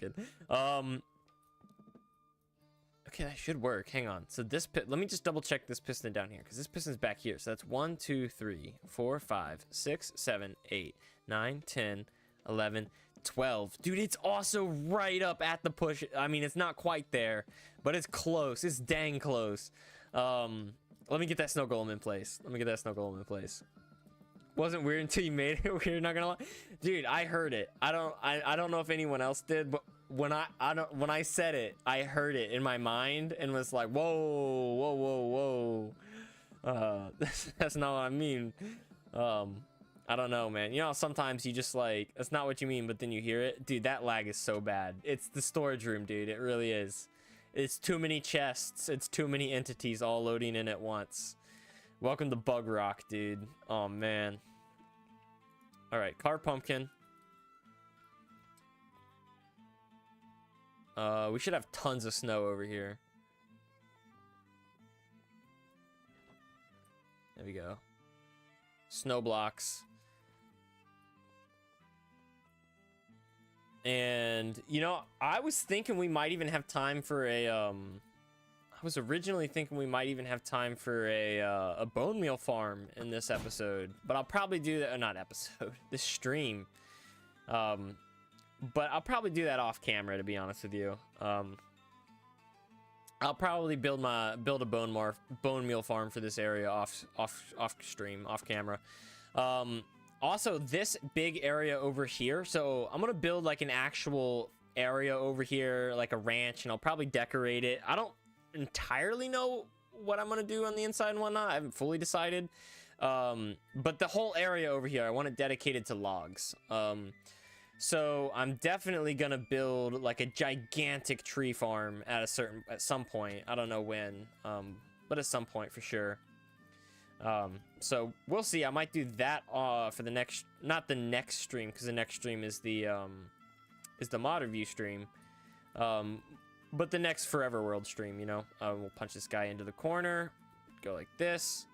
Okay, that should work. Hang on. So this let me just double check this piston down here, because this piston's back here. So that's 1, 2, 3, 4, 5, 6, 7, 8, 9, 10, 11, 12. Dude, it's also right up at the push. I mean, it's not quite there, but it's close. It's dang close. Let me get that Snow Golem in place. Wasn't weird until you made it weird, not gonna lie. Dude, I heard it. I don't know if anyone else did, but when I said it, I heard it in my mind and was like, whoa. That's not what I mean. I don't know, man. You know, sometimes you just like, that's not what you mean, but then you hear it. Dude, that lag is so bad. It's the storage room, dude. It really is. It's too many chests. It's too many entities all loading in at once. Welcome to Bedrock, dude. Oh, man. All right, car pumpkin. We should have tons of snow over here. There we go. Snow blocks. And, you know, I was thinking we might even have time for a, I was originally thinking we might even have time for a bone meal farm in this episode. But I'll probably do that, not episode, this stream. But I'll probably do that off camera, to be honest with you. I'll probably build a bone meal farm for this area off stream, off camera. Also, this big area over here. So I'm gonna build like an actual area over here, like a ranch, and I'll probably decorate it. I don't entirely know what I'm gonna do on the inside and whatnot. I haven't fully decided. But the whole area over here, I want it dedicated to logs. So I'm definitely gonna build like a gigantic tree farm at some point. I don't know when, but at some point for sure. So we'll see. I might do that for the next, not the next stream, because the next stream is the mod review stream. But the next Forever World stream, you know, we'll punch this guy into the corner, go like this,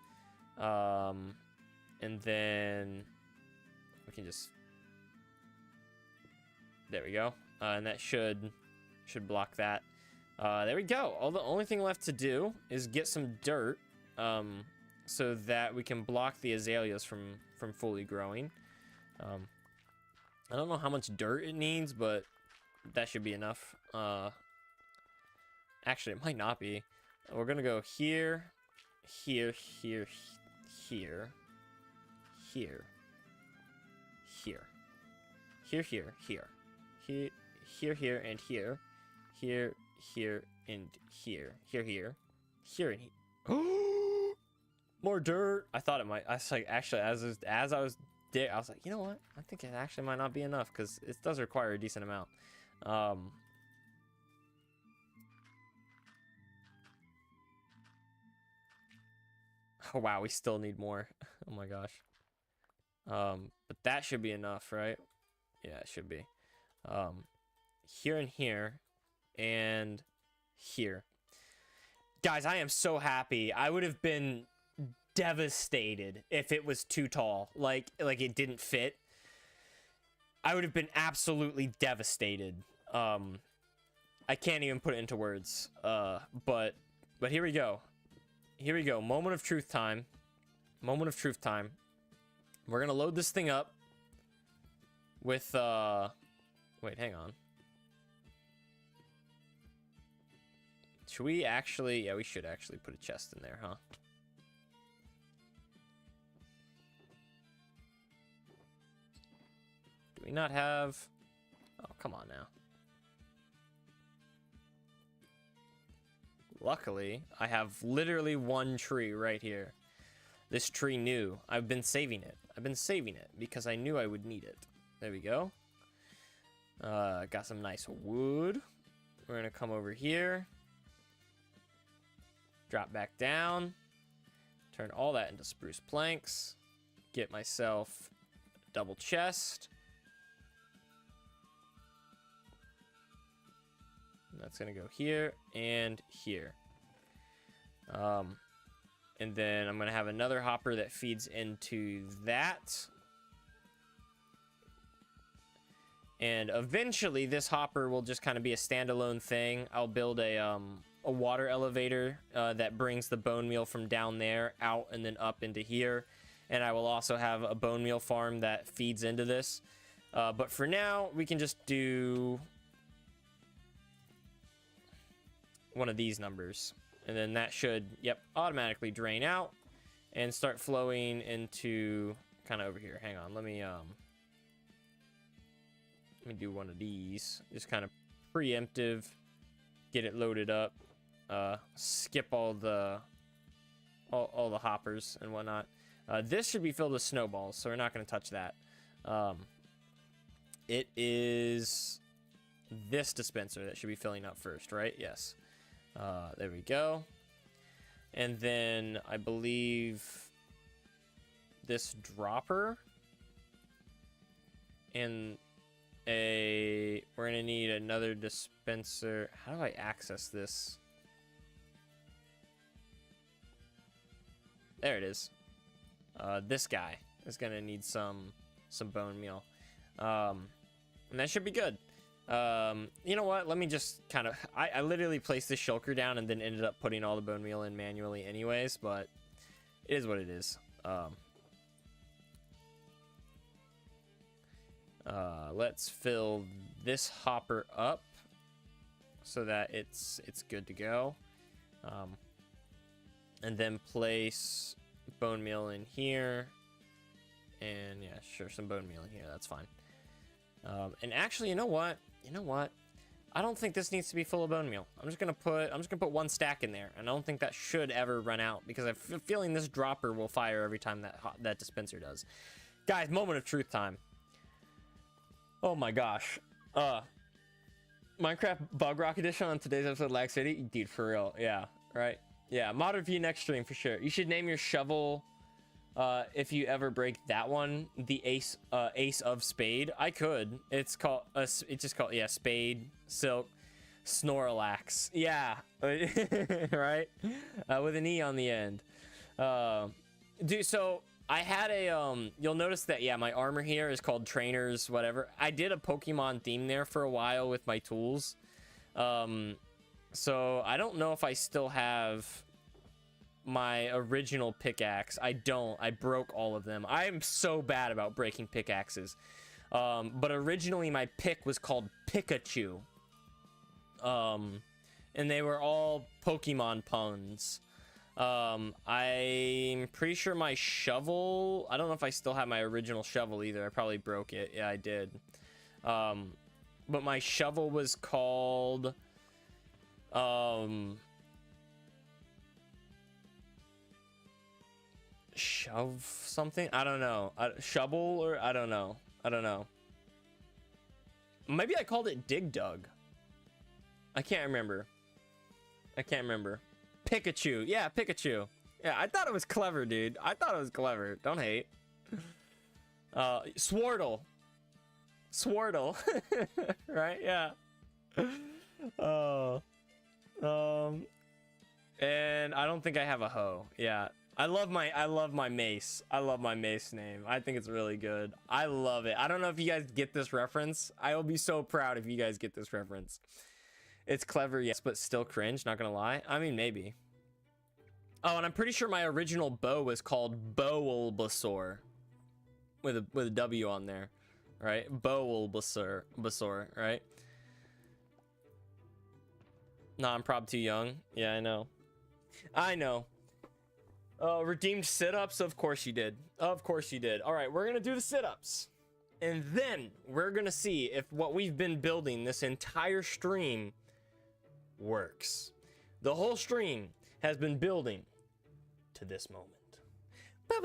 and then we can just. There we go. And that should block that. There we go. The only thing left to do is get some dirt, so that we can block the azaleas from fully growing. I don't know how much dirt it needs, but that should be enough. Actually, it might not be. We're gonna go here, here, here, here, here, here, here, here, here. Here, here, and here. Here, here, and here. Here, here. Here, and here. More dirt. I thought it might. I was like, actually, as I was I was like, you know what? I think it actually might not be enough, because it does require a decent amount. Oh, wow, we still need more. Oh, my gosh. But that should be enough, right? Yeah, it should be. Here and here and here. Guys, I am so happy. I would have been devastated if it was too tall, like it didn't fit. I would have been absolutely devastated. I can't even put it into words. But here we go. Here we go. Moment of truth time. Moment of truth time. We're gonna load this thing up with wait, hang on. Should we actually... Yeah, we should actually put a chest in there, huh? Do we not have... Oh, come on now. Luckily, I have literally one tree right here. This tree knew. I've been saving it. I've been saving it because I knew I would need it. There we go. Got some nice wood. We're gonna come over here. Drop back down. Turn all that into spruce planks. Get myself a double chest. And that's gonna go here and here. And then I'm gonna have another hopper that feeds into that. And eventually this hopper will just kind of be a standalone thing. I'll build a water elevator that brings the bone meal from down there out and then up into here. And I will also have a bone meal farm that feeds into this. But for now, we can just do one of these numbers. And then that should, yep, automatically drain out and start flowing into kind of over here. Hang on, let me do one of these. Just kind of preemptive, get it loaded up, skip all the hoppers and whatnot. This should be filled with snowballs, so we're not going to touch that. It is this dispenser that should be filling up first, right? Yes. There we go. And then I believe this dropper and we're gonna need another dispenser. How do I access this? There it is. This guy is gonna need some bone meal, and that should be good. You know what? Let me just kind of... I literally placed this shulker down and then ended up putting all the bone meal in manually anyways, but it is what it is. Let's fill this hopper up so that it's good to go. And then place bone meal in here. And yeah, sure, some bone meal in here. That's fine. And actually, you know what? I don't think this needs to be full of bone meal. I'm just gonna put one stack in there, and I don't think that should ever run out because I have a feeling this dropper will fire every time that dispenser does. Guys, moment of truth time. Oh my gosh. Minecraft Bedrock edition on today's episode of Lag City, dude, for real. Yeah, right. Yeah, mod review next stream for sure. You should name your shovel. If you ever break that one, the Ace of Spade. I could. It's just called yeah, Spade, Silk, Snorlax. Yeah, right. With an E on the end. Dude, so I had a you'll notice that yeah, my armor here is called Trainers, whatever. I did a Pokemon theme there for a while with my tools. So I don't know if I still have my original pickaxe. I don't. I broke all of them. I am so bad about breaking pickaxes. But originally my pick was called Pikachu. And they were all Pokemon puns. I'm pretty sure my shovel, I don't know if I still have my original shovel either. I probably broke it. Yeah, I did. But my shovel was called shove something. I don't know. Shovel, or I don't know. Maybe I called it Dig Dug. I can't remember. Pikachu. Yeah, Pikachu. Yeah, I thought it was clever, dude. I thought it was clever. Don't hate. Swordle. Right? Yeah. And I don't think I have a hoe. Yeah. I love my mace. I love my mace name. I think it's really good. I love it. I don't know if you guys get this reference. I will be so proud if you guys get this reference. It's clever, yes, but still cringe, not gonna lie. I mean, maybe. Oh, and I'm pretty sure my original bow was called Bulbasaur. With a W on there. Right? Bulbasaur, right? Nah, I'm probably too young. Yeah, I know. Redeemed sit-ups? Of course you did. All right, we're gonna do the sit-ups. And then we're gonna see if what we've been building this entire stream works. The whole stream has been building to this moment. Why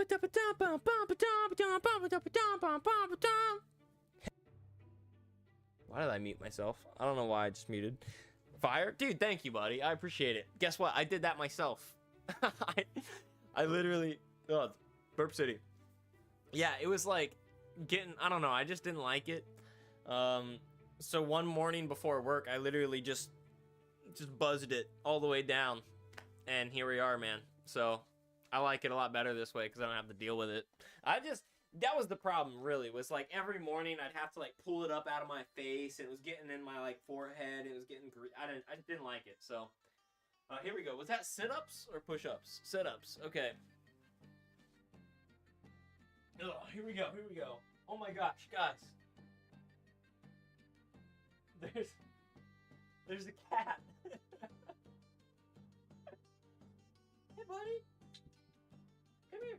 did I mute myself? I don't know why I just muted. Fire? Dude, thank you, buddy. I appreciate it. Guess what? I did that myself. I literally... Oh, Burp City. Yeah, it was like getting... I don't know. I just didn't like it. So one morning before work, I literally just buzzed it all the way down. And here we are, man. So I like it a lot better this way because I don't have to deal with it. That was the problem, really. Was like every morning I'd have to like pull it up out of my face. It was getting in my like forehead. It was getting... I just didn't like it, so... here we go. Was that sit-ups or push-ups? Sit-ups. Okay. Ugh, here we go. Oh my gosh, guys. There's a cat. Hey, buddy. Come here.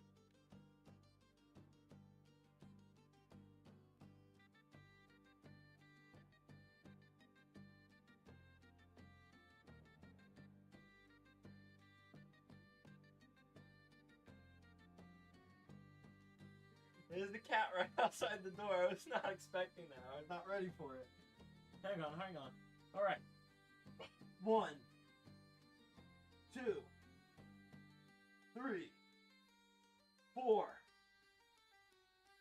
There's the cat right outside the door. I was not expecting that. I was not ready for it. Hang on, hang on. All right. 1, 2, 3, 4,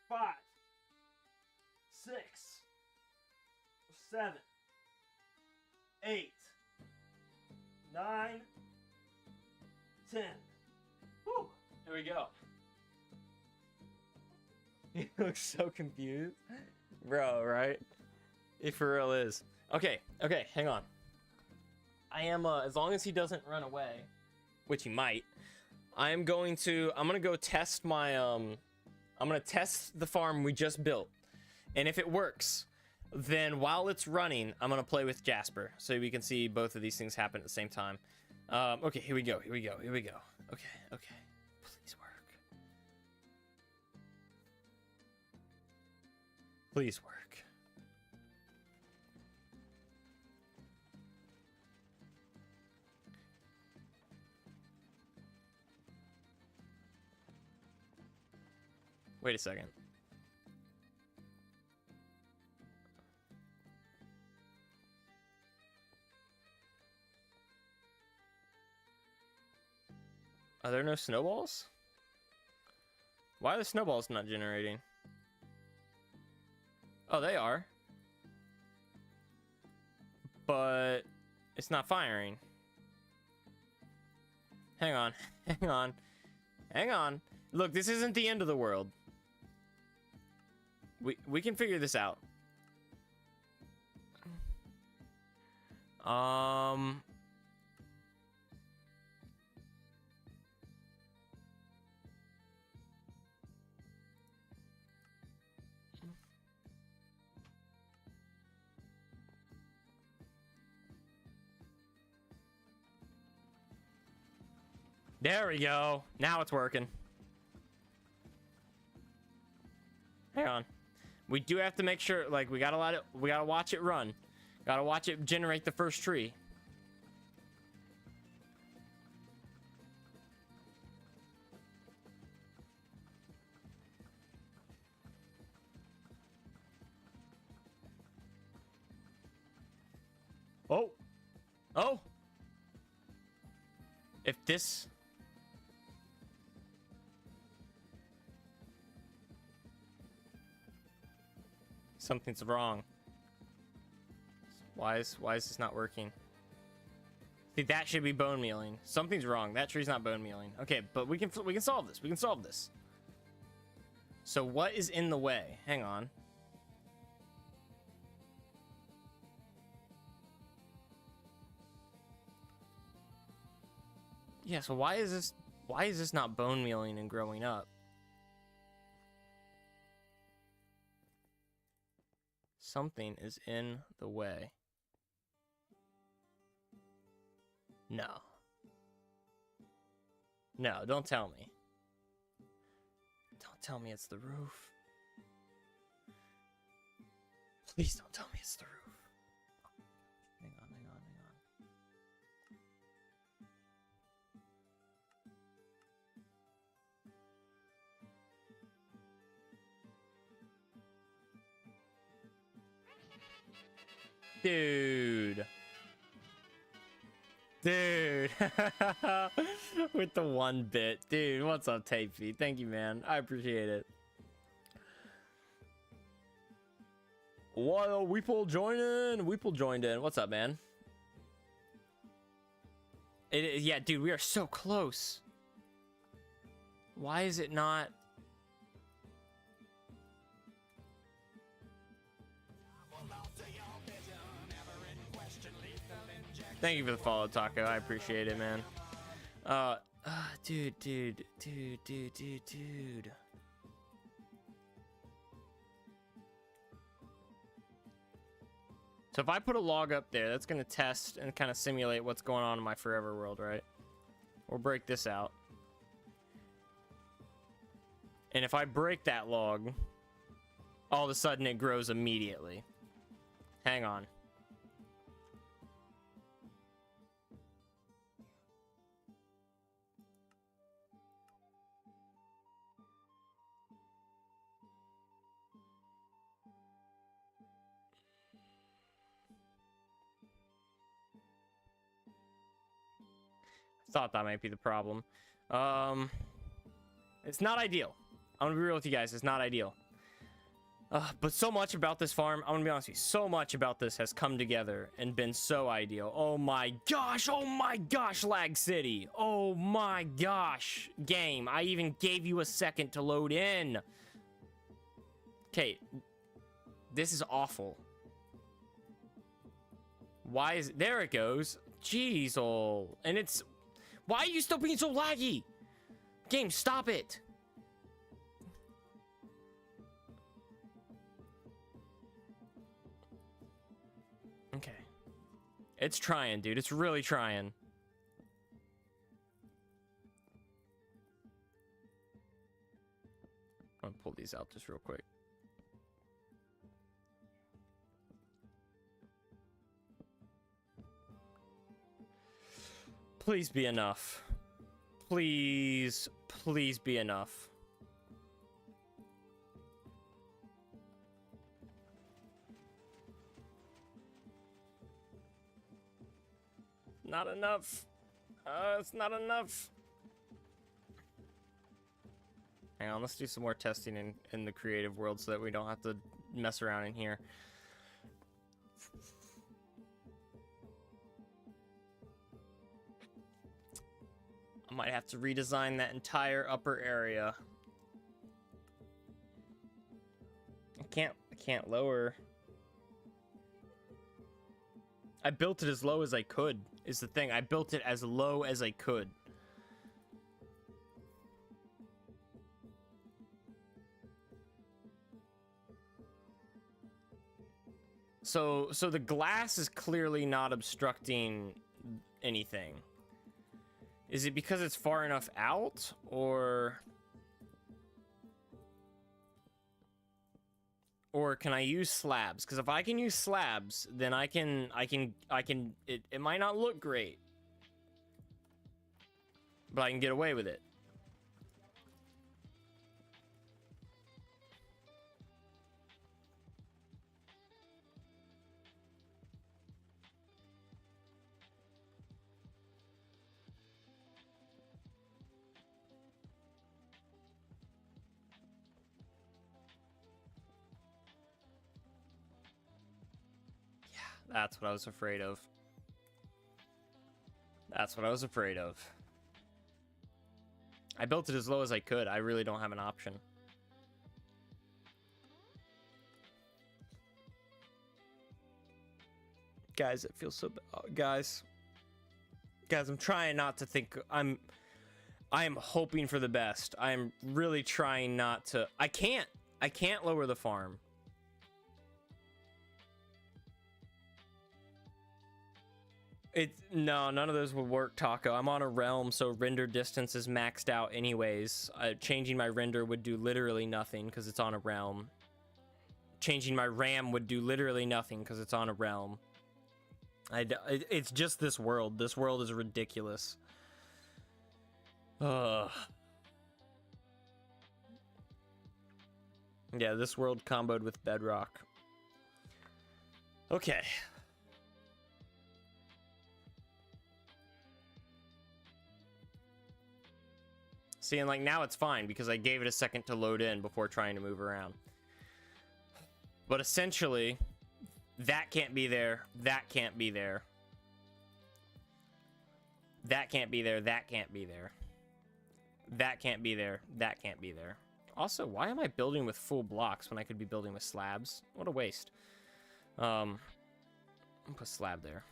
5, 6, 7, 8, 9, 10. Whew. Here we go. He looks so confused. Bro, right? It for real is. Okay, hang on. I am, as long as he doesn't run away, which he might, I'm gonna go test my, I'm gonna test the farm we just built. And if it works, then while it's running, I'm gonna play with Jasper, so we can see both of these things happen at the same time. Okay, here we go. Okay. Please work. Please work. Wait a second. Are there no snowballs? Why are the snowballs not generating? Oh, they are. But it's not firing. Hang on. Look, this isn't the end of the world. We can figure this out. There we go. Now it's working. Hang on. We do have to make sure, like, we gotta watch it run. Gotta watch it generate the first tree. Oh! If this... Something's wrong. Why is this not working? See, that should be bone mealing. Something's wrong. That tree's not bone mealing. Okay, but we can solve this. We can solve this. So what is in the way? Hang on. Yeah, so why is this not bone mealing and growing up? Something is in the way. No. No, don't tell me. Don't tell me it's the roof. Please don't tell me it's the roof. Hang on. Dude. With the 1 bit. Dude, what's up, Tape Feed? Thank you, man. I appreciate it. What? Weeple joined in. What's up, man? Yeah, dude, we are so close. Why is it not... Thank you for the follow, Taco. I appreciate it, man. Dude. So if I put a log up there, that's gonna test and kind of simulate what's going on in my forever world, right? We'll break this out. And if I break that log, all of a sudden it grows immediately. Hang on. Thought that might be the problem. It's not ideal. I'm gonna be real with you guys. It's not ideal. But so much about this farm, I'm gonna be honest with you, so much about this has come together and been so ideal. Oh my gosh, Lag City. Oh my gosh, game. I even gave you a second to load in. Okay, this is awful. Why is it? There it goes. Jeez, oh. And it's, why are you still being so laggy? Game, stop it. Okay. It's trying, dude. It's really trying. I'm gonna pull these out just real quick. Please be enough. Please, please be enough. Not enough. It's not enough. Hang on, let's do some more testing in the creative world so that we don't have to mess around in here. I might have to redesign that entire upper area. I can't lower. I built it as low as I could, is the thing. I built it as low as I could. So the glass is clearly not obstructing anything. Is it because it's far enough out, or can I use slabs? Because if I can use slabs, then I can it might not look great, but I can get away with it. That's what I was afraid of. That's what I was afraid of. I built it as low as I could. I really don't have an option. Guys, it feels so bad. Guys, I'm trying not to think. I am hoping for the best. I am really trying not to. I can't lower the farm. No, none of those would work, Taco. I'm on a realm, so render distance is maxed out anyways. Changing my render would do literally nothing because it's on a realm. Changing my RAM would do literally nothing because it's on a realm. It's just this world. This world is ridiculous. Ugh. Yeah, this world comboed with Bedrock. Okay. See, and like now it's fine because I gave it a second to load in before trying to move around. But essentially, that can't be there, that can't be there. That can't be there, that can't be there. That can't be there, that can't be there. Also, why am I building with full blocks when I could be building with slabs? What a waste. I'll put slab there.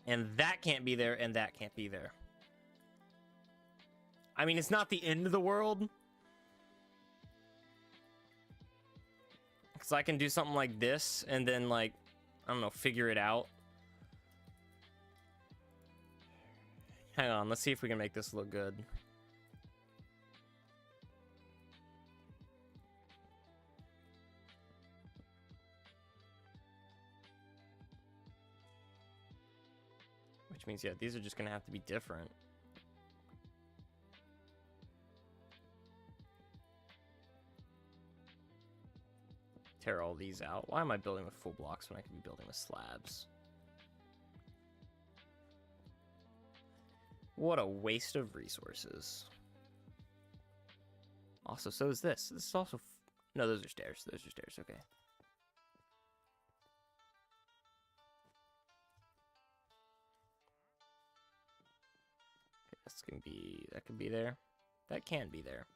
And that can't be there, and that can't be there. I mean, it's not the end of the world. Because I can do something like this, and then, like, I don't know, figure it out. Hang on, let's see if we can make this look good. Which means, yeah, these are just going to have to be different. Tear all these out. Why am I building with full blocks when I could be building with slabs? What a waste of resources. Also, so is this. This is also... No, those are stairs. Those are stairs. Okay. That's gonna be... That could be there. That can be there.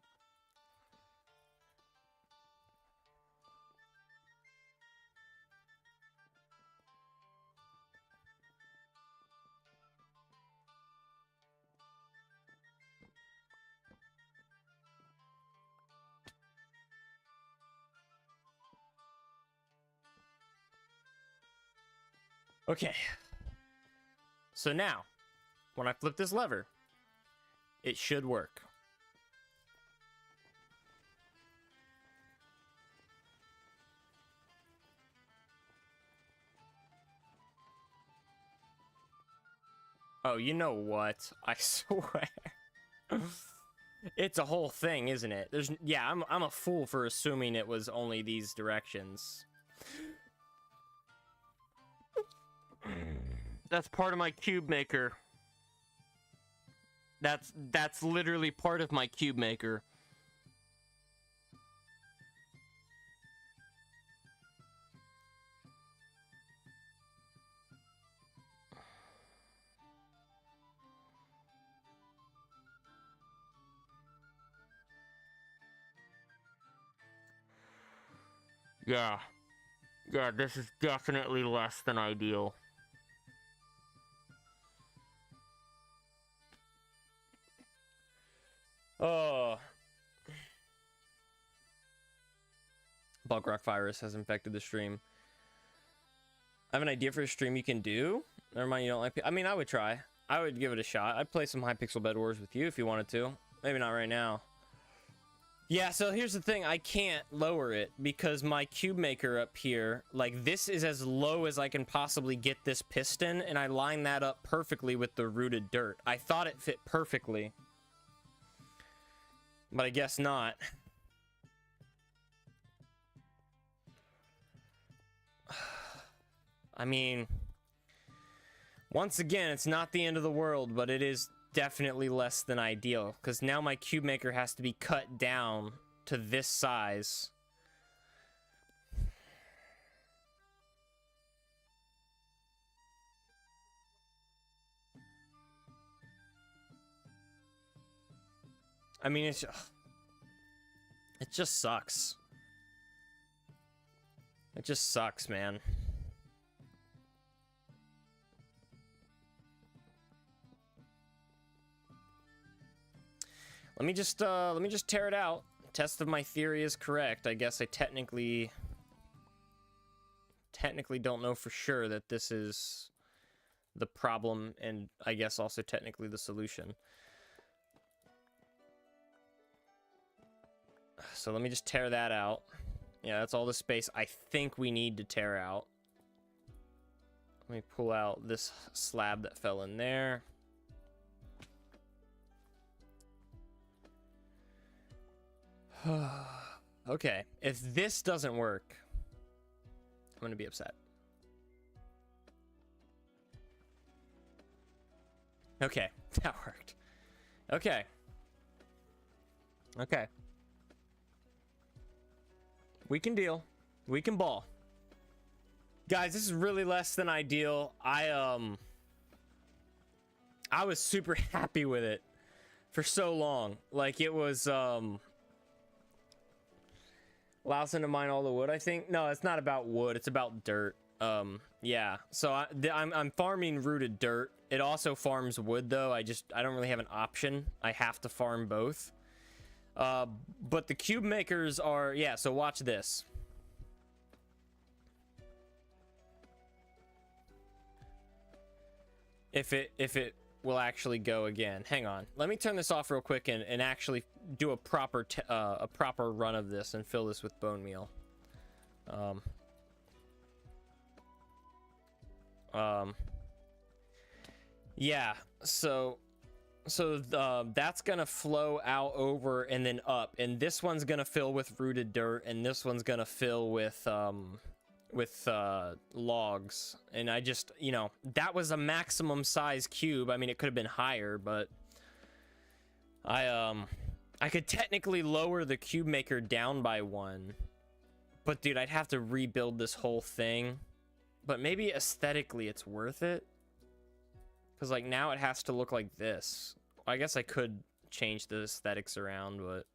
Okay. So now, when I flip this lever, it should work. Oh, you know what? I swear. It's a whole thing, isn't it? There's... Yeah, I'm a fool for assuming it was only these directions. That's part of my cube maker. That's literally part of my cube maker. Yeah. Yeah, this is definitely less than ideal. Oh. Bug rock virus has infected the stream. I have an idea for a stream you can do. Never mind, you don't like... I mean, I would try. I would give it a shot. I'd play some Hypixel Bed Wars with you if you wanted to. Maybe not right now. Yeah, so here's the thing. I can't lower it because my cube maker up here, like, this is as low as I can possibly get this piston, and I line that up perfectly with the rooted dirt. I thought it fit perfectly, but I guess not. I mean, once again, it's not the end of the world, but it is definitely less than ideal, because now my cube maker has to be cut down to this size. I mean, it just sucks. It just sucks, man. Let me just tear it out. Test if my theory is correct. I guess I technically don't know for sure that this is the problem, and I guess also technically the solution. So let me just tear that out. Yeah, that's all the space I think we need to tear out. Let me pull out this slab that fell in there. Okay, if this doesn't work, I'm gonna be upset. Okay, that worked. Okay. Okay. We can deal. We can ball. Guys, this is really less than ideal. I was super happy with it for so long. Like, it was, allows him to mine all the wood, I think. No, it's not about wood. It's about dirt. Yeah. So I'm farming rooted dirt. It also farms wood, though. I don't really have an option. I have to farm both. But the cube makers are... Yeah, so watch this. If it will actually go again. Hang on. Let me turn this off real quick and actually do a proper run of this and fill this with bone meal. Yeah, so that's gonna flow out over and then up, and this one's gonna fill with rooted dirt, and this one's gonna fill with logs, and I just, you know, that was a maximum size cube. I mean, it could have been higher, but I could technically lower the cube maker down by 1, but dude, I'd have to rebuild this whole thing. But maybe aesthetically it's worth it, because like now it has to look like this. I guess I could change the aesthetics around, but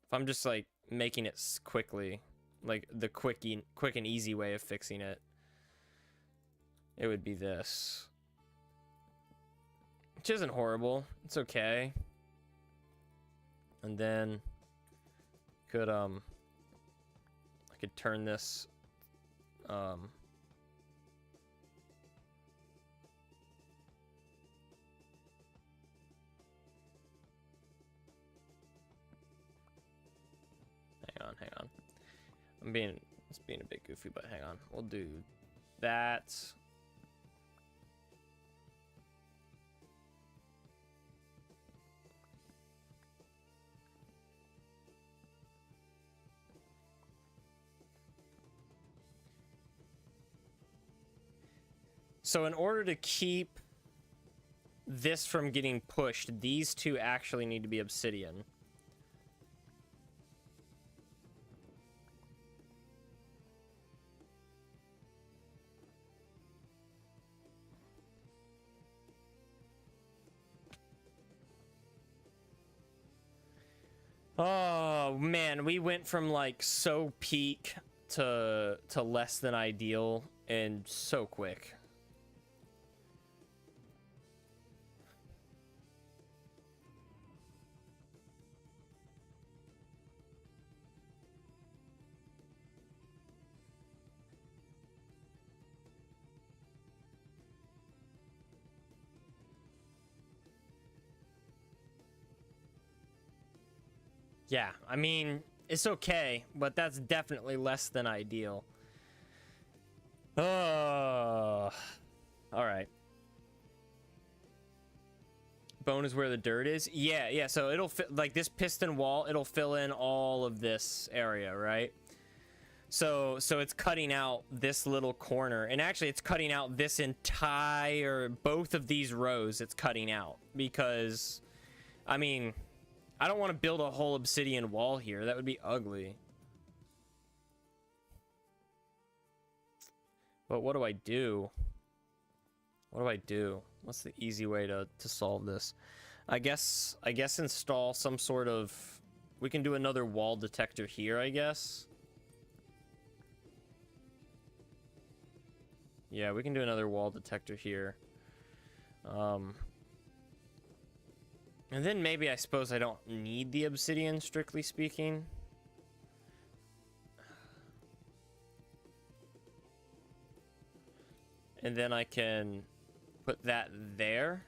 if I'm just like making it quickly, like the quick and easy way of fixing it, it would be this, which isn't horrible. It's okay. And then I could turn this hang on. It's being a bit goofy, but hang on. We'll do that. So in order to keep this from getting pushed, these two actually need to be obsidian. Oh man, we went from like so peak to less than ideal and so quick. Yeah, I mean, it's okay, but that's definitely less than ideal. Oh, all right. Bone is where the dirt is. Yeah. So it'll fit like this piston wall. It'll fill in all of this area, right? So it's cutting out this little corner, and actually, it's cutting out this entire both of these rows. It's cutting out because, I mean, I don't want to build a whole obsidian wall here. That would be ugly. But what do I do? What do I do? What's the easy way to solve this? I guess install some sort of... We can do another wall detector here, I guess. Yeah, we can do another wall detector here. And then maybe I suppose I don't need the obsidian, strictly speaking. And then I can put that there.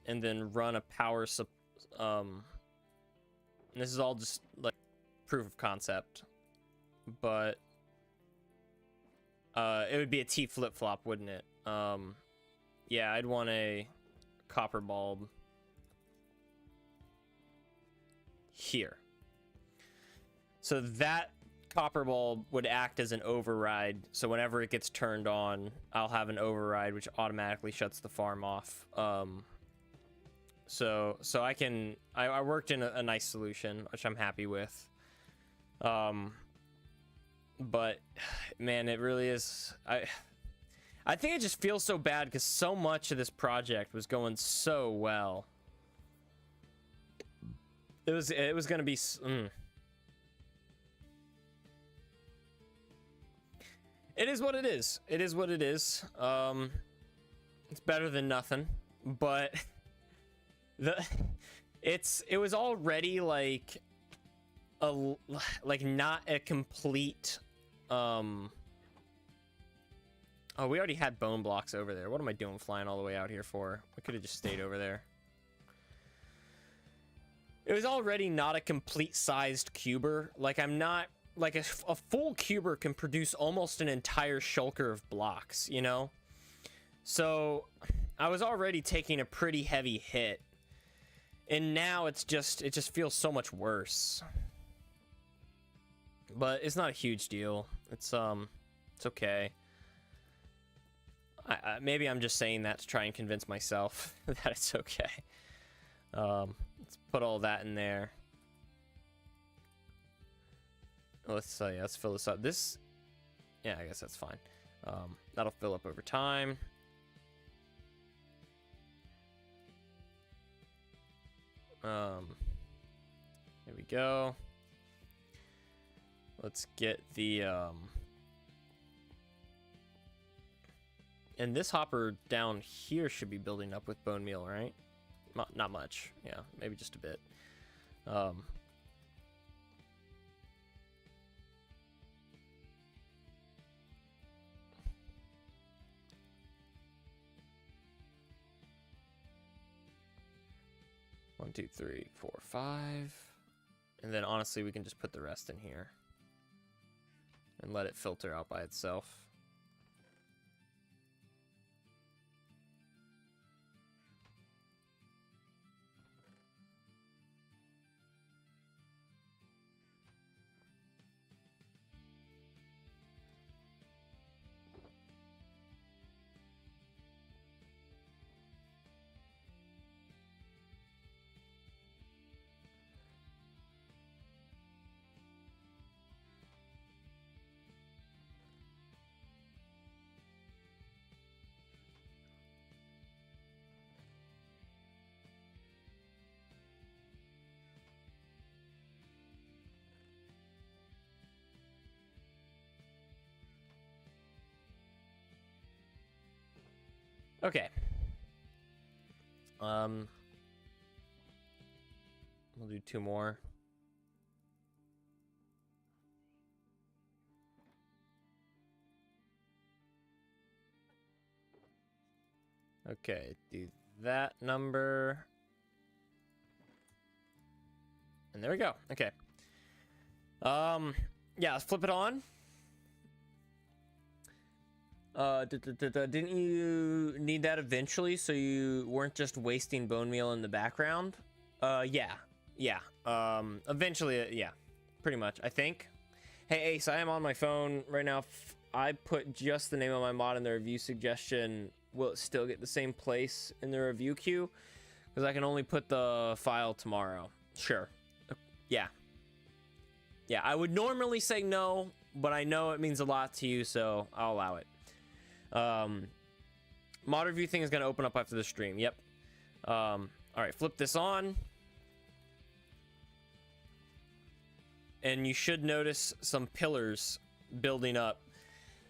And then run a power and this is all just like proof of concept, but it would be a T flip-flop, wouldn't it? Yeah, I'd want a copper bulb here. So that copper bulb would act as an override. So whenever it gets turned on, I'll have an override which automatically shuts the farm off. So I worked in a nice solution, which I'm happy with. But man, it really is. I think it just feels so bad because so much of this project was going so well. It was gonna be. It is what it is. It is what it is. It's better than nothing, but it was already like not a complete. Oh, we already had bone blocks over there. What am I doing flying all the way out here for? We could have just stayed over there. It was already not a complete sized cuber. Like, I'm not... Like, a full cuber can produce almost an entire shulker of blocks, you know? So I was already taking a pretty heavy hit, and now it just feels so much worse. But it's not a huge deal. It's okay. Maybe I'm just saying that to try and convince myself that it's okay. Let's put all that in there. Let's yeah, let's fill this up. This, yeah, I guess that's fine. That'll fill up over time. Here we go. Let's get the and this hopper down here should be building up with bone meal, right? Not much. Yeah, maybe just a bit. 1, 2, 3, 4, 5. And then honestly, we can just put the rest in here and let it filter out by itself. Okay. We'll do 2 more. Okay, do that number. And there we go. Okay. Yeah, let's flip it on. Didn't you need that eventually so you weren't just wasting bone meal in the background? Yeah. Eventually, yeah, pretty much, I think. Hey, Ace, I am on my phone right now. I put just the name of my mod in the review suggestion. Will it still get the same place in the review queue? Because I can only put the file tomorrow. Sure. Yeah. Yeah, I would normally say no, but I know it means a lot to you, so I'll allow it. Mod review thing is going to open up after the stream. Yep. All right, flip this on. And you should notice some pillars building up.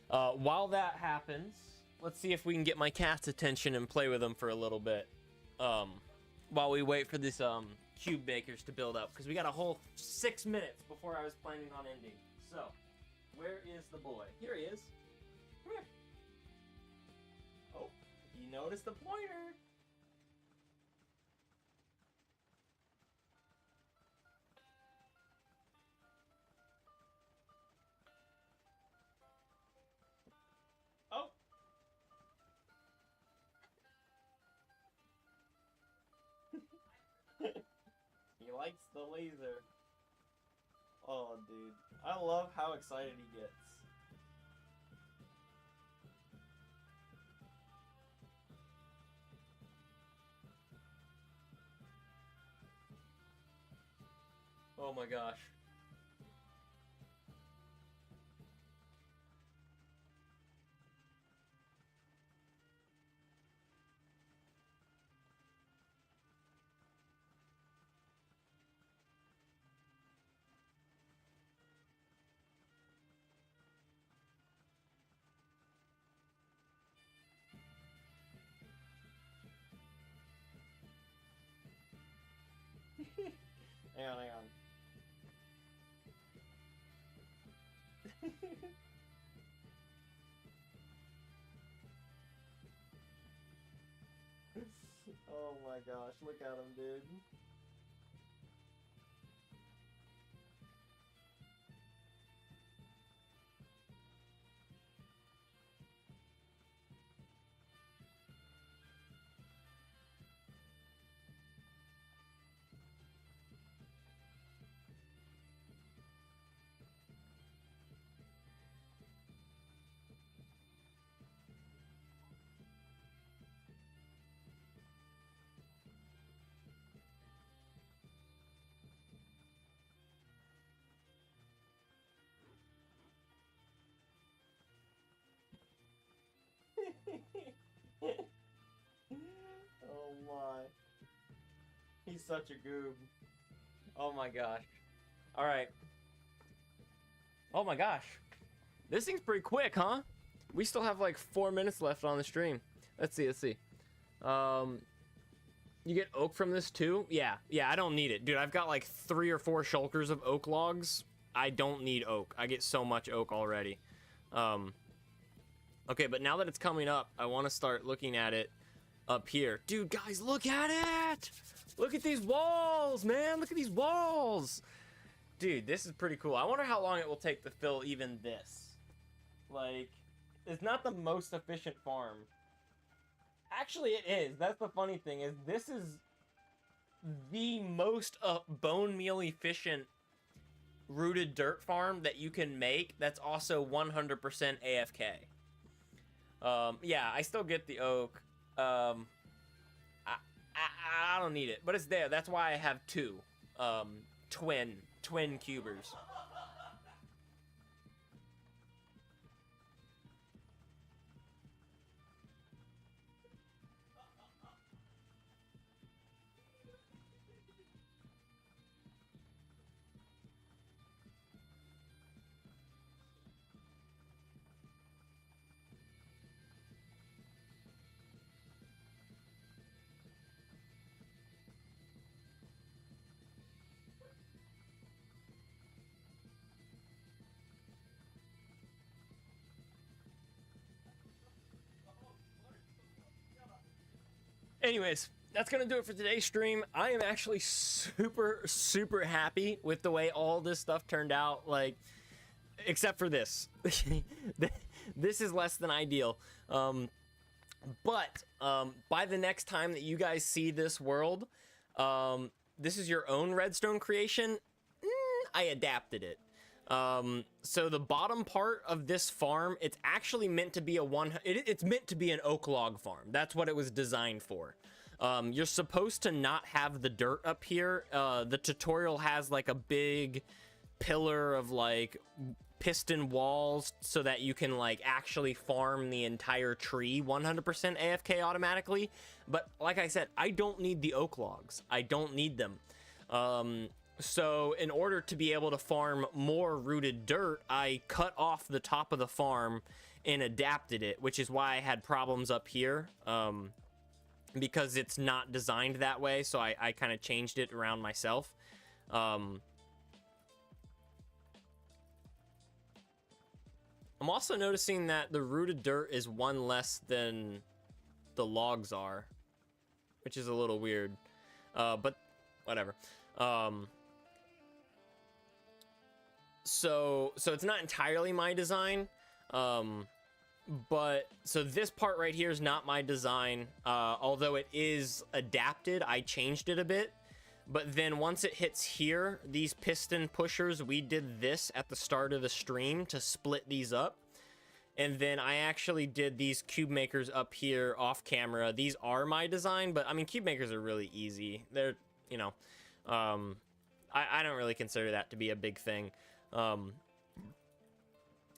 While that happens, let's see if we can get my cat's attention and play with them for a little bit. While we wait for this cube makers to build up, because we got a whole 6 minutes before I was planning on ending. So, where is the boy? Here he is. Come here. Oh, you noticed the pointer. Oh. He likes the laser. Oh, dude. I love how excited he gets. Oh my gosh. Hang on. Oh my gosh, look at him, dude. He's such a goob. Oh my gosh. All right. Oh my gosh. This thing's pretty quick, huh? We still have like 4 minutes left on the stream. Let's see. You get oak from this too? Yeah, I don't need it. Dude, I've got like 3 or 4 shulkers of oak logs. I don't need oak. I get so much oak already. Okay, but now that it's coming up, I want to start looking at it up here. Dude, guys, look at it! Look at these walls, man! Look at these walls! Dude, this is pretty cool. I wonder how long it will take to fill even this. Like, it's not the most efficient farm. Actually, it is. That's the funny thing, is this is the most bone meal efficient rooted dirt farm that you can make that's also 100% AFK. Yeah, I still get the oak. I don't need it, but it's there. That's why I have 2 twin cubers. Anyways, that's gonna do it for today's stream. I am actually super happy with the way all this stuff turned out, like, except for this. This is less than ideal. But by the next time that you guys see this world, this is your own redstone creation. I adapted it. So the bottom part of this farm, it's actually meant to be it's meant to be an oak log farm. That's what it was designed for. You're supposed to not have the dirt up here. The tutorial has like a big pillar of like piston walls so that you can like actually farm the entire tree 100% AFK automatically. But like I said, I don't need the oak logs. I don't need them. So in order to be able to farm more rooted dirt, I cut off the top of the farm and adapted it, which is why I had problems up here, because it's not designed that way. So I kind of changed it around myself. I'm also noticing that the rooted dirt is 1 less than the logs are, which is a little weird, but whatever. So it's not entirely my design, but so this part right here is not my design, although it is adapted. I changed it a bit, but then once it hits here, these piston pushers, we did this at the start of the stream to split these up, and then I actually did these cube makers up here off camera. These are my design, but I mean, cube makers are really easy. They're, you know, I don't really consider that to be a big thing.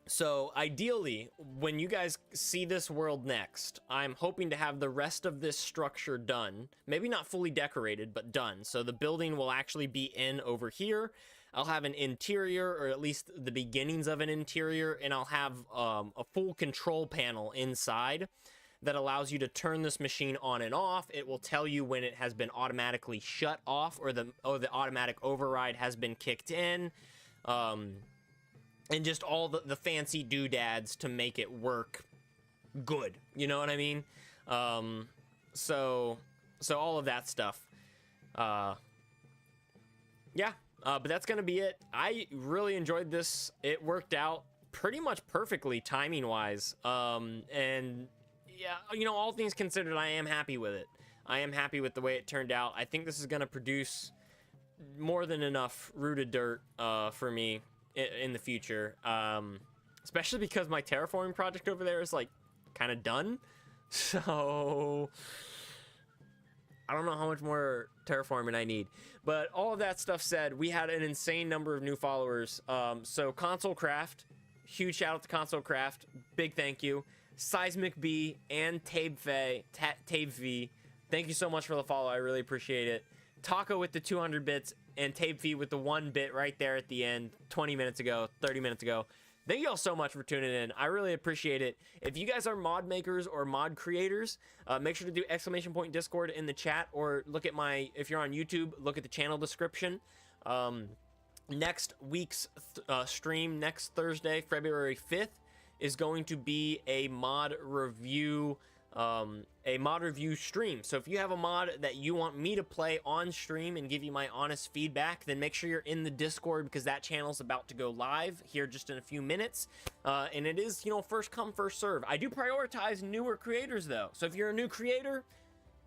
So ideally, when you guys see this world next, I'm hoping to have the rest of this structure done. Maybe not fully decorated, but done. So the building will actually be in over here. I'll have an interior, or at least the beginnings of an interior, and I'll have a full control panel inside that allows you to turn this machine on and off. It will tell you when it has been automatically shut off, or the automatic override has been kicked in. And just all the fancy doodads to make it work good. You know what I mean? So all of that stuff. Yeah, but that's gonna be it. I really enjoyed this. It worked out pretty much perfectly timing wise. And yeah, you know, all things considered, I am happy with it. I am happy with the way it turned out. I think this is gonna produce more than enough rooted dirt for me in the future, especially because my terraforming project over there is like kind of done. So I don't know how much more terraforming I need, but all of that stuff said, we had an insane number of new followers. So Console Craft, huge shout out to Console Craft, big thank you. Seismic B and Tabe V, thank you so much for the follow. I really appreciate it. Taco with the 200 bits, and Tape Feed with the 1 bit right there at the end, 20 minutes ago, 30 minutes ago. Thank you all so much for tuning in. I really appreciate it. If you guys are mod makers or mod creators, make sure to do ! Discord in the chat, or look at if you're on YouTube, look at the channel description. Next week's stream, next Thursday, February 5th, is going to be a mod review stream. So if you have a mod that you want me to play on stream and give you my honest feedback, then make sure you're in the Discord, because that channel's about to go live here just in a few minutes. And it is, first come, first serve. I do prioritize newer creators though. So if you're a new creator,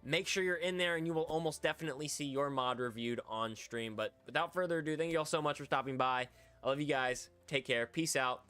make sure you're in there and you will almost definitely see your mod reviewed on stream. But without further ado, thank you all so much for stopping by. I love you guys. Take care. Peace out.